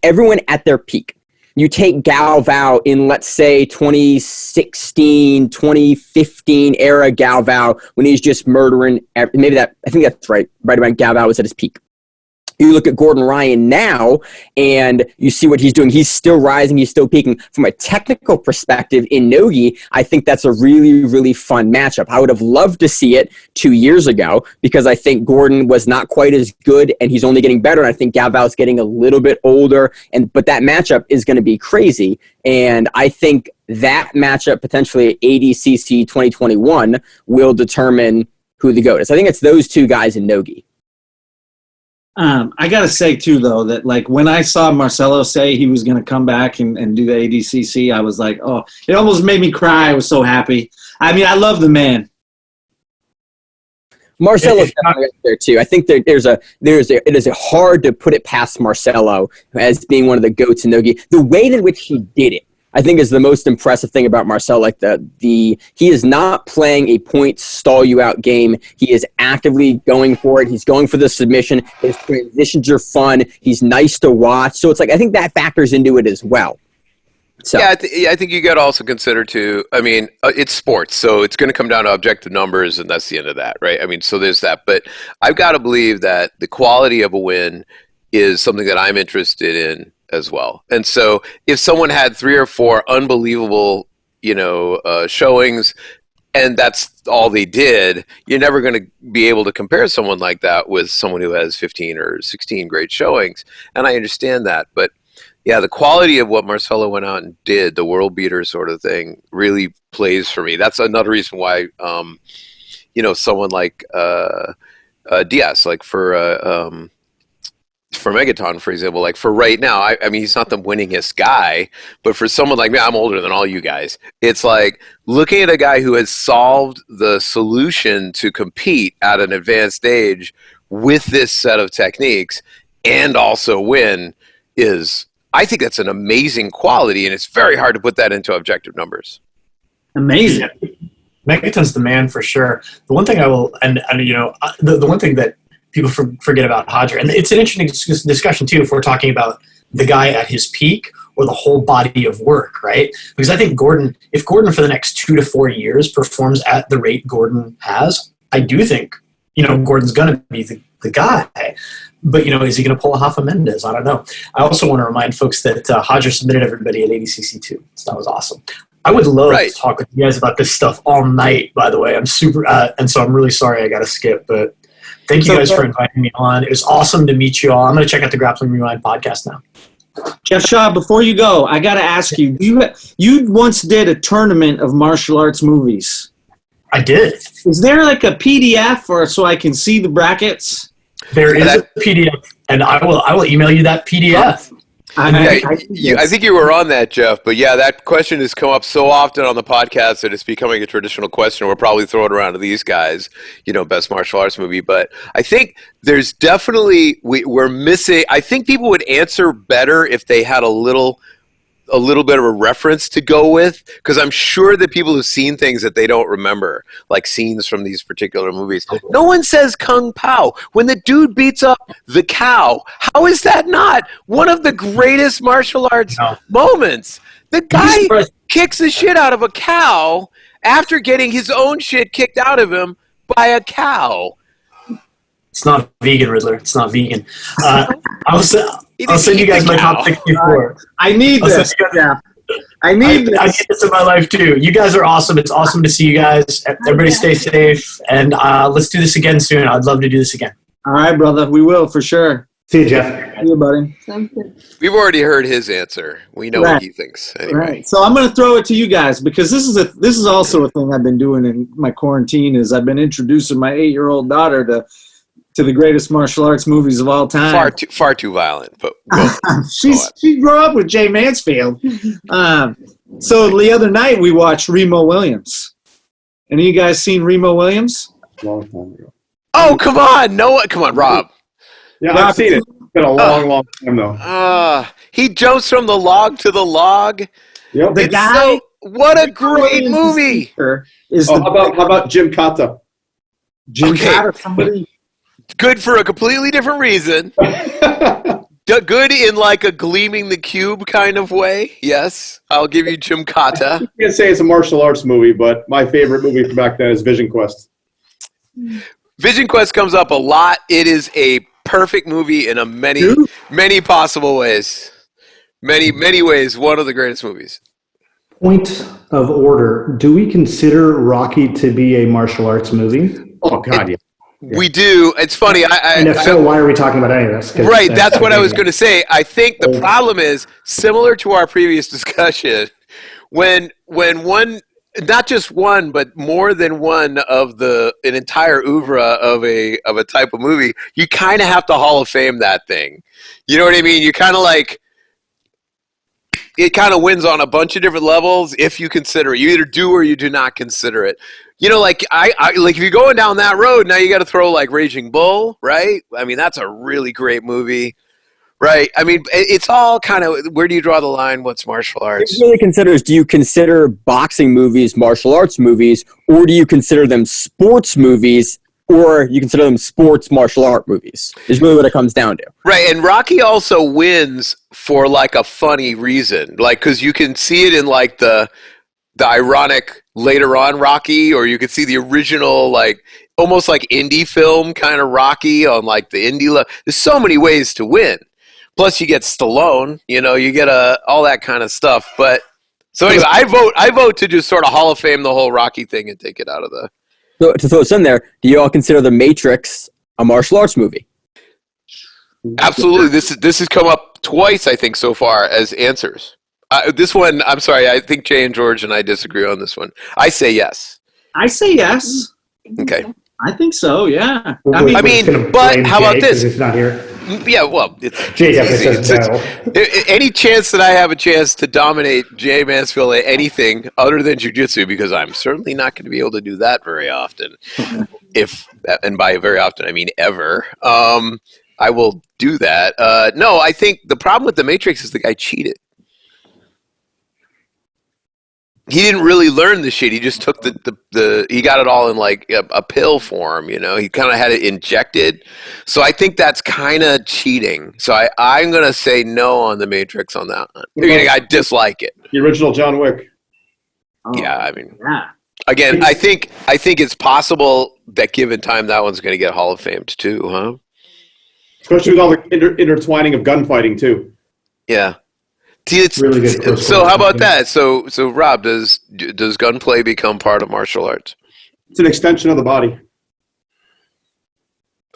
everyone at their peak. You take Galvao in, let's say, 2016, 2015 era Galvao when he's just murdering. I think that's right when Galvao was at his peak. You look at Gordon Ryan now, and you see what he's doing. He's still rising. He's still peaking. From a technical perspective in no-gi, I think that's a really, really fun matchup. I would have loved to see it 2 years ago because I think Gordon was not quite as good, and he's only getting better. And I think Galvao's getting a little bit older, but that matchup is going to be crazy. And I think that matchup, potentially at ADCC 2021, will determine who the GOAT is. I think it's those two guys in no-gi. I got to say, too, though, that like when I saw Marcelo say he was going to come back and do the ADCC, I was like, oh, it almost made me cry. I was so happy. I mean, I love the man. Marcelo's definitely up there, too. I think it is hard to put it past Marcelo as being one of the GOATs in no-gi. The way in which he did it, I think, is the most impressive thing about Marcel. Like he is not playing a point stall you out game. He is actively going for it. He's going for the submission. His transitions are fun. He's nice to watch. So it's like I think that factors into it as well. So yeah, I think you got to also consider too. I mean, it's sports, so it's going to come down to objective numbers, and that's the end of that, right? I mean, so there's that. But I've got to believe that the quality of a win is something that I'm interested in as well. And so if someone had 3 or 4 unbelievable, showings, and that's all they did, you're never going to be able to compare someone like that with someone who has 15 or 16 great showings. And I understand that. But yeah, the quality of what Marcelo went out and did, the world beater sort of thing, really plays for me. That's another reason why, someone like Diaz, like for Megaton, for example, like for right now, I mean, he's not the winningest guy, but for someone like me, I'm older than all you guys. It's like looking at a guy who has solved the solution to compete at an advanced age with this set of techniques and also win is, I think that's an amazing quality, and it's very hard to put that into objective numbers. Amazing. Megaton's the man for sure. The one thing I will, the one thing that people forget about Hodger, and it's an interesting discussion too if we're talking about the guy at his peak or the whole body of work, right? Because I think if Gordon for the next 2 to 4 years performs at the rate Gordon has, I do think, Gordon's going to be the guy. But, is he going to pull a Rafa Mendes? I don't know. I also want to remind folks that Hodger submitted everybody at ADCC2. So that was awesome. I would love to talk with you guys about this stuff all night, by the way. I'm super, and so I'm really sorry I got to skip, but thank you guys for inviting me on. It was awesome to meet you all. I'm going to check out the Grappling Rewind podcast now. Jeff Shaw, before you go, I got to ask you, you once did a tournament of martial arts movies. I did. Is there like a PDF or so I can see the brackets? There is a PDF, and I will email you that PDF. I think you were on that, Jeff. But yeah, that question has come up so often on the podcast that it's becoming a traditional question. We'll probably throw it around to these guys, best martial arts movie. But I think there's definitely we're missing. I think people would answer better if they had a little bit of a reference to go with, because I'm sure that people have seen things that they don't remember, like scenes from these particular movies. No one says Kung Pao when the dude beats up the cow. How is that not one of the greatest martial arts moments? The guy kicks the shit out of a cow after getting his own shit kicked out of him by a cow. It's not vegan, Riddler. It's not vegan. I'll send you guys my top 64. I need this. Yeah. I need this. I need this in my life, too. You guys are awesome. It's awesome to see you guys. Everybody stay safe. And let's do this again soon. I'd love to do this again. All right, brother. We will, for sure. See you, Jeff. See you, buddy. We've already heard his answer. We know what he thinks. Anyway. Right. So I'm going to throw it to you guys, because this is also a thing I've been doing in my quarantine, is I've been introducing my 8-year-old daughter to the greatest martial arts movies of all time. Far too violent, but she grew up with Jay Mansfield. So the other night we watched Remo Williams. Any of you guys seen Remo Williams? Long time ago. Oh, come on. Come on, Rob. Yeah, I've seen it. It's been a long time, though. He jumps from the log to the log. Yep. The guy. What a great movie. How about Jim Kata? Jim Kata, somebody. Good for a completely different reason. Good in like a gleaming the cube kind of way. Yes, I'll give you Jim Kata. You can't say it's a martial arts movie, but my favorite movie from back then is Vision Quest. Vision Quest comes up a lot. It is a perfect movie in many possible ways. Many ways. One of the greatest movies. Point of order. Do we consider Rocky to be a martial arts movie? Oh, God, yeah. We do. It's funny. And if so, why are we talking about any of this? Right. That's what I was going to say. I think the problem is similar to our previous discussion. When one, not just one, but more than one of an entire oeuvre of a type of movie, you kind of have to Hall of Fame that thing. You know what I mean? You kind of like. It kind of wins on a bunch of different levels if you consider it. You either do or you do not consider it. Like if you're going down that road, now you got to throw like Raging Bull, right? I mean, that's a really great movie, right? I mean, it's all kind of, where do you draw the line? What's martial arts? It really considers, do you consider boxing movies martial arts movies, or do you consider them sports movies, or you consider them sports martial art movies? Is really what it comes down to. Right, and Rocky also wins for like a funny reason, like because you can see it in like the ironic later on Rocky, or you could see the original like almost like indie film kind of Rocky on like the indie level. There's so many ways to win. Plus you get Stallone, you get all that kind of stuff. But so anyway, I vote to just sort of Hall of Fame the whole Rocky thing and take it out of the. So to throw this in there, do you all consider The Matrix a martial arts movie? Absolutely. This has come up twice, I think, so far as answers. This one, I'm sorry, I think Jay and George and I disagree on this one. I say yes. I say yes. Okay. I think so, yeah. I mean, but how about this? He's not here. Yeah, well, it's Jay definitely says no. Any chance that I have a chance to dominate Jay Mansfield at anything other than jiu-jitsu, because I'm certainly not going to be able to do that very often. And by very often, I mean ever. I will do that. No, I think the problem with The Matrix is the guy cheated. he didn't really learn the shit. He just took he got it all in like a pill form, you know. He kind of had it injected. So I think that's kind of cheating. So I'm going to say no on the Matrix on that one. I dislike it. The original John Wick. Oh, Yeah, I mean, yeah. Again, I think it's possible that given time that one's going to get Hall of Famed too, huh? Especially with all the intertwining of gunfighting too. Yeah. Really good. So how about that? So Rob, does gunplay become part of martial arts? It's an extension of the body.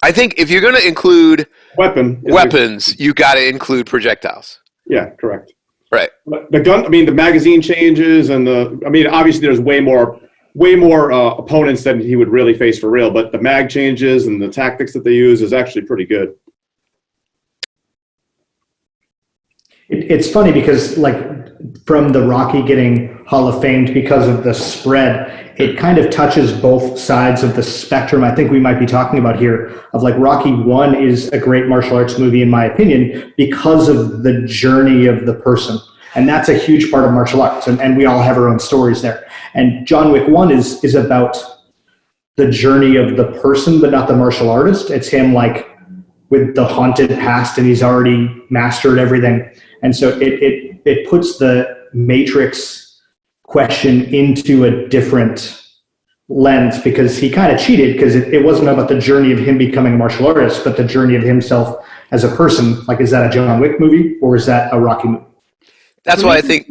I think if you're going to include weapons, you got to include projectiles. Yeah, correct. Right. The gun. I mean, the magazine changes, and obviously, there's way more opponents than he would really face for real. But the mag changes and the tactics that they use is actually pretty good. It's funny because, like, from the Rocky getting Hall of Famed because of the spread, it kind of touches both sides of the spectrum I think we might be talking about here. Of like, Rocky 1 is a great martial arts movie, in my opinion, because of the journey of the person. And that's a huge part of martial arts. And we all have our own stories there. And John Wick 1 is about the journey of the person, but not the martial artist. It's him, like, with the haunted past, and he's already mastered everything. And so it puts the Matrix question into a different lens, because he kind of cheated, because it wasn't about the journey of him becoming a martial artist, but the journey of himself as a person. Like, is that a John Wick movie or is that a Rocky movie? That's why I think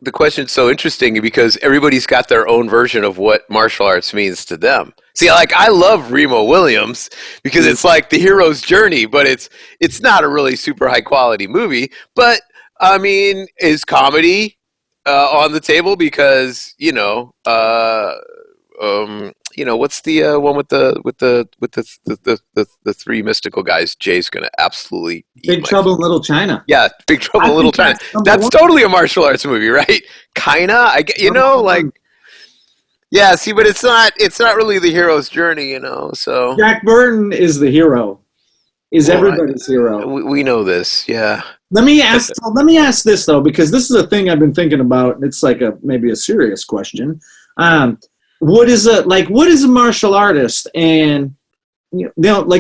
the question is so interesting, because everybody's got their own version of what martial arts means to them. See, like, I love Remo Williams because it's like the hero's journey, but it's not a really super high quality movie. But I mean, is comedy on the table? Because what's the one with the three mystical guys? Jay's gonna absolutely Big Trouble in Little China. Yeah, Big Trouble in Little China. That's totally a martial arts movie, right? Kinda, yeah. See, but it's not really the hero's journey, So Jack Burton is the hero. Everybody's hero. We know this, yeah. Let me ask this though, because this is a thing I've been thinking about. It's like maybe a serious question. What is a martial artist? And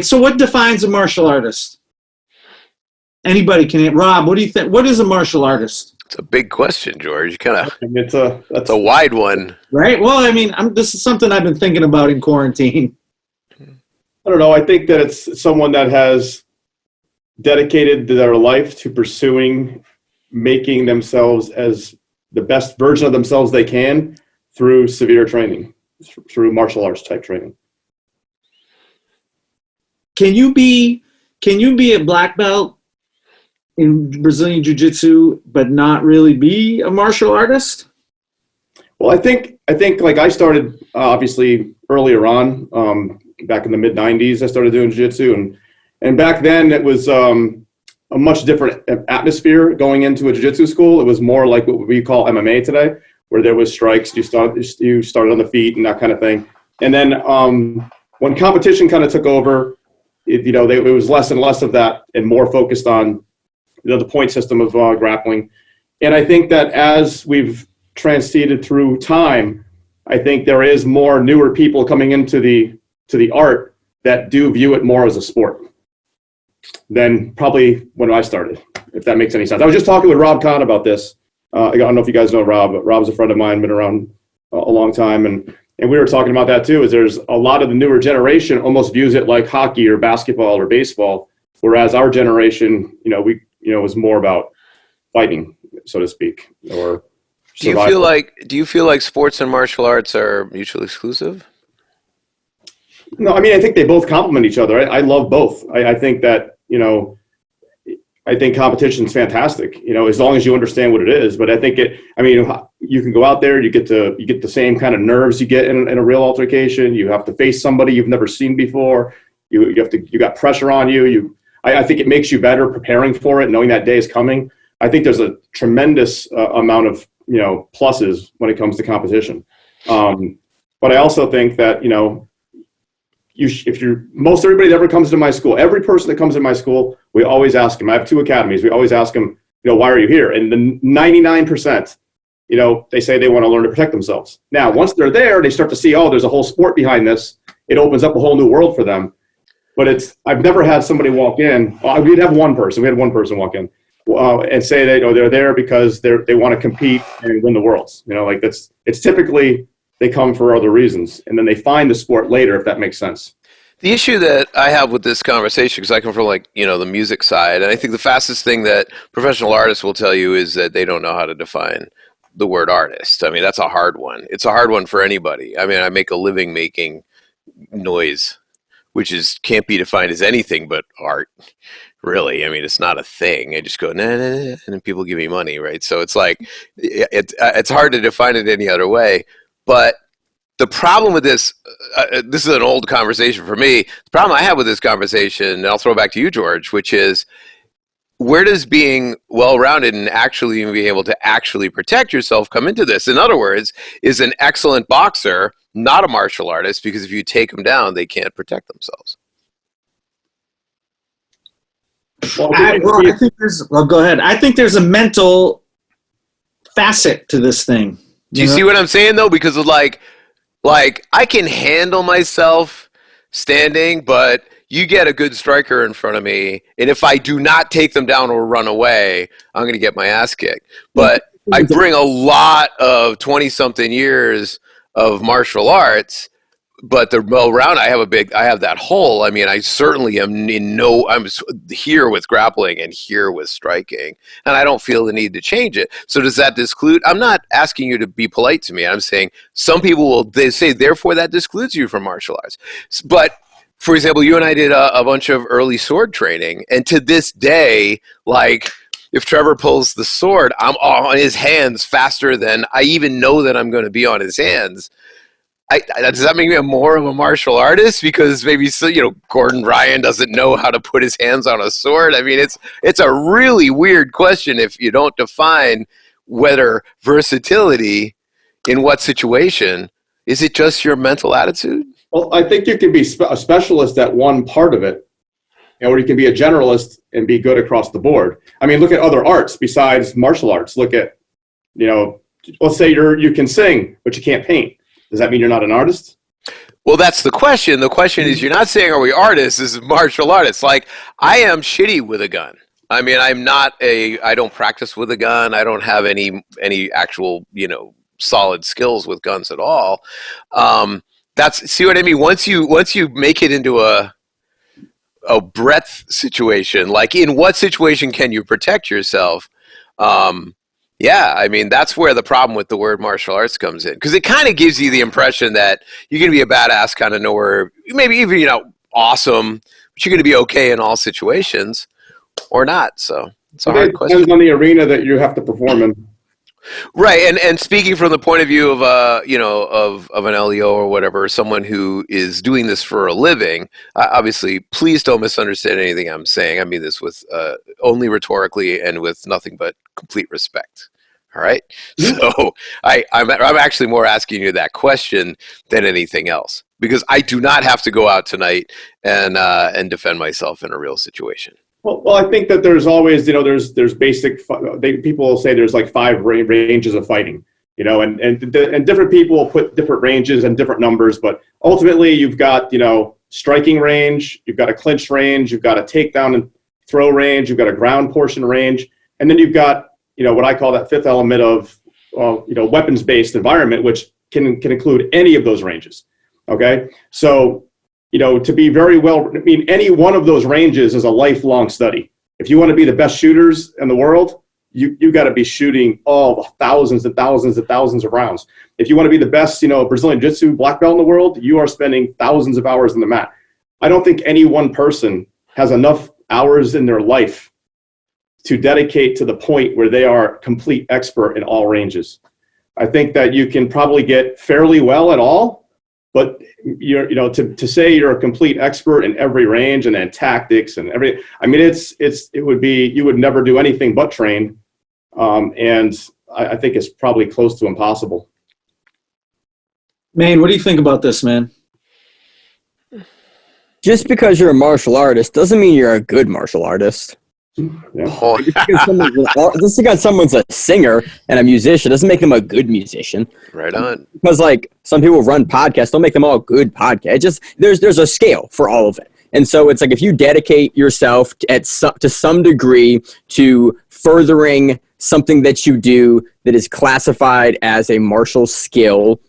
so what defines a martial artist? Anybody can. Rob, what do you think? What is a martial artist? It's a big question, George. That's a wide one, right? Well, I mean, this is something I've been thinking about in quarantine. I don't know. I think that it's someone that has dedicated their life to pursuing making themselves as the best version of themselves they can through severe training, through martial arts type training. Can you be a black belt in Brazilian Jiu-Jitsu but not really be a martial artist? Well, I think like I started obviously earlier on, back in the mid '90s. I started doing jiu-jitsu, and back then it was a much different atmosphere going into a jiu-jitsu school. It was more like what we call MMA today, where there was strikes, you started on the feet and that kind of thing. And then when competition kind of took over, it was less and less of that and more focused on the point system of grappling. And I think that as we've transcended through time, I think there is more newer people coming into the art that do view it more as a sport than probably when I started, if that makes any sense. I was just talking with Rob Kahn about this. I don't know if you guys know Rob, but Rob's a friend of mine, been around a long time. And we were talking about that too, is there's a lot of the newer generation almost views it like hockey or basketball or baseball. Whereas our generation, was more about fighting, so to speak, or survival. Do you feel like sports and martial arts are mutually exclusive? No, I mean, I think they both complement each other. I love both. I think that, I think competition is fantastic, as long as you understand what it is. But I think you can go out there, you get the same kind of nerves you get in a real altercation. You have to face somebody you've never seen before. You got pressure on you. I think it makes you better preparing for it, knowing that day is coming. I think there's a tremendous amount of, pluses when it comes to competition. But I also think that, most everybody that ever comes to my school, every person that comes to my school, we always ask them. I have 2 academies. We always ask them, why are you here? And the 99% they say they want to learn to protect themselves. Now, once they're there, they start to see, oh, there's a whole sport behind this. It opens up a whole new world for them. But I've never had somebody walk in. We did have one person. We had one person walk in and say that they're there because they want to compete and win the worlds. It's typically they come for other reasons, and then they find the sport later, if that makes sense. The issue that I have with this conversation, because I come from the music side, and I think the fastest thing that professional artists will tell you is that they don't know how to define the word artist. I mean, that's a hard one. It's a hard one for anybody. I mean, I make a living making noise, which can't be defined as anything but art, really. I mean, it's not a thing. I just go, nah, nah, nah, and then people give me money, right? So it's like, it's hard to define it any other way. But the problem with this, this is an old conversation for me. The problem I have with this conversation, and I'll throw it back to you, George, which is, where does being well-rounded and actually being able to actually protect yourself come into this? In other words, is an excellent boxer not a martial artist, because if you take them down, they can't protect themselves? I think go ahead. I think there's a mental facet to this thing. Do you see what I'm saying, though? Because of like I can handle myself standing, but you get a good striker in front of me, and if I do not take them down or run away, I'm going to get my ass kicked. But I bring a lot of 20-something years of martial arts, but the well-round, I have that hole. I mean, I certainly am I'm here with grappling and here with striking, and I don't feel the need to change it. So does that disclude? I'm not asking you to be polite to me. I'm saying some people they say, therefore that discludes you from martial arts. But for example, you and I did a bunch of early sword training, and to this day, if Trevor pulls the sword, I'm on his hands faster than I even know that I'm going to be on his hands. Does that make me more of a martial artist? Because maybe Gordon Ryan doesn't know how to put his hands on a sword. I mean, it's a really weird question if you don't define whether versatility in what situation. Is it just your mental attitude? Well, I think you can be a specialist at one part of it, or you can be a generalist and be good across the board. I mean, look at other arts besides martial arts. Look at, let's say you can sing, but you can't paint. Does that mean you're not an artist? Well, that's the question. The question is, you're not saying, are we artists? This is martial artists. Like, I am shitty with a gun. I mean, I don't practice with a gun. I don't have any actual, solid skills with guns at all. See what I mean? Once you make it into a breadth situation, like in what situation can you protect yourself? Yeah, I mean, that's where the problem with the word martial arts comes in, because it kind of gives you the impression that you're going to be a badass kind of nowhere, maybe even, awesome, but you're going to be okay in all situations or not. So it's a hard question. It depends on the arena that you have to perform in. Right, and speaking from the point of view of of an LEO or whatever, someone who is doing this for a living, obviously, please don't misunderstand anything I'm saying. I mean this with only rhetorically and with nothing but complete respect. All right, so I'm actually more asking you that question than anything else, because I do not have to go out tonight and defend myself in a real situation. Well, I think that there's always, there's basic. People will say there's like 5 ranges of fighting, and different people will put different ranges and different numbers, but ultimately you've got, striking range, you've got a clinch range, you've got a takedown and throw range, you've got a ground portion range, and then you've got, what I call that 5th element of, weapons-based environment, which can include any of those ranges. Okay, so. To be very well, any one of those ranges is a lifelong study. If you want to be the best shooters in the world, you got to be shooting thousands and thousands and thousands of rounds. If you want to be the best, Brazilian Jiu-Jitsu black belt in the world, you are spending thousands of hours on the mat. I don't think any one person has enough hours in their life to dedicate to the point where they are complete expert in all ranges. I think that you can probably get fairly well at all, but to say you're a complete expert in every range and then tactics and everything, I mean, you would never do anything but train. And I think it's probably close to impossible. Maine, what do you think about this, man? Just because you're a martial artist doesn't mean you're a good martial artist. Oh, Just because someone's a singer and a musician doesn't make them a good musician. right on. Because like some people run podcasts, don't make them all good podcasts. It just there's a scale for all of it. And so it's like if you dedicate yourself to some degree to furthering something that you do that is classified as a martial skill,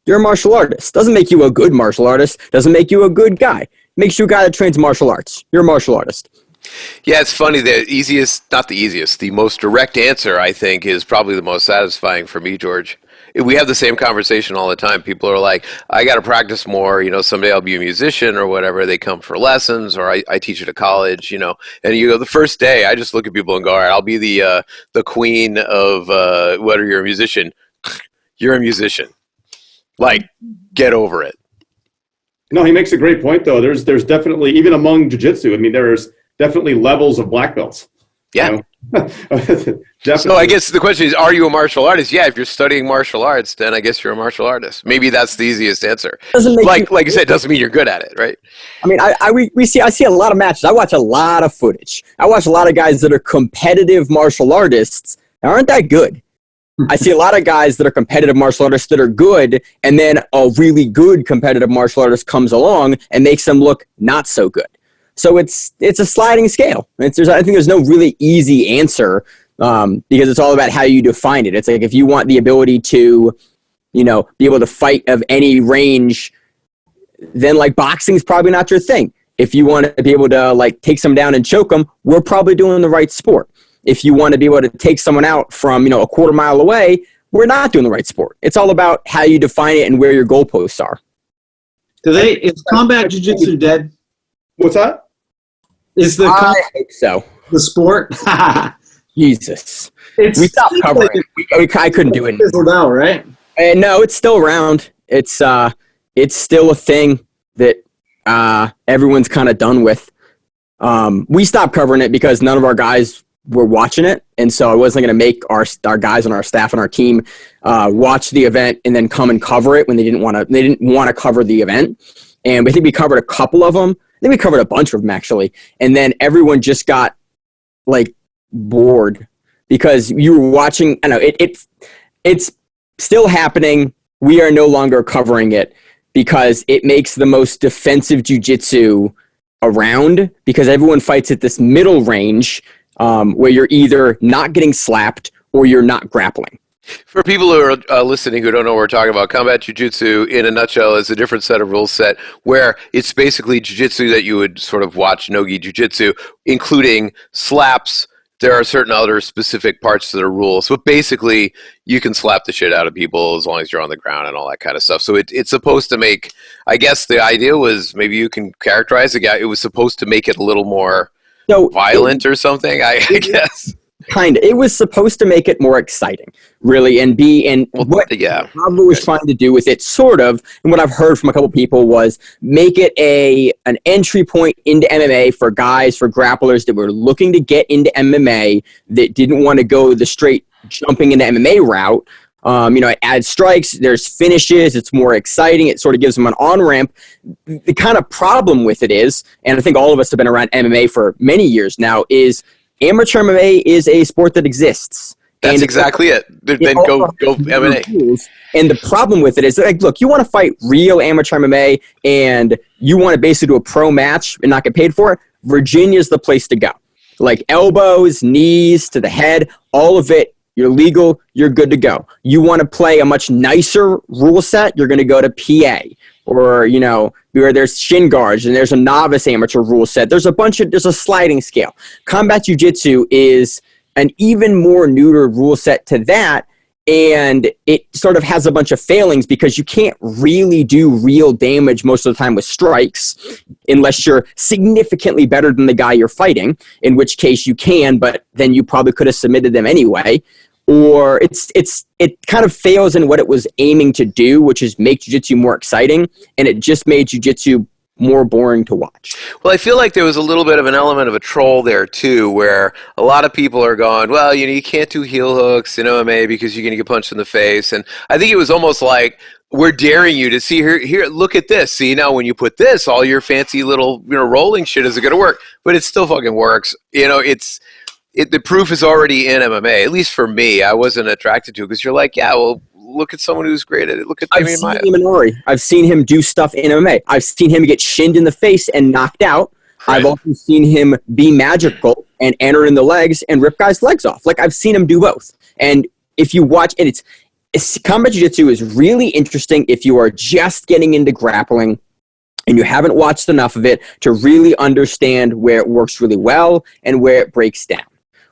you're a martial artist. Doesn't make you a good martial artist. Doesn't make you a good guy. Makes you a guy that trains martial arts. You're a martial artist. Yeah, it's funny. The most direct answer, I think, is probably the most satisfying for me, George. We have the same conversation all the time. People are like, I got to practice more. Someday I'll be a musician or whatever. They come for lessons, or I teach at a college, And you go, the first day, I just look at people and go, all right, I'll be the queen of what are you, a musician? You're a musician. Like, get over it. No, he makes a great point, though. There's definitely, even among jiu-jitsu, I mean, there's definitely levels of black belts. Yeah. Definitely. So I guess the question is, are you a martial artist? Yeah, if you're studying martial arts, then I guess you're a martial artist. Maybe that's the easiest answer. Like you said, doesn't mean you're good at it, right? I mean, I see a lot of matches. I watch a lot of footage. I watch a lot of guys that are competitive martial artists that aren't that good. I see a lot of guys that are competitive martial artists that are good, and then a really good competitive martial artist comes along and makes them look not so good. So it's a sliding scale. I think there's no really easy answer because it's all about how you define it. It's like if you want the ability to, be able to fight of any range, then like boxing's probably not your thing. If you want to be able to like take someone down and choke them, we're probably doing the right sport. If you want to be able to take someone out from, a quarter mile away, we're not doing the right sport. It's all about how you define it and where your goalposts are. Is combat jiu-jitsu dead? What's that? I hope so. The sport? Jesus. We stopped covering it. I couldn't do it anymore. Now, right? No, it's still around. It's still a thing that everyone's kind of done with. We stopped covering it because none of our guys were watching it, and so I wasn't going to make our guys on our staff and our team watch the event and then come and cover it when they didn't want to cover the event. And I think we covered a couple of them. I think we covered a bunch of them actually, and then everyone just got like bored because you were watching. I know it's still happening. We are no longer covering it because it makes the most defensive jiu-jitsu around because everyone fights at this middle range where you're either not getting slapped or you're not grappling. For people who are listening who don't know what we're talking about, combat jiu-jitsu in a nutshell is a different set of rules set where it's basically jiu-jitsu that you would sort of watch no-gi jiu-jitsu, including slaps. There are certain other specific parts to the rules, but basically you can slap the shit out of people as long as you're on the ground and all that kind of stuff. So it's supposed to make, I guess the idea was, maybe you can characterize it was supposed to make it a little more violent or something, I guess. Kind of. It was supposed to make it more exciting, really, what Pablo was trying to do with it, sort of, and what I've heard from a couple people was make it an entry point into MMA for guys, for grapplers that were looking to get into MMA that didn't want to go the straight jumping into MMA route. It adds strikes, there's finishes, it's more exciting, it sort of gives them an on-ramp. The kind of problem with it is, and I think all of us have been around MMA for many years now, is amateur MMA is a sport that exists. That's exactly it. Then go MMA. And the problem with it is, like, look, you want to fight real amateur MMA and you want to basically do a pro match and not get paid for it, Virginia's the place to go. Like elbows, knees to the head, all of it, you're legal, you're good to go. You want to play a much nicer rule set, you're going to go to PA. Or, where there's shin guards and there's a novice amateur rule set. There's a sliding scale. Combat jiu-jitsu is an even more neuter rule set to that, and it sort of has a bunch of failings because you can't really do real damage most of the time with strikes unless you're significantly better than the guy you're fighting, in which case you can, but then you probably could have submitted them anyway. Or it kind of fails in what it was aiming to do, which is make jiu-jitsu more exciting, and it just made jiu-jitsu more boring to watch. Well, I feel like there was a little bit of an element of a troll there too, where a lot of people are going, well, you can't do heel hooks in MMA because you're going to get punched in the face. And I think it was almost like, we're daring you to see here. Look at this. See, now when you put this, all your fancy little rolling shit isn't going to work, but it still fucking works. The proof is already in MMA. At least for me, I wasn't attracted to it because you're like, yeah, well, look at someone who's great at it. Look at Damian Maia. I've seen him do stuff in MMA. I've seen him get shinned in the face and knocked out. Right. I've also seen him be magical and enter in the legs and rip guys' legs off. Like, I've seen him do both. And if you watch, and combat jiu-jitsu is really interesting if you are just getting into grappling and you haven't watched enough of it to really understand where it works really well and where it breaks down.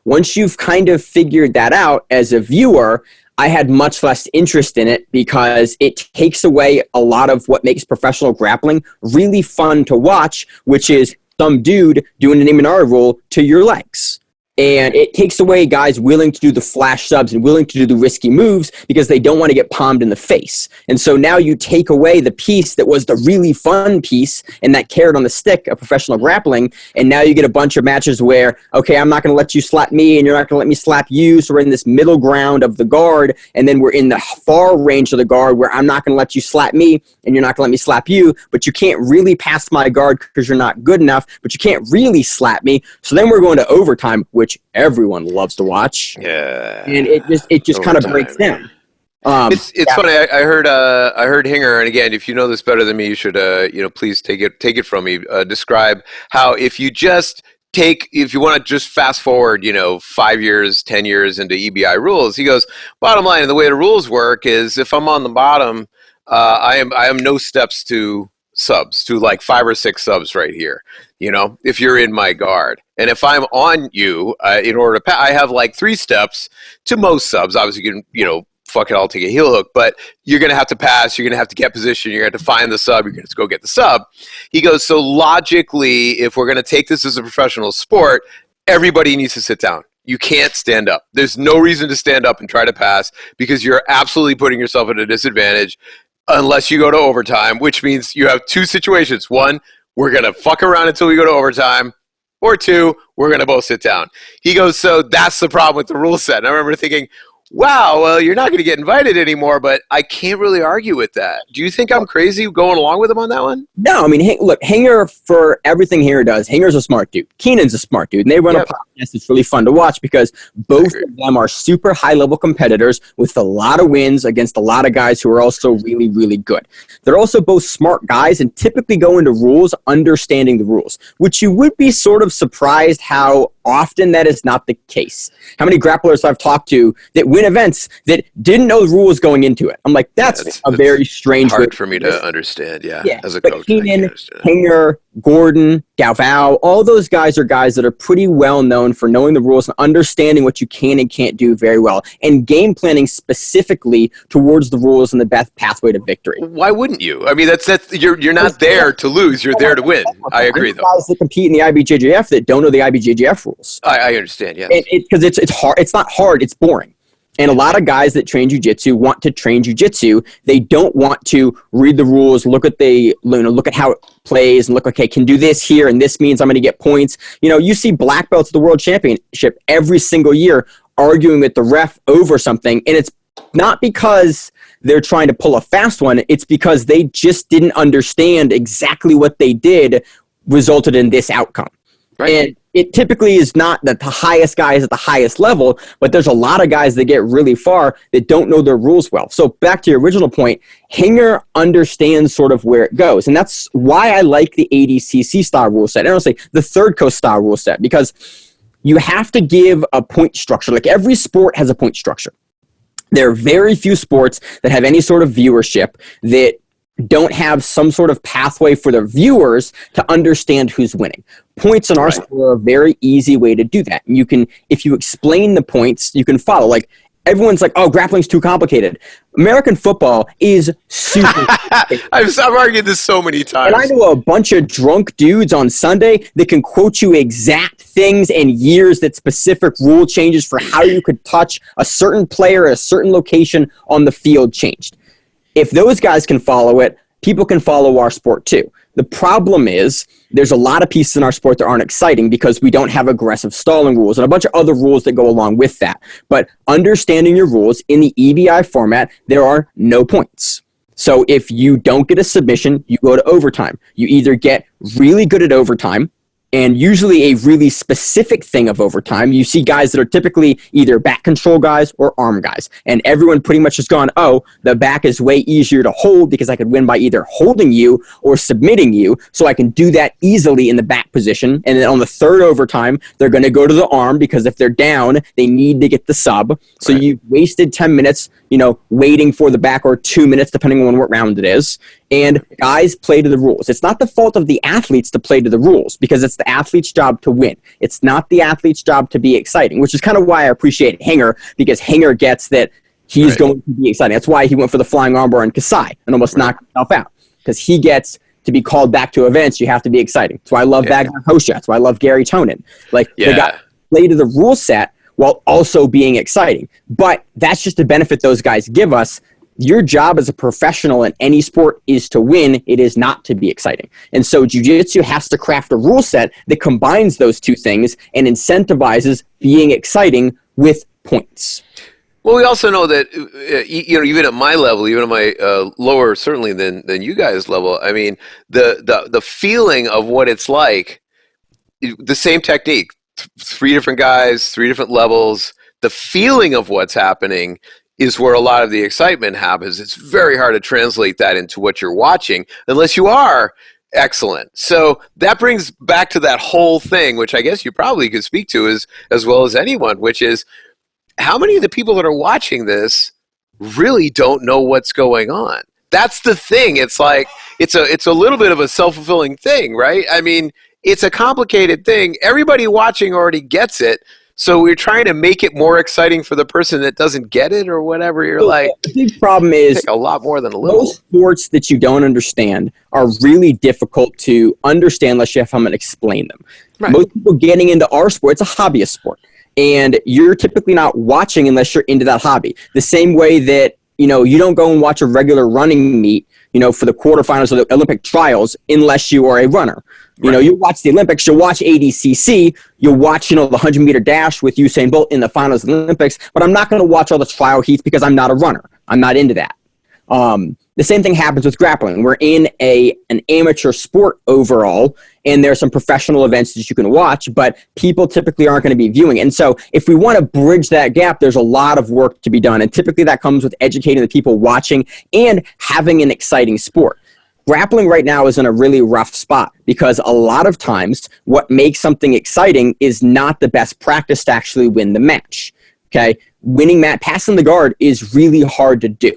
Once you've kind of figured that out as a viewer, I had much less interest in it because it takes away a lot of what makes professional grappling really fun to watch, which is some dude doing an Imanari roll to your legs. And it takes away guys willing to do the flash subs and willing to do the risky moves because they don't want to get palmed in the face. And so now you take away the piece that was the really fun piece and that carrot on the stick of professional grappling, and now you get a bunch of matches where, okay, I'm not going to let you slap me and you're not going to let me slap you, so we're in this middle ground of the guard, and then we're in the far range of the guard where I'm not going to let you slap me and you're not going to let me slap you, but you can't really pass my guard because you're not good enough, but you can't really slap me. So then we're going to overtime, which everyone loves to watch. Yeah, and it just kind of breaks down. It's funny. I heard Hinger, and again, if you know this better than me, you should please take it from me. Describe how if you want to just fast forward 5 years, 10 years into EBI rules, he goes, bottom line, and the way the rules work is if I'm on the bottom, I am no steps to subs, to like 5 or 6 subs right here, if you're in my guard. And if I'm on you, in order to I have like 3 steps to most subs. Obviously, you can, fuck it, I'll take a heel hook, but you're going to have to pass, you're going to have to get position, you're going to have to find the sub, you're going to go get the sub. He goes, so logically, if we're going to take this as a professional sport, everybody needs to sit down. You can't stand up. There's no reason to stand up and try to pass because you're absolutely putting yourself at a disadvantage unless you go to overtime, which means you have 2 situations. 1, we're going to fuck around until we go to overtime, or 2, we're going to both sit down. He goes, so that's the problem with the rule set. And I remember thinking, wow, well, you're not going to get invited anymore, but I can't really argue with that. Do you think I'm crazy going along with him on that one? No, I mean, look, Hinger, for everything Hinger does, Hinger's a smart dude. Keenan's a smart dude, and they run a podcast that's really fun to watch because both of them are super high-level competitors with a lot of wins against a lot of guys who are also really, really good. They're also both smart guys and typically go into rules understanding the rules, which you would be sort of surprised how often that is not the case. How many grapplers I've talked to that win events that didn't know the rules going into it. I'm like, that's a very strange hard for me to understand, as a coach. Keenan, Hinger, Gordon, Galvao, all those guys are guys that are pretty well known for knowing the rules and understanding what you can and can't do very well, and game planning specifically towards the rules and the best pathway to victory. Why wouldn't you? I mean, you're not there to lose, you're there to win. I agree, though. Guys that compete in the IBJJF that don't know the IBJJF rules. I understand, yes. Because it's hard. It's not hard, it's boring. And a lot of guys that train jiu-jitsu want to train jiu-jitsu. They don't want to read the rules, look at how it plays, and look, okay, can do this here, and this means I'm going to get points. You see black belts at the World Championship every single year arguing with the ref over something, and it's not because they're trying to pull a fast one. It's because they just didn't understand exactly what they did resulted in this outcome. Right. And it typically is not that the highest guy is at the highest level, but there's a lot of guys that get really far that don't know their rules well. So back to your original point, Hinger understands sort of where it goes. And that's why I like the ADCC style rule set. I don't say the Third Coast style rule set, because you have to give a point structure. Like every sport has a point structure. There are very few sports that have any sort of viewership that don't have some sort of pathway for the viewers to understand who's winning. Points in our sport are a very easy way to do that. You can, if you explain the points, you can follow. Like everyone's like, oh, grappling's too complicated. American football is super complicated. I've argued this so many times. And I know a bunch of drunk dudes on Sunday that can quote you exact things and years that specific rule changes for how you could touch a certain player at a certain location on the field changed. If those guys can follow it, people can follow our sport too. The problem is there's a lot of pieces in our sport that aren't exciting because we don't have aggressive stalling rules and a bunch of other rules that go along with that. But understanding your rules in the EBI format, there are no points. So if you don't get a submission, you go to overtime. You either get really good at overtime, and usually a really specific thing of overtime. You see guys that are typically either back control guys or arm guys. And everyone pretty much has gone, oh, the back is way easier to hold because I could win by either holding you or submitting you. So I can do that easily in the back position. And then on the third overtime, they're going to go to the arm because if they're down, they need to get the sub. So Right. you've wasted 10 minutes, waiting for the back, or 2 minutes, depending on what round it is. And guys play to the rules. It's not the fault of the athletes to play to the rules because it's the athlete's job to win. It's not the athlete's job to be exciting, which is kind of why I appreciate Hanger, because Hanger gets that he's Right. going to be exciting. That's why he went for the flying armbar on Kasai and almost knocked himself out, because he gets to be called back to events. You have to be exciting. That's why I love Wagner Hosha. That's why I love Gary Tonin. Like, they got to play to the rule set while also being exciting. But that's just the benefit those guys give us. Your job as a professional in any sport is to win. It is not to be exciting. And so jiu-jitsu has to craft a rule set that combines those two things and incentivizes being exciting with points. Well, we also know that, even at my level, even at my lower, certainly than you guys' level, I mean, the feeling of what it's like, the same technique, 3 different guys, 3 different levels, the feeling of what's happening is where a lot of the excitement happens. It's very hard to translate that into what you're watching unless you are excellent. So that brings back to that whole thing, which I guess you probably could speak to as well as anyone, which is how many of the people that are watching this really don't know what's going on? That's the thing. It's like it's a little bit of a self-fulfilling thing, right? I mean, it's a complicated thing. Everybody watching already gets it. So we're trying to make it more exciting for the person that doesn't get it or whatever. You're like, the big problem is a lot more than a little. Most sports that you don't understand are really difficult to understand unless you have someone explain them. Right. Most people getting into our sport, it's a hobbyist sport. And you're typically not watching unless you're into that hobby. The same way that, you don't go and watch a regular running meet, for the quarterfinals of the Olympic trials unless you are a runner. You watch the Olympics, you'll watch ADCC, you'll watch, the 100-meter dash with Usain Bolt in the finals of the Olympics, but I'm not going to watch all the trial heats because I'm not a runner. I'm not into that. The same thing happens with grappling. We're in an amateur sport overall, and there are some professional events that you can watch, but people typically aren't going to be viewing it. And so if we want to bridge that gap, there's a lot of work to be done, and typically that comes with educating the people watching and having an exciting sport. Grappling right now is in a really rough spot because a lot of times what makes something exciting is not the best practice to actually win the match. Okay? Passing the guard is really hard to do.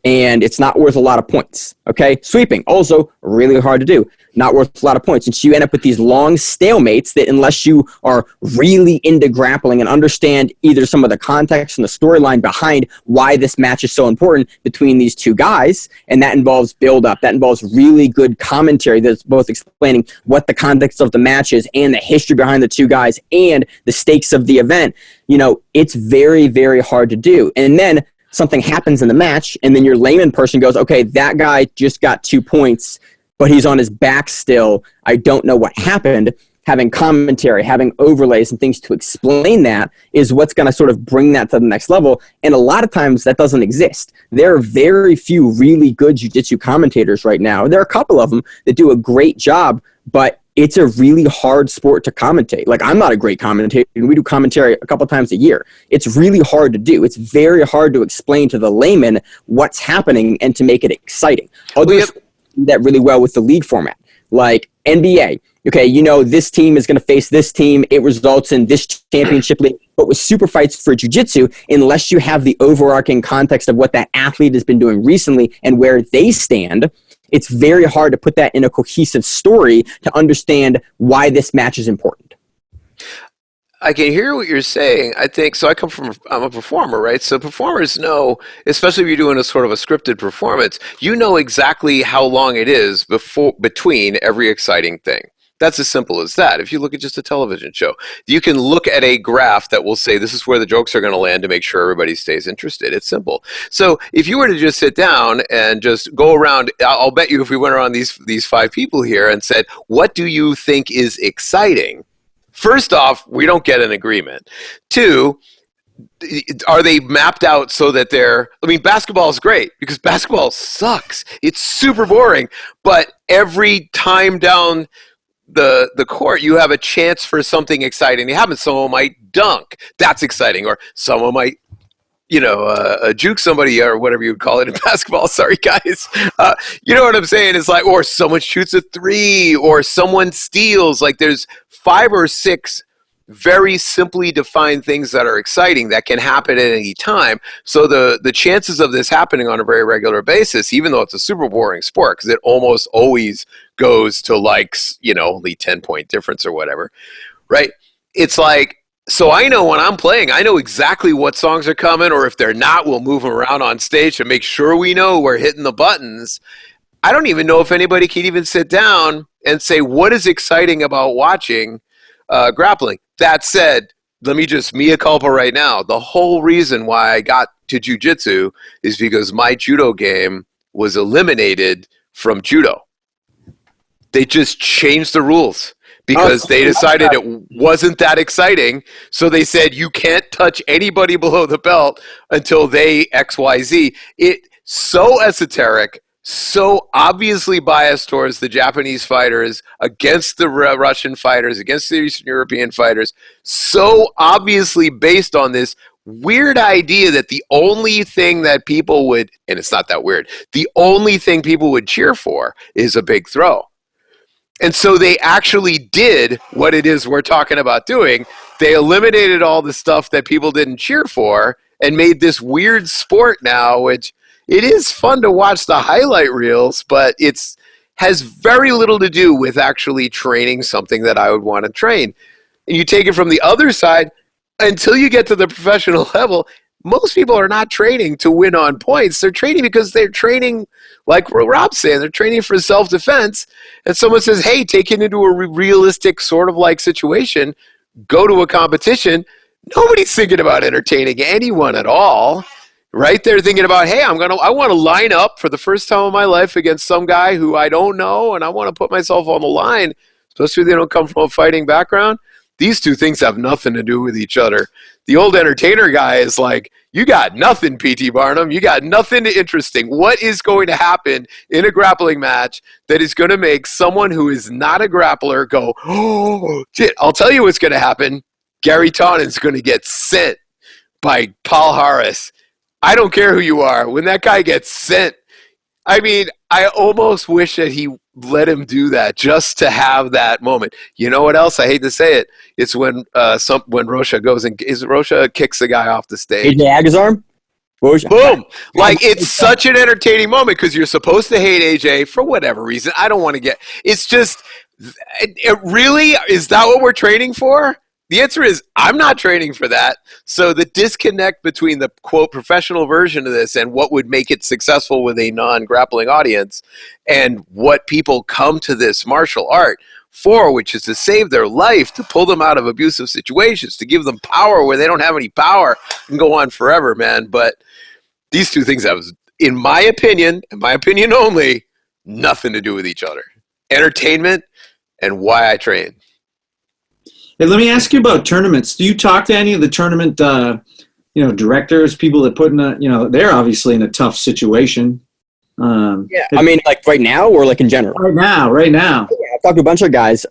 And it's not worth a lot of points, okay? Sweeping, also really hard to do, not worth a lot of points. And so you end up with these long stalemates that unless you are really into grappling and understand either some of the context and the storyline behind why this match is so important between these two guys, and that involves build-up, that involves really good commentary that's both explaining what the context of the match is and the history behind the two guys and the stakes of the event, it's very, very hard to do. And then something happens in the match, and then your layman person goes, okay, that guy just got 2 points, but he's on his back still. I don't know what happened. Having commentary, having overlays and things to explain that is what's going to sort of bring that to the next level. And a lot of times that doesn't exist. There are very few really good jiu-jitsu commentators right now. There are a couple of them that do a great job, but it's a really hard sport to commentate. Like, I'm not a great commentator, and we do commentary a couple times a year. It's really hard to do. It's very hard to explain to the layman what's happening and to make it exciting. Others do that really well with the league format. Like NBA, okay, this team is going to face this team. It results in this championship league. But with super fights for jiu-jitsu, unless you have the overarching context of what that athlete has been doing recently and where they stand, it's very hard to put that in a cohesive story to understand why this match is important. I can hear what you're saying. I think so. I'm a performer, right? So performers know, especially if you're doing a sort of a scripted performance, you know exactly how long it is between every exciting thing. That's as simple as that. If you look at just a television show, you can look at a graph that will say this is where the jokes are going to land to make sure everybody stays interested. It's simple. So if you were to just sit down and just go around, I'll bet you if we went around these 5 people here and said, what do you think is exciting? First off, we don't get an agreement. 2, are they mapped out so that basketball is great because basketball sucks. It's super boring, but every time down the court, you have a chance for something exciting to happen. Someone might dunk. That's exciting. Or someone might, juke somebody or whatever you would call it in basketball. Sorry, guys. You know what I'm saying? It's like, or someone shoots a three or someone steals. Like there's 5 or 6 very simply defined things that are exciting that can happen at any time. So the chances of this happening on a very regular basis, even though it's a super boring sport, because it almost always goes to only 10-point difference or whatever, right? It's like, so I know when I'm playing, I know exactly what songs are coming, or if they're not, we'll move them around on stage to make sure we know we're hitting the buttons. I don't even know if anybody can even sit down and say, what is exciting about watching grappling? That said, let me just mea culpa right now. The whole reason why I got to jiu-jitsu is because my judo game was eliminated from judo. They just changed the rules because they decided it wasn't that exciting. So they said you can't touch anybody below the belt until they XYZ. It's so esoteric, so obviously biased towards the Japanese fighters, against the Russian fighters, against the Eastern European fighters, so obviously based on this weird idea that the only thing that people would, and it's not that weird, the only thing people would cheer for is a big throw. And so they actually did what it is we're talking about doing. They eliminated all the stuff that people didn't cheer for and made this weird sport now, which it is fun to watch the highlight reels, but it's has very little to do with actually training something that I would want to train. And you take it from the other side, until you get to the professional level, most people are not training to win on points. They're training because they're training, like Rob's saying, they're training for self-defense. And someone says, hey, take it into a realistic sort of like situation, go to a competition. Nobody's thinking about entertaining anyone at all, right? They're thinking about, hey, I want to line up for the first time in my life against some guy who I don't know, and I want to put myself on the line, especially if they don't come from a fighting background. These two things have nothing to do with each other. The old entertainer guy is like, you got nothing, P.T. Barnum. You got nothing interesting. What is going to happen in a grappling match that is going to make someone who is not a grappler go, oh, shit. I'll tell you what's going to happen. Gary Taunin's going to get sent by Paul Harris. I don't care who you are. When that guy gets sent, I mean, I almost wish that he let him do that just to have that moment. You know what else? I hate to say it. It's when Rocha goes and Rocha kicks the guy off the stage. AJ Agazarm? Boom! Like, it's such an entertaining moment because you're supposed to hate AJ for whatever reason. I don't want to get. It's just, it really is that what we're training for? The answer is, I'm not training for that. So the disconnect between the, quote, professional version of this and what would make it successful with a non-grappling audience and what people come to this martial art for, which is to save their life, to pull them out of abusive situations, to give them power where they don't have any power, and go on forever, man. But these two things have, in my opinion, and my opinion only, nothing to do with each other. Entertainment and why I train. Hey, let me ask you about tournaments. Do you talk to any of the tournament, directors, people that put in they're obviously in a tough situation. Yeah, I mean, like right now or like in general? Right now. Yeah, I've talked to a bunch of guys.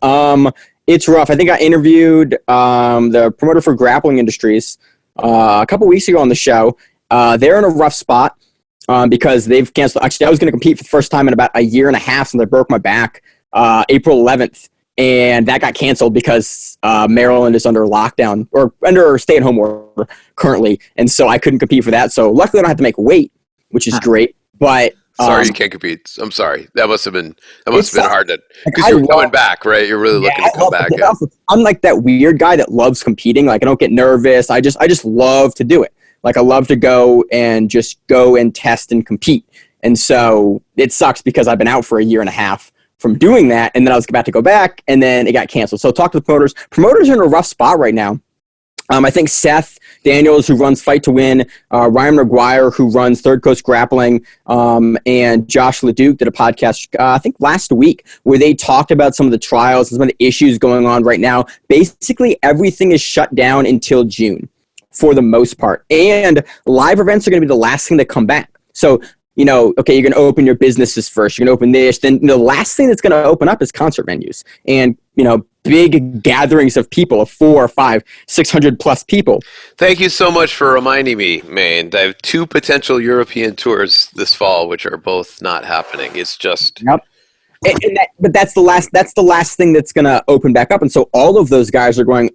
It's rough. I think I interviewed the promoter for Grappling Industries a couple weeks ago on the show. They're in a rough spot because they've canceled. Actually, I was going to compete for the first time in about a year and a half since I broke my back, April 11th. And that got canceled because Maryland is under lockdown or under stay-at-home order currently, and so I couldn't compete for that. So luckily, I don't have to make weight, which is great. But sorry, you can't compete. I'm sorry. That must have been hard to because you're coming back, right? You're really looking to come back. Yeah. I'm like that weird guy that loves competing. Like I don't get nervous. I just love to do it. Like I love to go and test and compete. And so it sucks because I've been out for a year and a half from doing that, and then I was about to go back, and then it got canceled. So talk to the promoters. Promoters are in a rough spot right now. I think Seth Daniels, who runs Fight to Win, Ryan McGuire, who runs Third Coast Grappling, and Josh LeDuc did a podcast, I think last week, where they talked about some of the trials and some of the issues going on right now. Basically, everything is shut down until June for the most part. And live events are going to be the last thing to come back. So, you know, okay, you're going to open your businesses first. You're going to open this. Then the last thing that's going to open up is concert venues and, you know, big gatherings of people, of 400, 500, 600 plus people. Thank you so much for reminding me, Maine. I have 2 potential European tours this fall, which are both not happening. It's just... Yep. But that's the last thing that's going to open back up. And so all of those guys are going,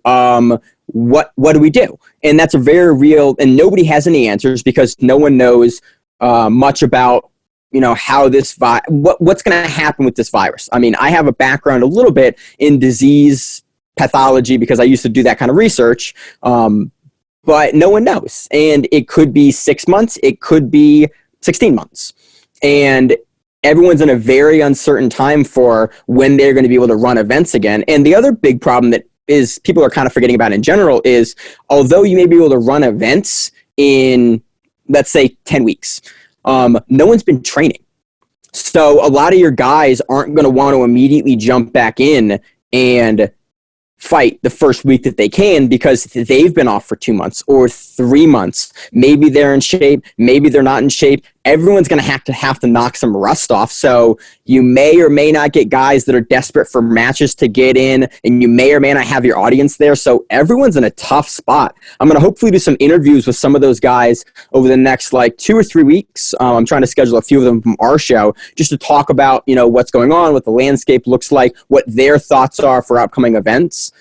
what do we do? And that's a very real, and nobody has any answers because no one knows much about, you know, how this what's going to happen with this virus. I mean, I have a background a little bit in disease pathology because I used to do that kind of research, but no one knows. And it could be 6 months, it could be 16 months. And everyone's in a very uncertain time for when they're going to be able to run events again. And the other big problem that is people are kind of forgetting about in general is, although you may be able to run events in, let's say, 10 weeks, no one's been training. So a lot of your guys aren't going to want to immediately jump back in and fight the first week that they can because they've been off for 2 months or 3 months. Maybe they're in shape, maybe they're not in shape. Everyone's going to have to knock some rust off. So you may or may not get guys that are desperate for matches to get in, and you may or may not have your audience there. So everyone's in a tough spot. I'm going to hopefully do some interviews with some of those guys over the next like 2 or 3 weeks. I'm trying to schedule a few of them from our show just to talk about, you know, what's going on, what the landscape looks like, what their thoughts are for upcoming events,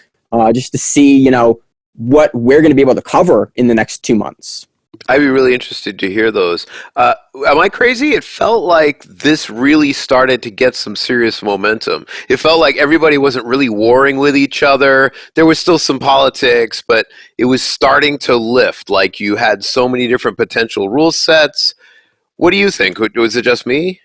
just to see, you know, what we're going to be able to cover in the next 2 months. I'd be really interested to hear those. Am I crazy? It felt like this really started to get some serious momentum. It felt like everybody wasn't really warring with each other. There was still some politics, but it was starting to lift. Like you had so many different potential rule sets. What do you think? Was it just me?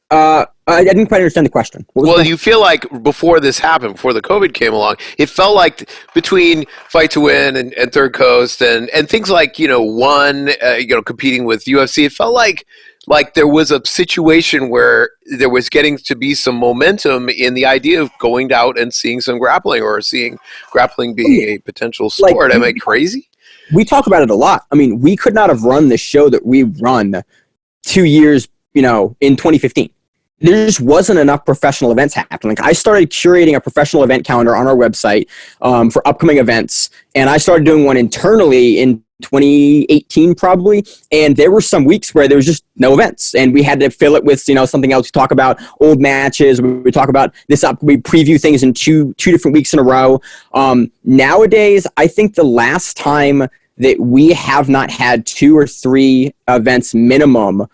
I didn't quite understand the question. Well, you feel like before this happened, before the COVID came along, it felt like between Fight to Win and Third Coast and things like, you know, One, competing with UFC, it felt like there was a situation where there was getting to be some momentum in the idea of going out and seeing some grappling or seeing grappling being a potential sport. Am I crazy? We talk about it a lot. I mean, we could not have run the show that we run 2 years, you know, in 2015. There just wasn't enough professional events happening. Like I started curating a professional event calendar on our website for upcoming events, and I started doing one internally in 2018 probably, and there were some weeks where there was just no events, and we had to fill it with, you know, something else. We talk about old matches, we talk about this up, we preview things in two different weeks in a row. Nowadays, I think the last time that we have not had 2 or 3 events minimum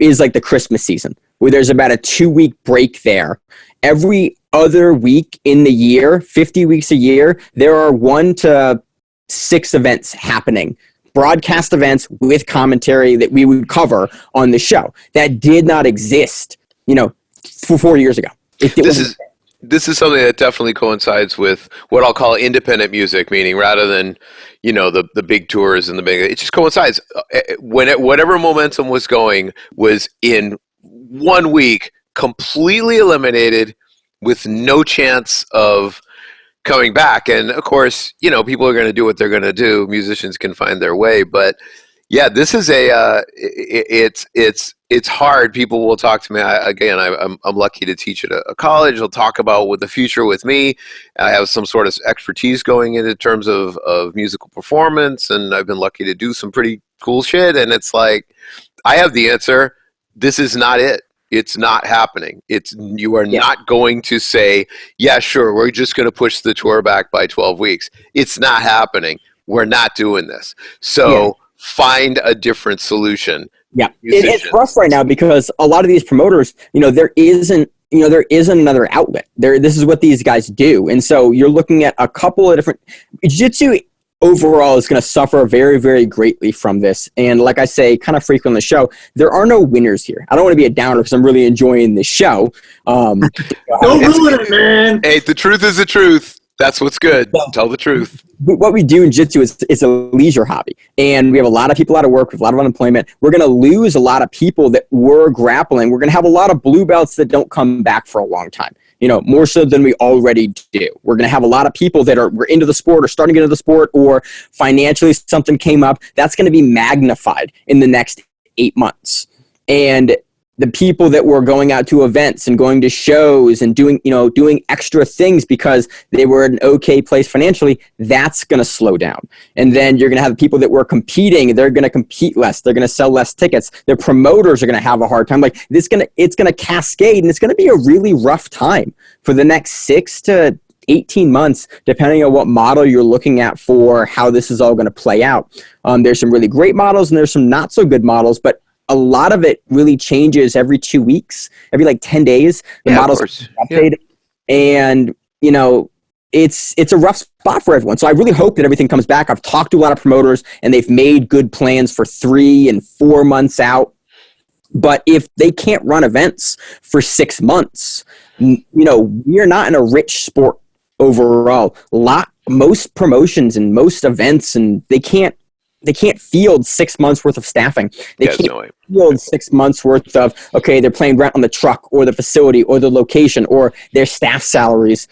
is like the Christmas season, where there's about a 2-week break there. Every other week in the year, 50 weeks a year, there are 1 to 6 events happening, broadcast events with commentary that we would cover on the show. That did not exist, you know, 4 years ago. This is something that definitely coincides with what I'll call independent music, meaning rather than, you know, the big tours and it just coincides. Whatever momentum was going was in 1 week completely eliminated with no chance of coming back. And of course, you know, people are going to do what they're going to do. Musicians can find their way, but yeah, this is it's hard. People will talk to me. I'm lucky to teach at a college. They'll talk about what the future with me. I have some sort of expertise going into terms of musical performance, and I've been lucky to do some pretty cool shit. And it's like, I have the answer. This is not it. It's not happening. You are not going to say, yeah, sure, we're just going to push the tour back by 12 weeks. It's not happening. We're not doing this. So find a different solution. Yeah, it's rough right now because a lot of these promoters, you know, there isn't another outlet. This is what these guys do. And so you're looking at a couple of different jiu-jitsu overall is going to suffer very, very greatly from this. And like I say, kind of frequently on the show, there are no winners here. I don't want to be a downer because I'm really enjoying this show. Don't ruin it, man. Hey, the truth is the truth. That's what's good. Tell the truth. What we do in jiu-jitsu is a leisure hobby. And we have a lot of people out of work, with a lot of unemployment. We're going to lose a lot of people that were grappling. We're going to have a lot of blue belts that don't come back for a long time. more so than we already do. We're going to have a lot of people that we're into the sport or starting to get into the sport, or financially something came up. That's going to be magnified in the next 8 months. And the people that were going out to events and going to shows and doing extra things because they were in an okay place financially, that's going to slow down. And then you're going to have people that were competing, they're going to compete less, they're going to sell less tickets, their promoters are going to have a hard time. Like it's going to cascade, and it's going to be a really rough time for the next 6 to 18 months, depending on what model you're looking at for how this is all going to play out. There's some really great models and there's some not so good models, but a lot of it really changes every 2 weeks, every like 10 days. The models update, and it's a rough spot for everyone. So I really hope that everything comes back. I've talked to a lot of promoters, and they've made good plans for 3 and 4 months out. But if they can't run events for 6 months, we're not in a rich sport overall. Most promotions and most events, and they can't field 6 months worth of staffing. They can't field 6 months worth of, okay, they're paying rent on the truck or the facility or the location or their staff salaries.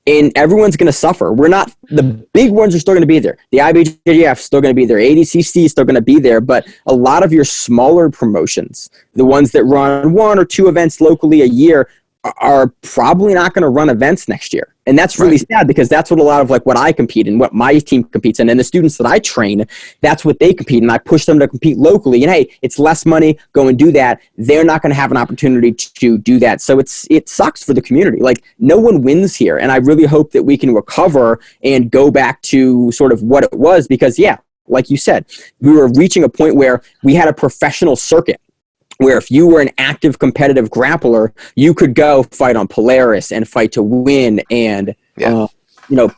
And everyone's going to suffer. The big ones are still going to be there. The IBJJF is still going to be there. ADCC is still going to be there. But a lot of your smaller promotions, the ones that run 1 or 2 events locally a year, are probably not going to run events next year. And that's really sad, because that's what a lot of what I compete in, what my team competes in, and the students that I train, that's what they compete in. And I push them to compete locally. And hey, it's less money, go and do that. They're not going to have an opportunity to do that. So it sucks for the community. No one wins here. And I really hope that we can recover and go back to sort of what it was, because like you said, we were reaching a point where we had a professional circuit, where if you were an active competitive grappler, you could go fight on Polaris and fight to win and,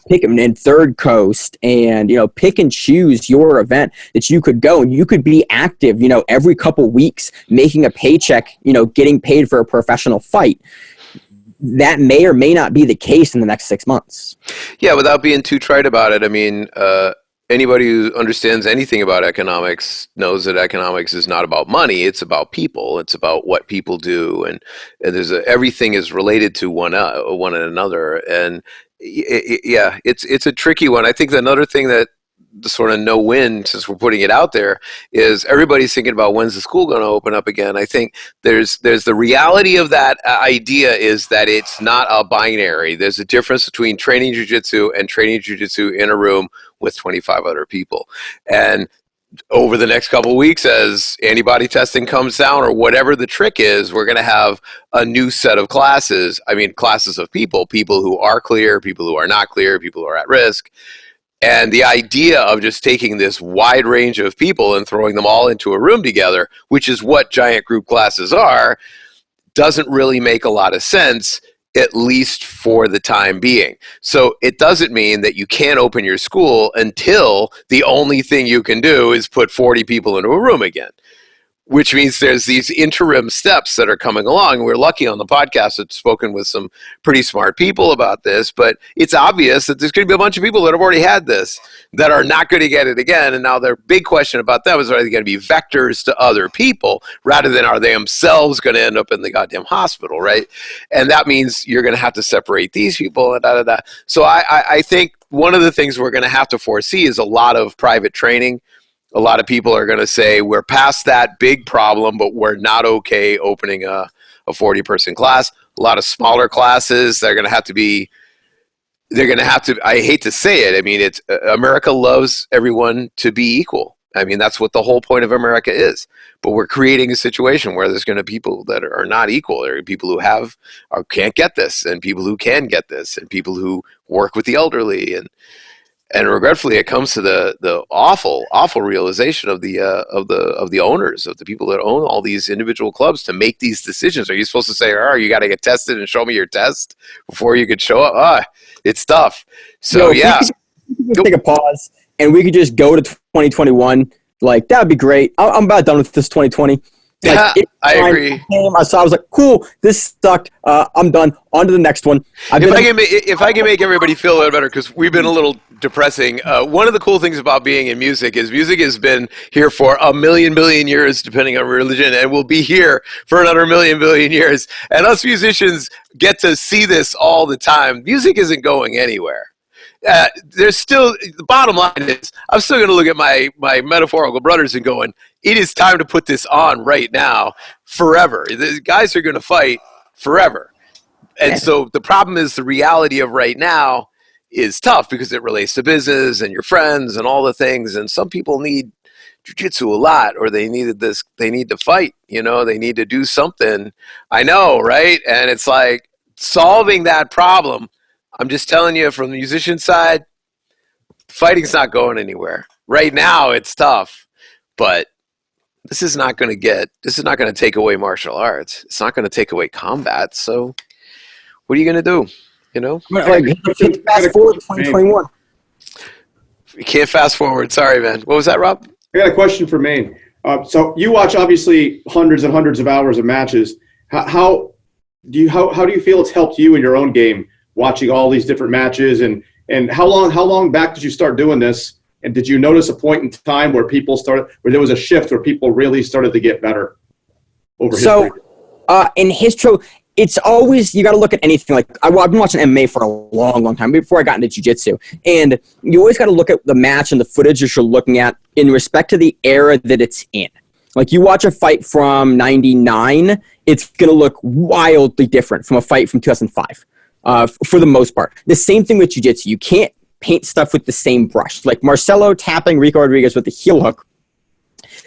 pick in Third Coast and, pick and choose your event that you could go, and you could be active, every couple weeks, making a paycheck, getting paid for a professional fight. That may or may not be the case in the next 6 months. Yeah, without being too trite about it, I mean, anybody who understands anything about economics knows that economics is not about money. It's about people. It's about what people do, and everything is related to one another. And it's a tricky one. I think another thing that the sort of no-win, since we're putting it out there, is everybody's thinking about when's the school going to open up again. I think there's the reality of that idea is that it's not a binary. There's a difference between training jiu-jitsu and training jiu-jitsu in a room with 25 other people. And over the next couple of weeks, as antibody testing comes down or whatever the trick is, we're going to have a new set of classes. I mean, classes of people who are clear, people who are not clear, people who are at risk. And the idea of just taking this wide range of people and throwing them all into a room together, which is what giant group classes are, doesn't really make a lot of sense, at least for the time being. So it doesn't mean that you can't open your school until the only thing you can do is put 40 people into a room again, which means there's these interim steps that are coming along. We're lucky on the podcast to have spoken with some pretty smart people about this, but it's obvious that there's going to be a bunch of people that have already had this that are not going to get it again. And now their big question about them is, are they going to be vectors to other people rather than are they themselves going to end up in the goddamn hospital, right? And that means you're going to have to separate these people. So I think one of the things we're going to have to foresee is a lot of private training. A lot of people are going to say we're past that big problem, but we're not okay opening a 40-person class. A lot of smaller classes, they're going to have to, I hate to say it, I mean, America loves everyone to be equal. I mean, that's what the whole point of America is. But we're creating a situation where there's going to be people that are not equal. There are people who can't get this, and people who can get this, and people who work with the elderly, and regretfully, it comes to the awful realization of the owners, of the people that own all these individual clubs, to make these decisions. Are you supposed to say, you got to get tested and show me your test before you could show up? It's tough. So we could take a pause, and we could just go to 2021. That would be great. I'm about done with this 2020. I agree. So I was like, cool, this sucked. I'm done. On to the next one. If I can make everybody feel a little better, because we've been a little depressing. One of the cool things about being in music is music has been here for a million years, depending on religion, and will be here for another million years. And us musicians get to see this all the time. Music isn't going anywhere. There's still, the bottom line is, I'm still going to look at my metaphorical brothers and going, it is time to put this on right now, forever. The guys are going to fight forever. And so the problem is the reality of right now is tough because it relates to business and your friends and all the things. And some people need jiu-jitsu a lot, or they need to fight, they need to do something. I know, right? And it's like solving that problem. I'm just telling you from the musician side, fighting's not going anywhere. Right now it's tough, but this is not going to take away martial arts. It's not going to take away combat. So what are you going to do? Fast forward 2021. You can't fast forward. Sorry, man. What was that, Rob? I got a question for Maine. So you watch obviously hundreds and hundreds of hours of matches. How do you feel it's helped you in your own game watching all these different matches? And how long back did you start doing this? And did you notice a point in time where there was a shift where people really started to get better over history? So in history, it's always, you got to look at anything. Like I've been watching MMA for a long time before I got into jiu-jitsu, and you always got to look at the match and the footage that you're looking at in respect to the era that it's in. Like you watch a fight from 99, it's going to look wildly different from a fight from 2005 for the most part. The same thing with jiu-jitsu. You can't paint stuff with the same brush. Like Marcelo tapping Rico Rodriguez with the heel hook.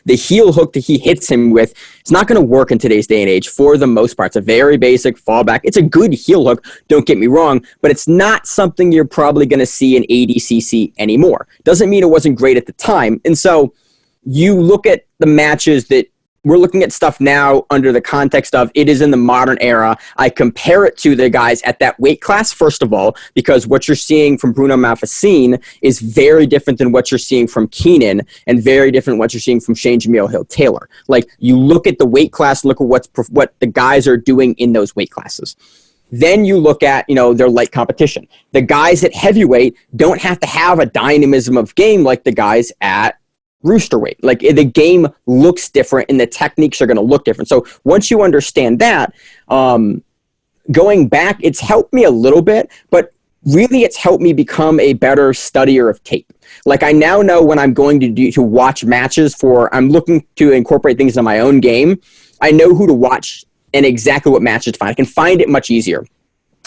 The heel hook that he hits him with, it's not going to work in today's day and age for the most part. It's a very basic fallback. It's a good heel hook, don't get me wrong, but it's not something you're probably going to see in ADCC anymore. Doesn't mean it wasn't great at the time. And so you look at the matches that we're looking at stuff now under the context of it is in the modern era. I compare it to the guys at that weight class, first of all, because what you're seeing from Bruno Malfacine is very different than what you're seeing from Keenan and very different than what you're seeing from Shane Jamil Hill-Taylor. Like, you look at the weight class, look at what the guys are doing in those weight classes. Then you look at, their light competition. The guys at heavyweight don't have to have a dynamism of game like the guys at roosterweight. Like, the game looks different and the techniques are going to look different. So once you understand that, going back, it's helped me a little bit, but really it's helped me become a better studier of tape. Like, I now know when I'm going to watch matches I'm looking to incorporate things in my own game. I know who to watch and exactly what matches to find. I can find it much easier.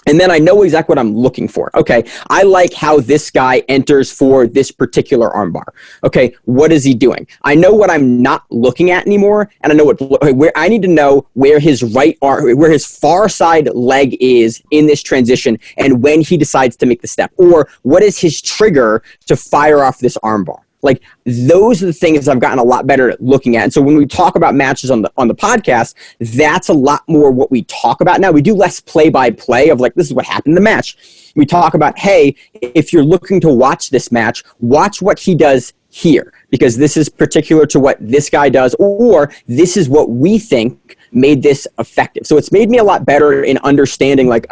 And then I know exactly what I'm looking for. Okay, I like how this guy enters for this particular armbar. Okay, what is he doing? I know what I'm not looking at anymore, and I know where I need to know where his right arm, where his far side leg is in this transition, and when he decides to make the step, or what is his trigger to fire off this armbar. Like, those are the things I've gotten a lot better at looking at. And so when we talk about matches on the podcast, that's a lot more what we talk about now. We do less play-by-play of, like, this is what happened in the match. We talk about, hey, if you're looking to watch this match, watch what he does here, because this is particular to what this guy does, or this is what we think made this effective. So it's made me a lot better in understanding, like,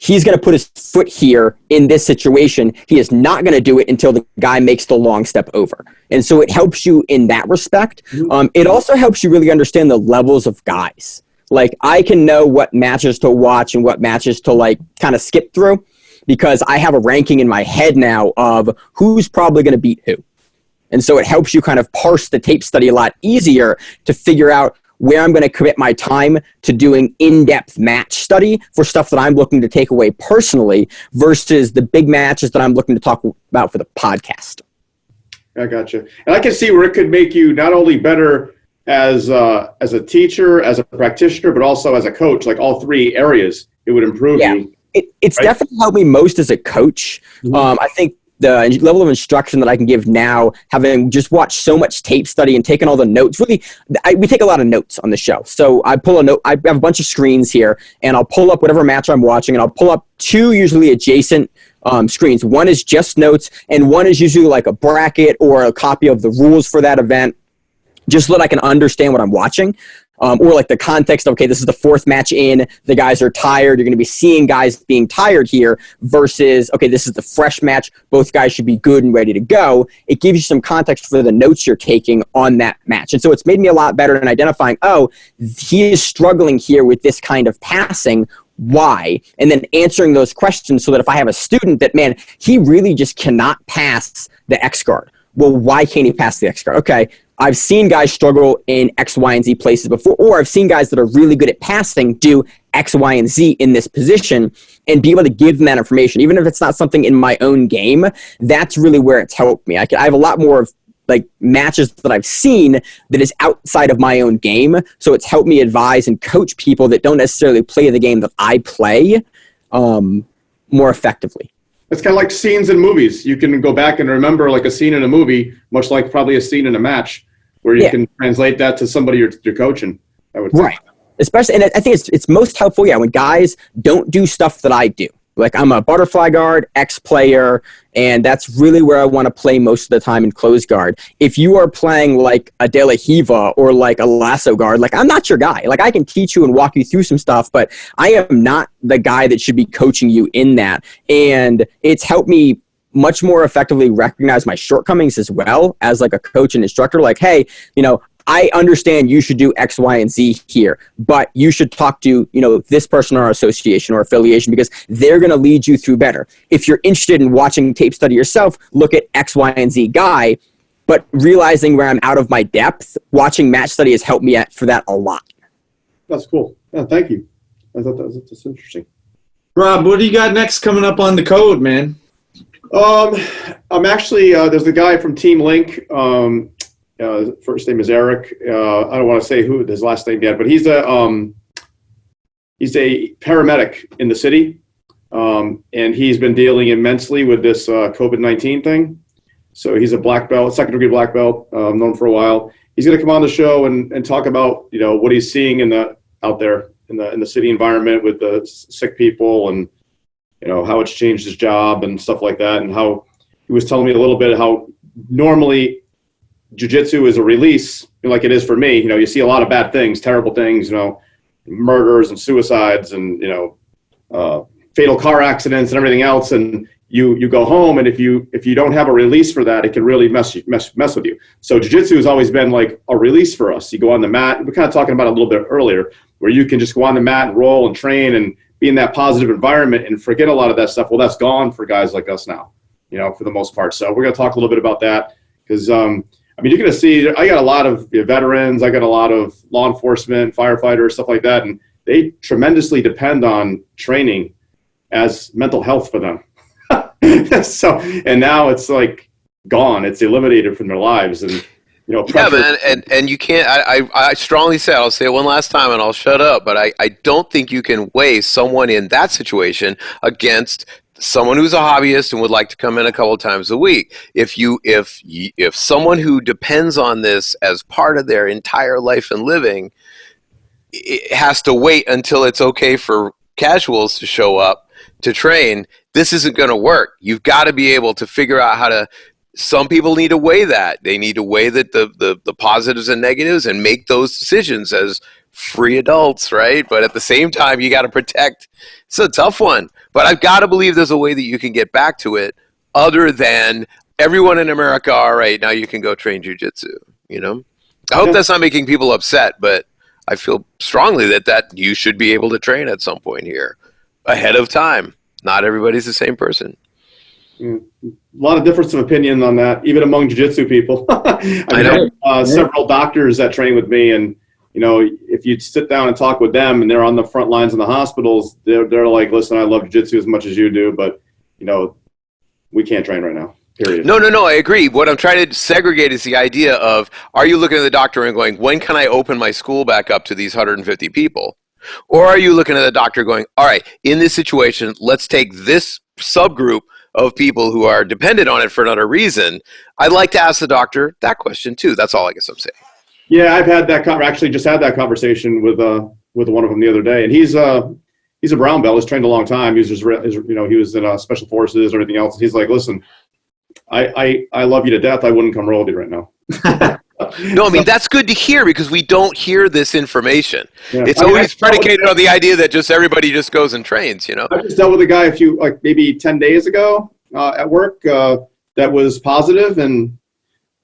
he's going to put his foot here in this situation. He is not going to do it until the guy makes the long step over. And so it helps you in that respect. It also helps you really understand the levels of guys. Like, I can know what matches to watch and what matches to, like, kind of skip through, because I have a ranking in my head now of who's probably going to beat who. And so it helps you kind of parse the tape study a lot easier to figure out where I'm going to commit my time to doing in-depth match study for stuff that I'm looking to take away personally versus the big matches that I'm looking to talk about for the podcast. I gotcha. And I can see where it could make you not only better as a teacher, as a practitioner, but also as a coach, like all three areas. It would improve you. It's right? Definitely helped me most as a coach. I think the level of instruction that I can give now, having just watched so much tape study and taken all the notes, really, we take a lot of notes on the show. So I pull a note, I have a bunch of screens here, and I'll pull up whatever match I'm watching, and I'll pull up two usually adjacent screens. One is just notes, and one is usually like a bracket or a copy of the rules for that event, just so that I can understand what I'm watching. or like the context of, okay, this is the fourth match in, the guys are tired, you're going to be seeing guys being tired here, versus, okay, this is the fresh match, both guys should be good and ready to go. It gives you some context for the notes you're taking on that match. And so it's made me a lot better in identifying, oh, he is struggling here with this kind of passing, why? And then answering those questions so that if I have a student that, man, he really just cannot pass the X guard. Well, why can't he pass the X guard? Okay, I've seen guys struggle in X, Y, and Z places before, or I've seen guys that are really good at passing do X, Y, and Z in this position, and be able to give them that information. Even if it's not something in my own game, that's really where it's helped me. I have a lot more of like matches that I've seen that is outside of my own game, so it's helped me advise and coach people that don't necessarily play the game that I play more effectively. It's kind of like scenes in movies. You can go back and remember like a scene in a movie, much like probably a scene in a match, where you can translate that to somebody you're coaching. I would say. Right. Especially, and I think it's most helpful, when guys don't do stuff that I do. Like, I'm a butterfly guard, X player, and that's really where I want to play most of the time in close guard. If you are playing like a De La Hiva or like a lasso guard, like, I'm not your guy. Like, I can teach you and walk you through some stuff, but I am not the guy that should be coaching you in that. And it's helped me much more effectively recognize my shortcomings as well as like a coach and instructor. Like, hey, I understand you should do X, Y, and Z here, but you should talk to, this person or association or affiliation, because they're going to lead you through better. If you're interested in watching tape study yourself, look at X, Y, and Z guy, but realizing where I'm out of my depth, watching match study has helped me for that a lot. That's cool. Yeah, thank you. I thought that's interesting. Rob, what do you got next coming up on the code, man? I'm actually, there's a guy from Team Link, first name is Eric. I don't want to say who his last name yet, but he's a paramedic in the city, and he's been dealing immensely with this COVID-19 thing. So he's a black belt, second degree black belt, known for a while. He's going to come on the show and talk about what he's seeing out there in the city environment with the sick people, and how it's changed his job and stuff like that, and how he was telling me a little bit how normally jiu-jitsu is a release, like it is for me. You see a lot of bad things, terrible things, murders and suicides and, fatal car accidents and everything else. And you go home, and if you don't have a release for that, it can really mess with you. So jiu-jitsu has always been like a release for us. You go on the mat, we're kind of talking about it a little bit earlier, where you can just go on the mat and roll and train and be in that positive environment and forget a lot of that stuff. Well, that's gone for guys like us now, for the most part. So we're going to talk a little bit about that, because, you're going to see, I got a lot of veterans, I got a lot of law enforcement, firefighters, stuff like that, and they tremendously depend on training as mental health for them. So, and now it's like gone, it's eliminated from their lives. And, yeah, man, and you can't, I strongly say, I'll say it one last time and I'll shut up, but I don't think you can weigh someone in that situation against someone who's a hobbyist and would like to come in a couple of times a week. If someone who depends on this as part of their entire life and living, it has to wait until it's okay for casuals to show up to train, this isn't going to work. You've got to be able to figure out how to. Some people need to weigh that. They need to weigh the positives and negatives and make those decisions as free adults, right? But at the same time, you got to protect. It's a tough one. But I've got to believe there's a way that you can get back to it other than everyone in America, all right, now you can go train jiu-jitsu, I hope that's not making people upset, but I feel strongly that you should be able to train at some point here ahead of time. Not everybody's the same person. A lot of difference of opinion on that, even among jiu-jitsu people. I know several doctors that train with me, and if you sit down and talk with them, and they're on the front lines in the hospitals, they're like, "Listen, I love jiu-jitsu as much as you do, but we can't train right now." Period. No, I agree. What I'm trying to segregate is the idea of: are you looking at the doctor and going, "When can I open my school back up to these 150 people?" Or are you looking at the doctor going, "All right, in this situation, let's take this subgroup of people who are dependent on it for another reason." I'd like to ask the doctor that question too. That's all I guess I'm saying. Yeah, I've had that. Actually, just had that conversation with one of them the other day, and he's a brown belt. He's trained a long time. He was he was in special forces and everything else. He's like, "Listen, I love you to death. I wouldn't come roll with you right now." No, I mean, that's good to hear because we don't hear this information. Yeah. It's always predicated on the idea that just everybody just goes and trains, you know? I just dealt with a guy maybe 10 days ago at work that was positive, and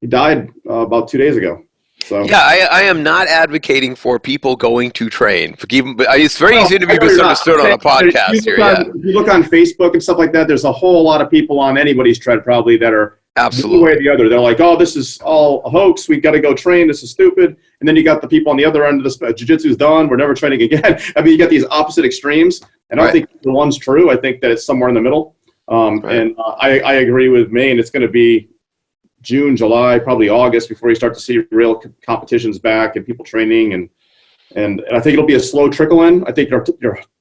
he died about 2 days ago. So yeah, I am not advocating for people going to train. It's very easy to be misunderstood on a podcast here. If you look on Facebook and stuff like that, there's a whole lot of people on anybody's tread probably that are absolutely one way or the other. They're like, oh, this is all a hoax. We got to go train. This is stupid. And then you got the people on the other end of the jiu-jitsu's done. We're never training again. I mean, you got these opposite extremes. And I don't think the one's true. I think that it's somewhere in the middle. And I agree with MAINE. It's going to be June, July, probably August before you start to see real competitions back and people training. And I think it'll be a slow trickle in. I think your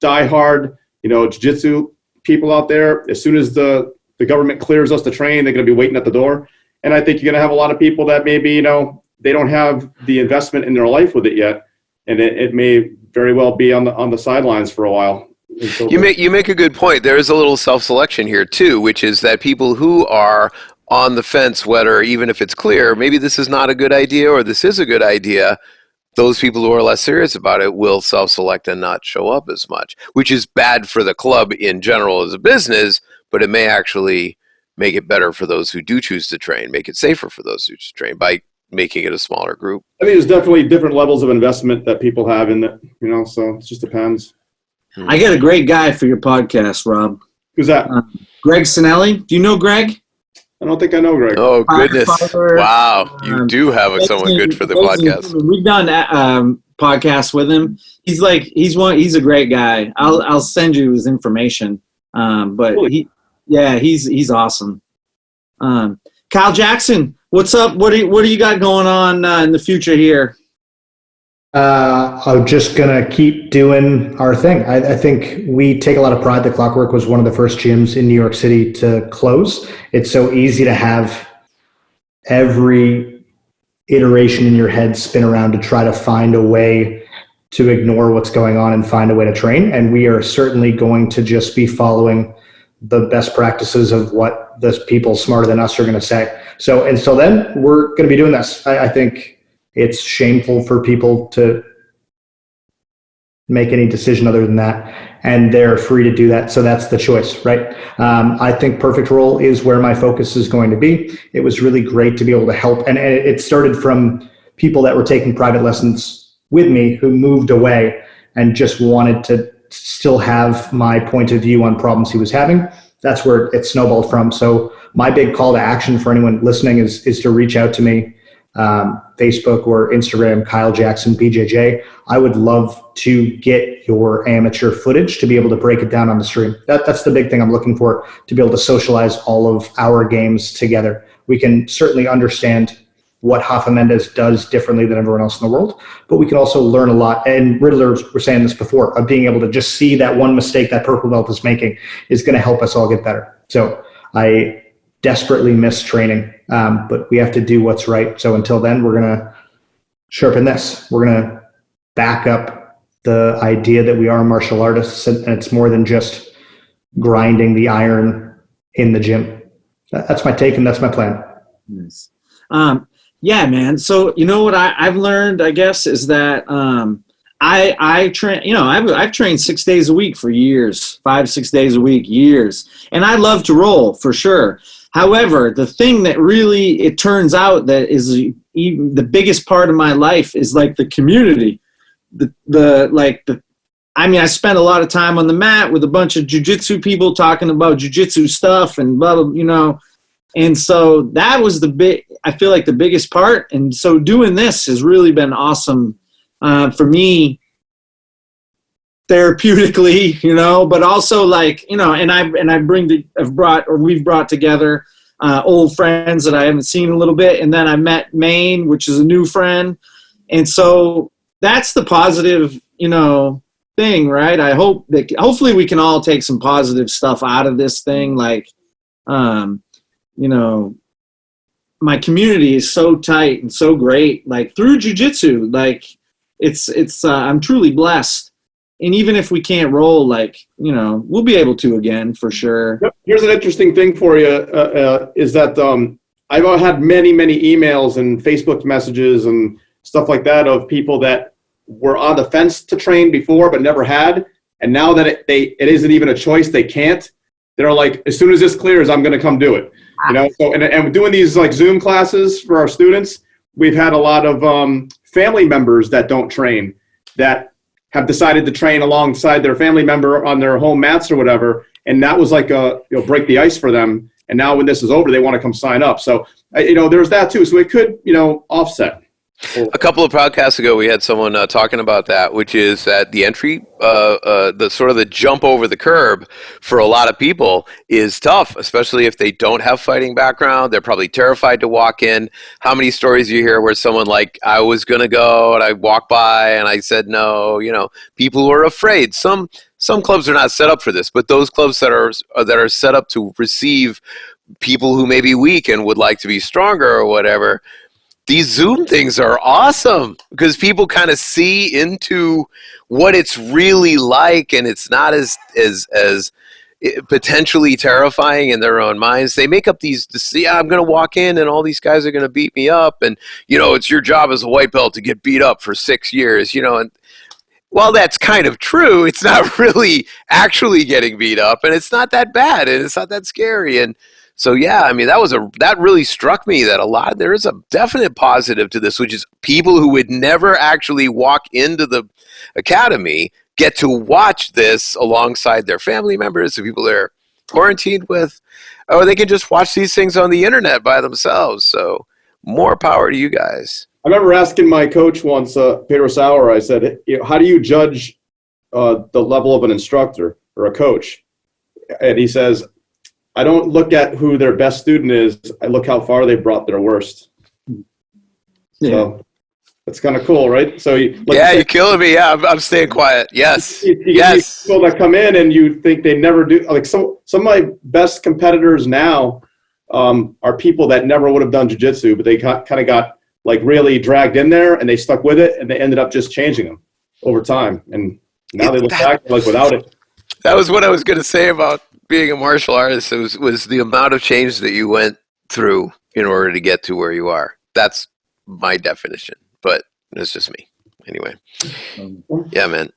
diehard, jiu-jitsu people out there, as soon as the government clears us to train, they're going to be waiting at the door. And I think you're going to have a lot of people that maybe, they don't have the investment in their life with it yet. And it may very well be on the sidelines for a while. You make a good point. There is a little self-selection here too, which is that people who are on the fence, whether even if it's clear, maybe this is not a good idea or this is a good idea, those people who are less serious about it will self-select and not show up as much, which is bad for the club in general as a business, but it may actually make it better for those who do choose to train, make it safer for those who choose to train by making it a smaller group. I think there's definitely different levels of investment that people have in it, so it just depends. I got a great guy for your podcast, Rob. Who's that? Greg Sinelli. Do you know Greg? I don't think I know Greg. Oh, goodness. Wow. You do have someone good for the podcast. We've done podcasts with him. He's a great guy. I'll send you his information. But he's awesome. Kyle Jackson, what's up? What do you got going on in the future here? I'm just going to keep doing our thing. I think we take a lot of pride that Clockwork was one of the first gyms in New York City to close. It's so easy to have every iteration in your head spin around to try to find a way to ignore what's going on and find a way to train. And we are certainly going to just be following the best practices of what the people smarter than us are going to say. So until then, we're going to be doing this. I think it's shameful for people to make any decision other than that, and they're free to do that. So that's the choice, right? I think Perfect Roll is where my focus is going to be. It was really great to be able to help, and it started from people that were taking private lessons with me who moved away and just wanted to still have my point of view on problems he was having. That's where it snowballed from. So my big call to action for anyone listening is to reach out to me. Facebook or Instagram, Kyle Jackson, BJJ. I would love to get your amateur footage to be able to break it down on the stream. That's the big thing I'm looking for, to be able to socialize all of our games together. We can certainly understand what Rafa Mendes does differently than everyone else in the world, but we can also learn a lot. And Riddler was saying this before, of being able to just see that one mistake that purple belt is making is going to help us all get better. So I desperately miss training, but we have to do what's right. So until then, we're going to sharpen this. We're going to back up the idea that we are martial artists, and it's more than just grinding the iron in the gym. That's my take, and that's my plan. Nice. Yeah, man. So you know what I've learned, I guess, is that I train. I've trained 6 days a week for years, 5-6 days a week, years, and I love to roll for sure. However, the thing that really, it turns out that is even the biggest part of my life is like the community. I spent a lot of time on the mat with a bunch of jiu-jitsu people talking about jiu-jitsu stuff and blah, blah, And so that was I feel like the biggest part. And so doing this has really been awesome for me therapeutically, but also we've brought together old friends that I haven't seen in a little bit. And then I met MAINE, which is a new friend. And so that's the positive, thing, right? I hope that hopefully we can all take some positive stuff out of this thing. My community is so tight and so great, through jiu-jitsu, I'm truly blessed. And even if we can't roll, we'll be able to again for sure. Here's an interesting thing for you, is that I've had many emails and Facebook messages and stuff like that of people that were on the fence to train before but never had, and now that it isn't even a choice, they can't. They're like, as soon as this clears, I'm going to come do it. You know, so and doing these like Zoom classes for our students, we've had a lot of family members that don't train that have decided to train alongside their family member on their home mats or whatever, and that was like break the ice for them. And now when this is over, they want to come sign up. So there's that too. So it could offset. A couple of podcasts ago, we had someone talking about that, which is that the entry, the sort of the jump over the curb for a lot of people is tough, especially if they don't have fighting background. They're probably terrified to walk in. How many stories you hear where someone like, I was going to go and I walked by and I said no, people who are afraid. Some clubs are not set up for this, but those clubs that are set up to receive people who may be weak and would like to be stronger or whatever, these Zoom things are awesome because people kind of see into what it's really like, and it's not as potentially terrifying in their own minds. They make up these, I'm going to walk in and all these guys are going to beat me up, and it's your job as a white belt to get beat up for 6 years, and while that's kind of true, it's not really actually getting beat up, and it's not that bad, and it's not that scary. And so, yeah, I mean, that really struck me that there is a definite positive to this, which is people who would never actually walk into the academy get to watch this alongside their family members, the people they're quarantined with, or they can just watch these things on the internet by themselves. So more power to you guys. I remember asking my coach once, Peter Sauer, I said, how do you judge the level of an instructor or a coach? And he says, I don't look at who their best student is. I look how far they've brought their worst. Yeah. So that's kind of cool, right? So you're killing me. Yeah, I'm staying quiet. Yes. Yes. People that come in and you think they never do. Like some of my best competitors now are people that never would have done jiu-jitsu, but they kind of got like really dragged in there and they stuck with it and they ended up just changing them over time. And now they look back like without it. That was what I was going to say about being a martial artist. Was the amount of change that you went through in order to get to where you are. That's my definition, but it's just me. Anyway, yeah, man.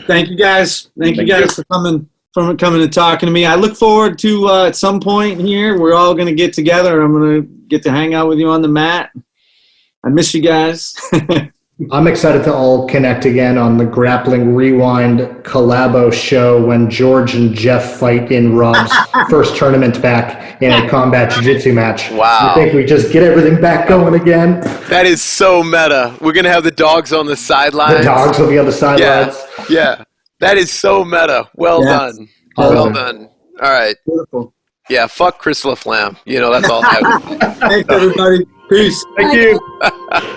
Thank you guys. Thank you guys for coming and talking to me. I look forward to at some point here we're all going to get together. I'm going to get to hang out with you on the mat. I miss you guys. I'm excited to all connect again on the Grappling Rewind collabo show when George and Jeff fight in Rob's first tournament back in a combat jiu-jitsu match. Wow. I think we just get everything back going again. That is so meta. We're going to have the dogs on the sidelines. The dogs will be on the sidelines. Yeah. That is so meta. Well done. Well done. All right. Beautiful. Yeah, fuck Chris LaFlamme. That's all I have. Thanks, everybody. Peace. Thank you.